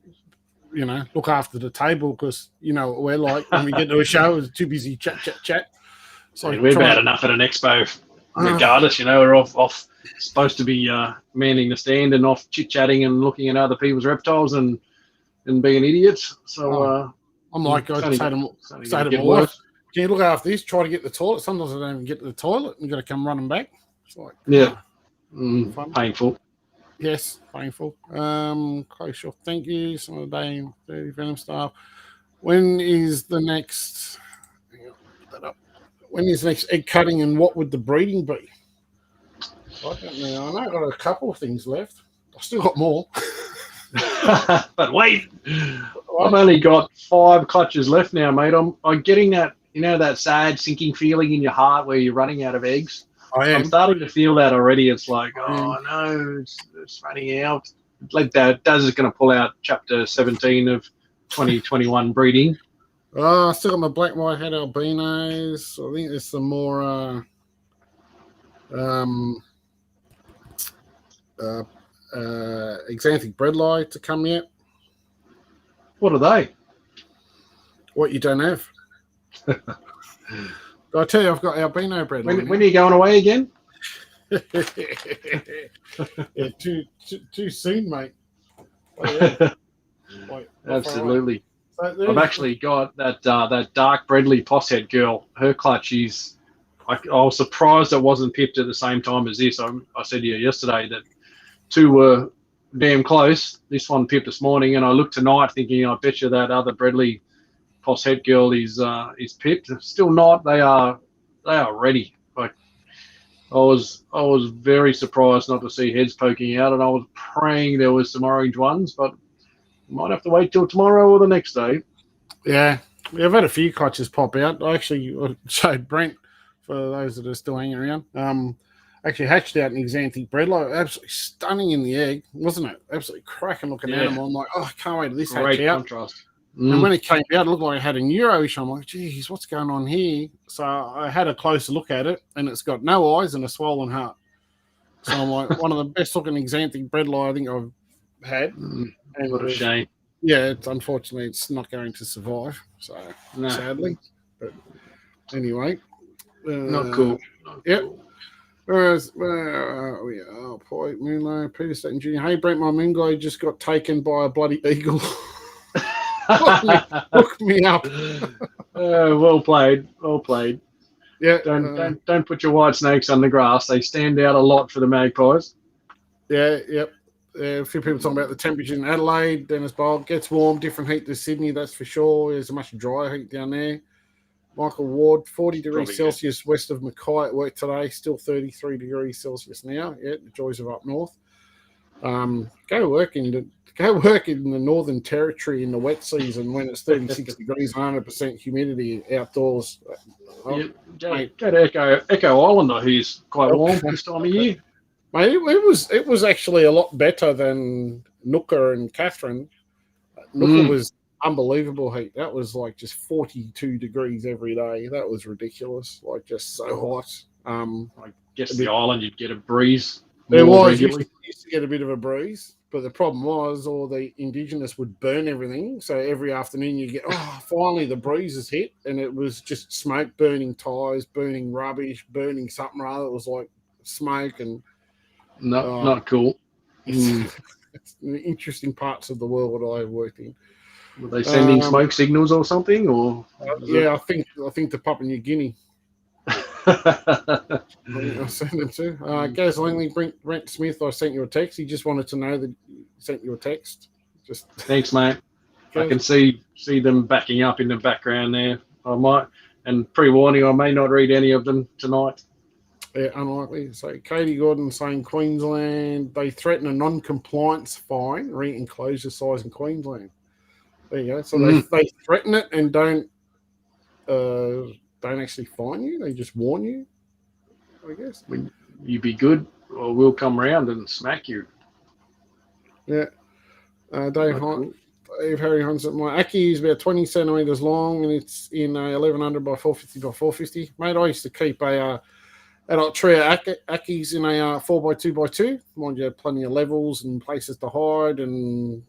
look after the table, because what we're like when we get to a show, it's too busy chat. So we're bad enough at an expo, regardless. We're off supposed to be manning the stand and off chit chatting and looking at other people's reptiles and being idiots. So I'm like, I say to my wife, can you look after this? Try to get to the toilet. Sometimes I don't even get to the toilet. You've got to come running back. It's like, painful. Yes, painful. Okay, sure. Thank you. Some of the day 30 Venom staff. When is the next? Hang on, put that up. When is the next egg cutting, and what would the breeding be? I don't know. I know I've got a couple of things left. I've still got more. But wait, I've only got 5 clutches left now, mate. I'm getting that, that sad sinking feeling in your heart where you're running out of eggs. I'm starting to feel that already. It's like, oh no, it's running out. Like that, Daz is going to pull out chapter 17 of 2021 breeding. I still got my black and white head albinos. I think there's some more Xanthic breadlie to come yet. What are they? What you don't have. I tell you, I've got albino breadlie. When are you going away again? Yeah, too soon, mate. Oh, yeah. Absolutely. I've actually got that dark Bredley Posshead girl. Her clutch is. I was surprised it wasn't pipped at the same time as this. I said to you yesterday that 2 were damn close. This one pipped this morning, and I looked tonight thinking, I bet you that other Bredley Posshead girl is pipped. Still not. They are ready. Like I was very surprised not to see heads poking out, and I was praying there was some orange ones, but might have to wait till tomorrow or the next day. Yeah, I've had a few clutches pop out. I actually showed Brent, for those that are still hanging around. Actually hatched out an Xanthic breadlie. Absolutely stunning in the egg, wasn't it? Absolutely cracking looking animal. I'm like, I can't wait till this hatch out. Contrast. And when it came out, it looked like it had a neuroish. I'm like, geez, what's going on here? So I had a closer look at it, and it's got no eyes and a swollen heart. So I'm like, one of the best looking Xanthic breadlie I think I've had. And what a shame. Yeah, unfortunately, it's not going to survive. So sadly, but anyway, not cool. Yep. Where are we? Oh, boy, Moonglow, Peter Staten Jr. Hey, Brent, my Moonglow just got taken by a bloody eagle. Hook me up. Well played. Yeah. Don't put your white snakes on the grass. They stand out a lot for the magpies. Yeah. Yep. A few people talking about the temperature in Adelaide. Dennis Bowl gets warm, different heat to Sydney, that's for sure. There's a much drier heat down there. Michael Ward, 40 degrees Celsius west of Mackay at work today, still 33 degrees Celsius now. Yeah, the joys of up north. Go work in the Northern Territory in the wet season when it's 36 degrees, 100% humidity outdoors. Go to Echo Island, though. He's quite warm this time of year. Mate, it was actually a lot better than Nooka and Catherine. Nooka was unbelievable heat. That was like just 42 degrees every day. That was ridiculous. Like just so hot. I guess the island you'd get a breeze. There was used to get a bit of a breeze, but the problem was all the indigenous would burn everything. So every afternoon you get, finally the breeze has hit, and it was just smoke, burning tires, burning rubbish, burning something or other. It was like smoke and not cool. It's interesting parts of the world I worked in. Were they sending smoke signals or something? Or I think to Papua New Guinea. I think I sent him to. Gaz Langley, Brent Smith, I sent you a text. He just wanted to know that he sent you a text. Just Thanks, mate. I can see them backing up in the background there. I might, and pre-warning, I may not read any of them tonight. Yeah, unlikely. So Katie Gordon saying Queensland, they threaten a non-compliance fine, re-enclosure size in Queensland. There you go. So they threaten it and don't actually fine you. They just warn you, I guess. When you be good, or we'll come round and smack you. Yeah. Dave Harry Hunson, my Aki is about 20 centimetres long and it's in a 1100 by 450 by 450. Mate, I used to keep a adult trio Akis in a 4x2x2. Mind you, had plenty of levels and places to hide and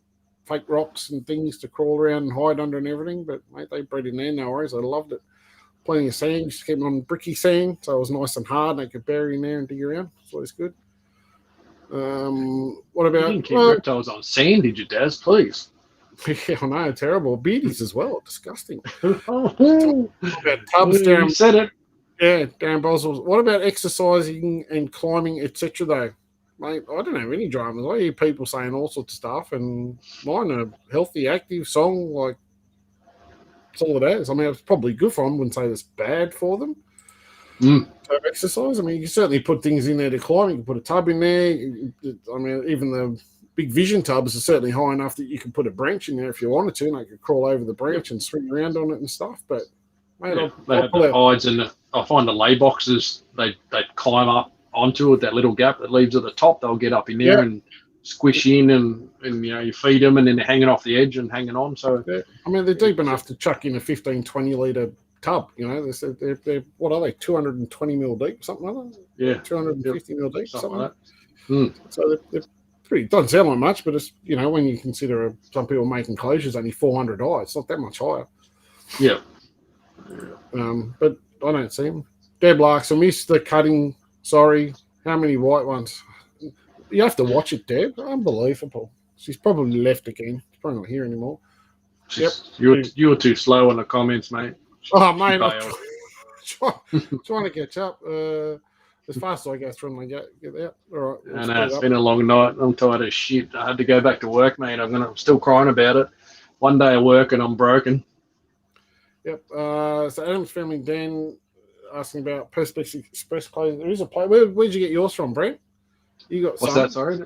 fake rocks and things to crawl around and hide under and everything. But, mate, they bred in there, no worries. I loved it. Plenty of sand, just keep them on bricky sand, so it was nice and hard and they could bury in there and dig around. It's always good. What about... You didn't keep reptiles on sand, did you, Daz? Please. Yeah, I know, terrible. Beardies as well, disgusting. About tubs down. You said it. Yeah, down Boswell's. What about exercising and climbing, etc. though? Mate, I don't have any dramas. I hear people saying all sorts of stuff, and mine are healthy, active song, like, that's all it is. I mean, it's probably good for them. I wouldn't say it's bad for them. To have exercise. I mean, you can certainly put things in there to climb. You can put a tub in there. I mean, even the big vision tubs are certainly high enough that you could put a branch in there if you wanted to, and they could crawl over the branch and swing around on it and stuff. But mate, they have the hides, and I find the lay boxes they climb up onto it. That little gap that leaves at the top, they'll get up in there and squish in, and you know, you feed them, and then they're hanging off the edge and hanging on. So I mean, they're deep enough to chuck in a 15-20 litre tub. You know, they're what are they? 220 mil deep, something like that. Yeah, 250 mil deep, something like that. So they're pretty. Doesn't sound like much, but it's, you know, when you consider some people making closures only 400 high, it's not that much higher. Yeah. But I don't see them. Deb Larks, I missed the cutting. Sorry. How many white ones? You have to watch it, Deb. Unbelievable. She's probably left again. She's probably not here anymore. You were too slow on the comments, mate. Oh, mate, I'm trying to catch up. As fast as I go through and I get out. All right. I know, it's been a long night. I'm tired as shit. I had to go back to work, mate. I'm still crying about it. One day of work and I'm broken. Yep. So Adam's family, Dan, asking about Perspex Express clothes. There is a place. Where'd you get yours from, Brent? You got what's some? That? Sorry.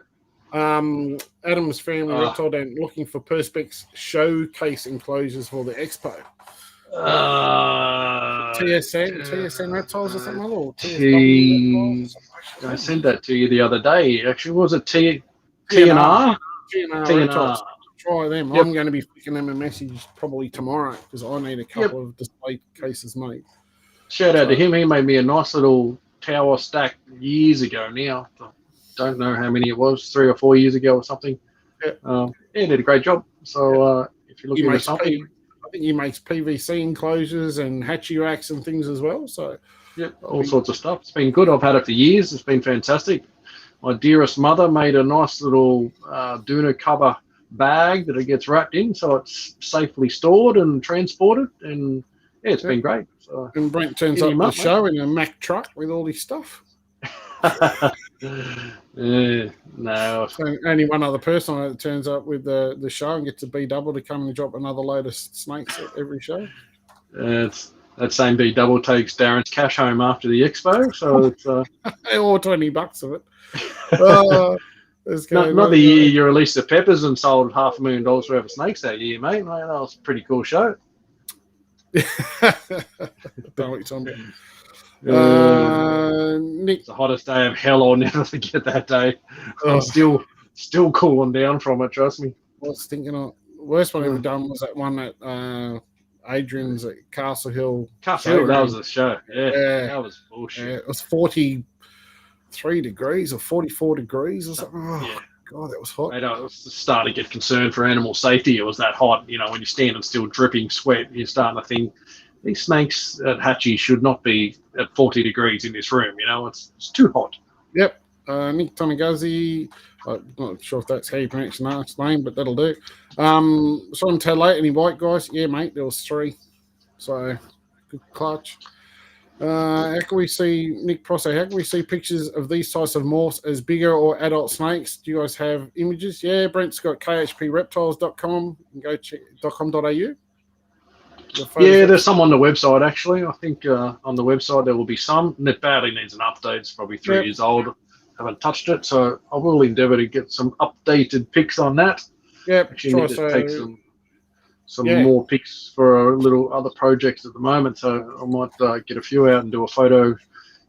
Adam's family, Reptile Dan, looking for Perspex showcase enclosures for the expo. TSN reptiles or something, or TSW reptiles? I sent that to you the other day. Actually, was it TNR? TNR. Try them. Yep. I'm going to be flicking them a message probably tomorrow because I need a couple of display cases made. Shout out to him. He made me a nice little tower stack years ago now. Don't know how many it was, 3 or 4 years ago or something. Yeah, he did a great job. So if you're looking for something... I think he makes PVC enclosures and hatchie racks and things as well. So, all sorts of stuff. It's been good. I've had it for years. It's been fantastic. My dearest mother made a nice little doona cover bag that it gets wrapped in, so it's safely stored and transported. And it's been great. So, and Brent turns up the show in a Mack truck with all his stuff. No. So only one other person that turns up with the show and gets a B double to come and drop another load of snakes at every show. That same B double takes Darren's cash home after the expo, so it's or $20 of it. Not the year you released the peppers and sold $500,000 worth of snakes that year, mate. That was a pretty cool show. Don't know what you're talking about. Nick, it's the hottest day of hell. I'll never forget that day. I'm still cooling down from it. Trust me. I was thinking the worst one I ever done was that one at Adrian's at Castle Hill. Castle Hill, that was the show. Yeah, that was bullshit. It was 43 degrees or 44 degrees or something. Oh, God, that was hot. Mate, I was starting to get concerned for animal safety. It was that hot. You know, when you're standing still, dripping sweat, you're starting to think these snakes at Hatchie should not be at 40 degrees in this room. You know, it's too hot. Yep. Nick Tonigazzi, I'm not sure if that's how you pronounce your last name, but that'll do. Saw him late. Any white guys? Yeah, mate, there was 3. So, good clutch. How can we see, Nick Prosso, how can we see pictures of these types of morphs as bigger or adult snakes? Do you guys have images? Yeah, Brent's got khpreptiles.com. You can go check .com.au. Yeah, there's some on the website, actually. I think on the website there will be some. And it badly needs an update. It's probably 3 years old. Haven't touched it, so I will endeavour to get some updated pics on that. Yeah, actually need to take some Yeah. more pics for a little other projects at the moment, so I might get a few out and do a photo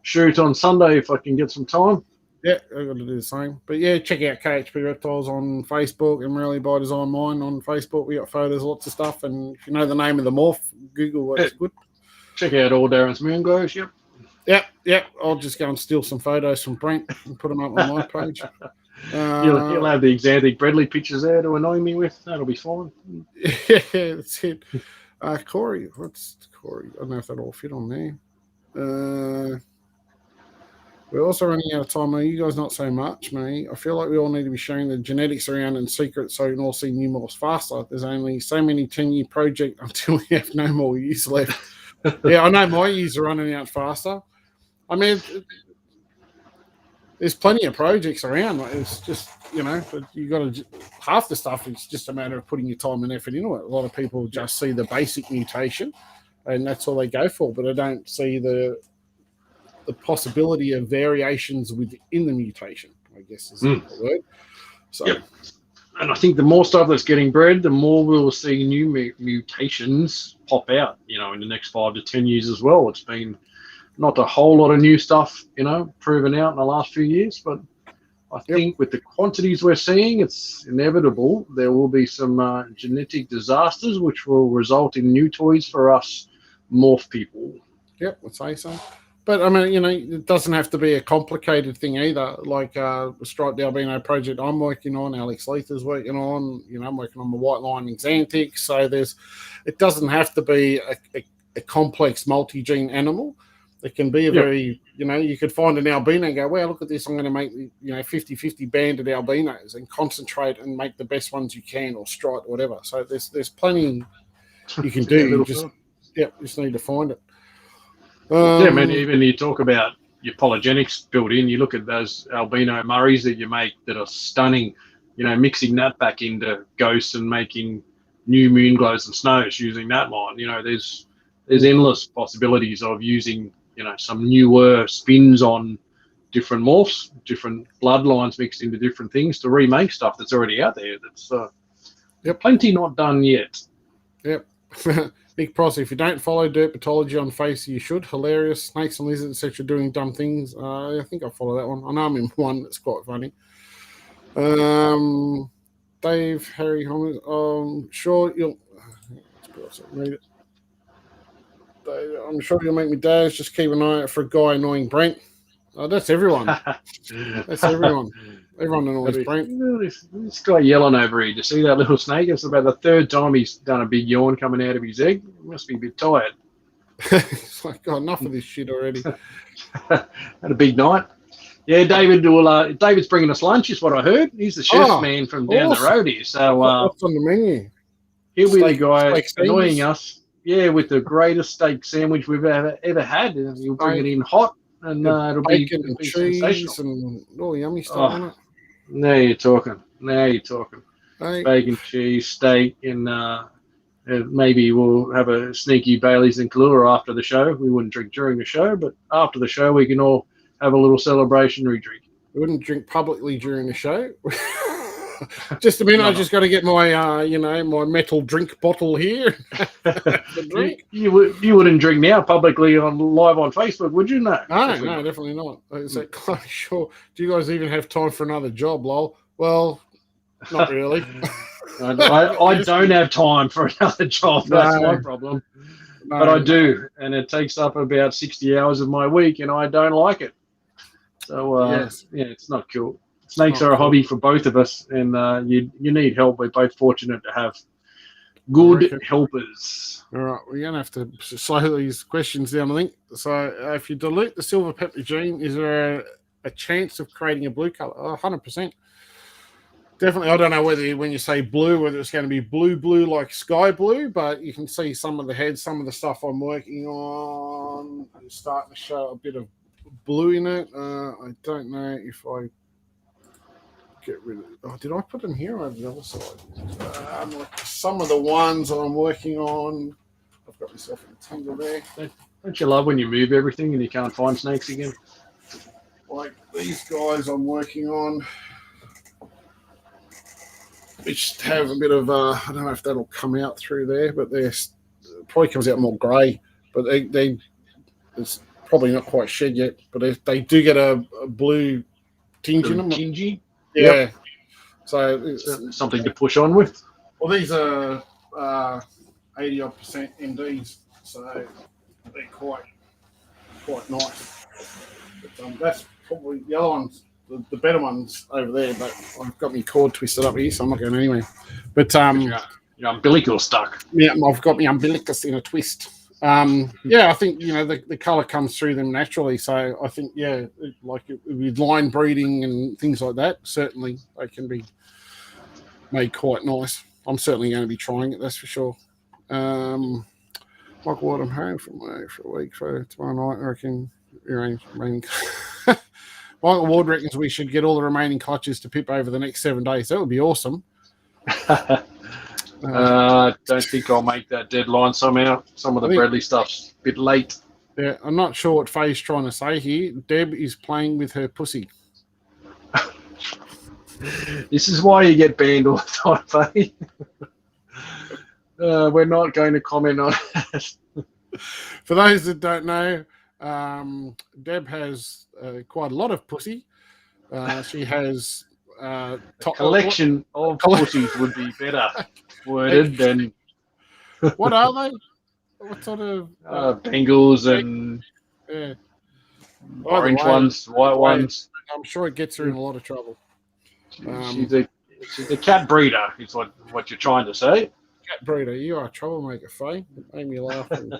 shoot on Sunday if I can get some time. Yeah, I've got to do the same. But yeah, check out KHP Reptiles on Facebook and Morelia by Design Mine on Facebook. We got photos, lots of stuff. And if you know the name of the morph, Google what's good. Check out all Darren's Moonglows, Yep. I'll just go and steal some photos from Brent and put them up on my page. He'll have the Xanthic Bradley pictures there to annoy me with. That'll be fine. Yeah, that's it. Corey, what's Corey? I don't know if that'll fit on there. We're also running out of time. You guys not so much, me. I feel like we all need to be sharing the genetics around in secret so we can all see new morphs faster. There's only so many 10-year projects until we have no more years left. Yeah, I know my years are running out faster. I mean, there's plenty of projects around. It's just, but you got to, half the stuff, it's just a matter of putting your time and effort into it. A lot of people just see the basic mutation and that's all they go for, but I don't see the possibility of variations within the mutation, I guess is the word. So, and I think the more stuff that's getting bred, the more we'll see new mutations pop out, in the next 5 to 10 years as well. It's been not a whole lot of new stuff, proven out in the last few years, but I think with the quantities we're seeing, it's inevitable there will be some genetic disasters which will result in new toys for us morph people. Yep, I'd say so. But, I mean, it doesn't have to be a complicated thing either. Like the Striped Albino project I'm working on, Alex Leith is working on, I'm working on the White Line Xanthic. So it doesn't have to be a complex multi-gene animal. It can be a very, you could find an albino and go, well, look at this, I'm going to make, 50-50 banded albinos and concentrate and make the best ones you can, or striped, whatever. So there's plenty you can do. You just need to find it. Man, even you talk about your polygenics built in, you look at those albino Murrays that you make that are stunning, mixing that back into ghosts and making new Moonglows and Snows using that line. There's endless possibilities of using, some newer spins on different morphs, different bloodlines mixed into different things to remake stuff that's already out there. That's plenty not done yet. Yep. Nick Pross, if you don't follow Derpetology on Face, you should. Hilarious. Snakes and lizards, etc., doing dumb things. I think I follow that one. I know I'm in one that's quite funny. Dave, Harry, sure you'll read it. Dave, I'm sure you'll make me dash. Just keep an eye out for a guy annoying Brent. Oh, that's everyone. That's everyone. Everyone annoys Brent. This guy yelling over here. Do you see that little snake? It's about the 3rd time he's done a big yawn coming out of his egg. He must be a bit tired. It's like, God, enough of this shit already. Had a big night. Yeah, David's bringing us lunch, is what I heard. He's the chef man from down the road here. So what's on the menu? He'll be the guy annoying us. Yeah, with the greatest steak sandwich we've ever had. And he'll bring it in hot. And it'll be cheese and all yummy stuff on it. Now you're talking. Hey. Bacon, cheese, steak, and maybe we'll have a sneaky Bailey's and Kahlua after the show. We wouldn't drink during the show, but after the show we can all have a little celebrationary drink. We wouldn't drink publicly during the show. Just a minute, I just got to get my, my metal drink bottle here. Drink. You wouldn't drink now publicly live on Facebook, would you? No, definitely not. It's like, sure. Do you guys even have time for another job, lol? Well, not really. I don't have time for another job. That's my problem. No, but I do, and it takes up about 60 hours of my week, and I don't like it. So, it's not cool. Snakes are a hobby for both of us, and you need help. We're both fortunate to have good helpers. All right, we're going to have to slow these questions down, I think. So if you dilute the silver pepper gene, is there a chance of creating a blue color? 100%. definitely. I don't know whether when you say blue, whether it's going to be blue like sky blue, but you can see some of the heads, some of the stuff I'm working on is starting to show a bit of blue in it. I don't know if I get rid of. Oh, did I put them here or over the other side? Like some of the ones I'm working on, I've got myself in a tangle there. Don't you love when you move everything and you can't find snakes again? Like these guys I'm working on, which have a bit of I don't know if that'll come out through there, but they're probably comes out more grey. But they it's probably not quite shed yet, but they do get a blue tinge in them. Tingy? Yeah. Yep. So it's something to push on with. Well, these are 80% MDs, so they're quite nice. But, that's probably the other ones, the better ones over there. But I've got my cord twisted up here, so I'm not going anywhere. But your umbilical stuck. Yeah, I've got my umbilicus in a twist. Yeah, I think the colour comes through them naturally. So I think like with line breeding and things like that, certainly they can be made quite nice. I'm certainly going to be trying it. That's for sure. Michael Ward, I'm home from work for a week for tomorrow night. I reckon remaining. Michael Ward reckons we should get all the remaining clutches to pip over the next 7 days. That would be awesome. Don't think I'll make that deadline somehow. Some of the Bradley stuff's a bit late. Yeah, I'm not sure what Faye's trying to say here. Deb is playing with her pussy. This is why you get banned all the time, Faye. We're not going to comment on it. For those that don't know, Deb has quite a lot of pussy. She has a collection of pussies would be better worded than. What are they? What sort of Bengals and orange ones, white ones? I'm sure it gets her in a lot of trouble. She's a cat breeder, is what you're trying to say. Cat breeder, you are a troublemaker, Faye. It made me laugh, and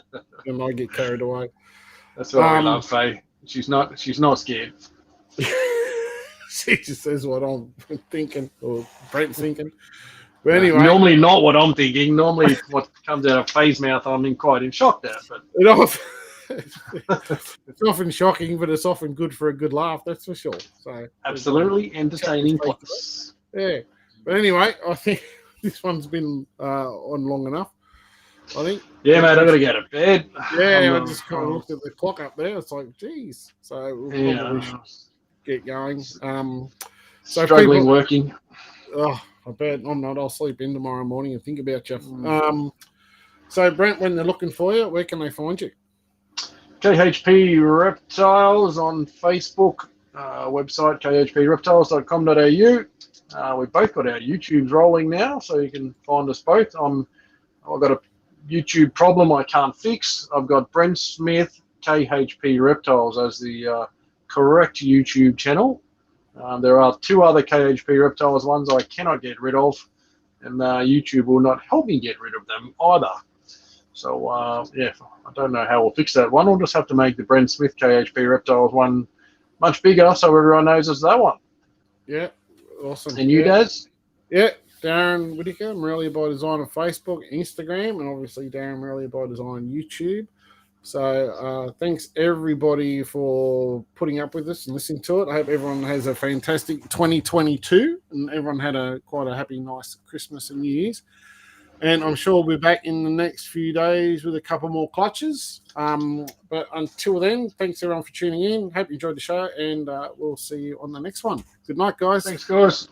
I get carried away. That's why we love Faye. She's not scared. She just says what I'm thinking or Brent's thinking. But anyway, normally not what I'm thinking. Normally, what comes out of Faye's mouth, I'm quite in shock at. But it's often shocking, but it's often good for a good laugh. That's for sure. So absolutely entertaining. Plus. Yeah. But anyway, I think this one's been on long enough. I think. Yeah, mate, I'm gonna go to bed. Yeah, I just kind of looked at the clock up there. It's like, geez. So we'll probably get going. So struggling working. Oh, I bet I'm not. I'll sleep in tomorrow morning and think about you. So Brent, when they're looking for you, where can they find you? KHP Reptiles on Facebook, website khpreptiles.com.au. We've both got our YouTubes rolling now, so you can find us both. I've got a YouTube problem I can't fix. I've got Brent Smith KHP Reptiles as the correct YouTube channel. There are 2 other KHP Reptiles ones I cannot get rid of, and YouTube will not help me get rid of them either. So, I don't know how we'll fix that one. We'll just have to make the Brent Smith KHP Reptiles one much bigger so everyone knows it's that one. Yeah, awesome. And you, Daz? Yeah, Darren Whitaker, Morelia by Design on Facebook, Instagram, and obviously Darren Morelia by Design on YouTube. So thanks everybody for putting up with us and listening to it. I hope everyone has a fantastic 2022 and everyone had quite a happy, nice Christmas and New Year's. And I'm sure we'll be back in the next few days with a couple more clutches. But until then, thanks everyone for tuning in. Hope you enjoyed the show, and we'll see you on the next one. Good night, guys. Thanks, guys.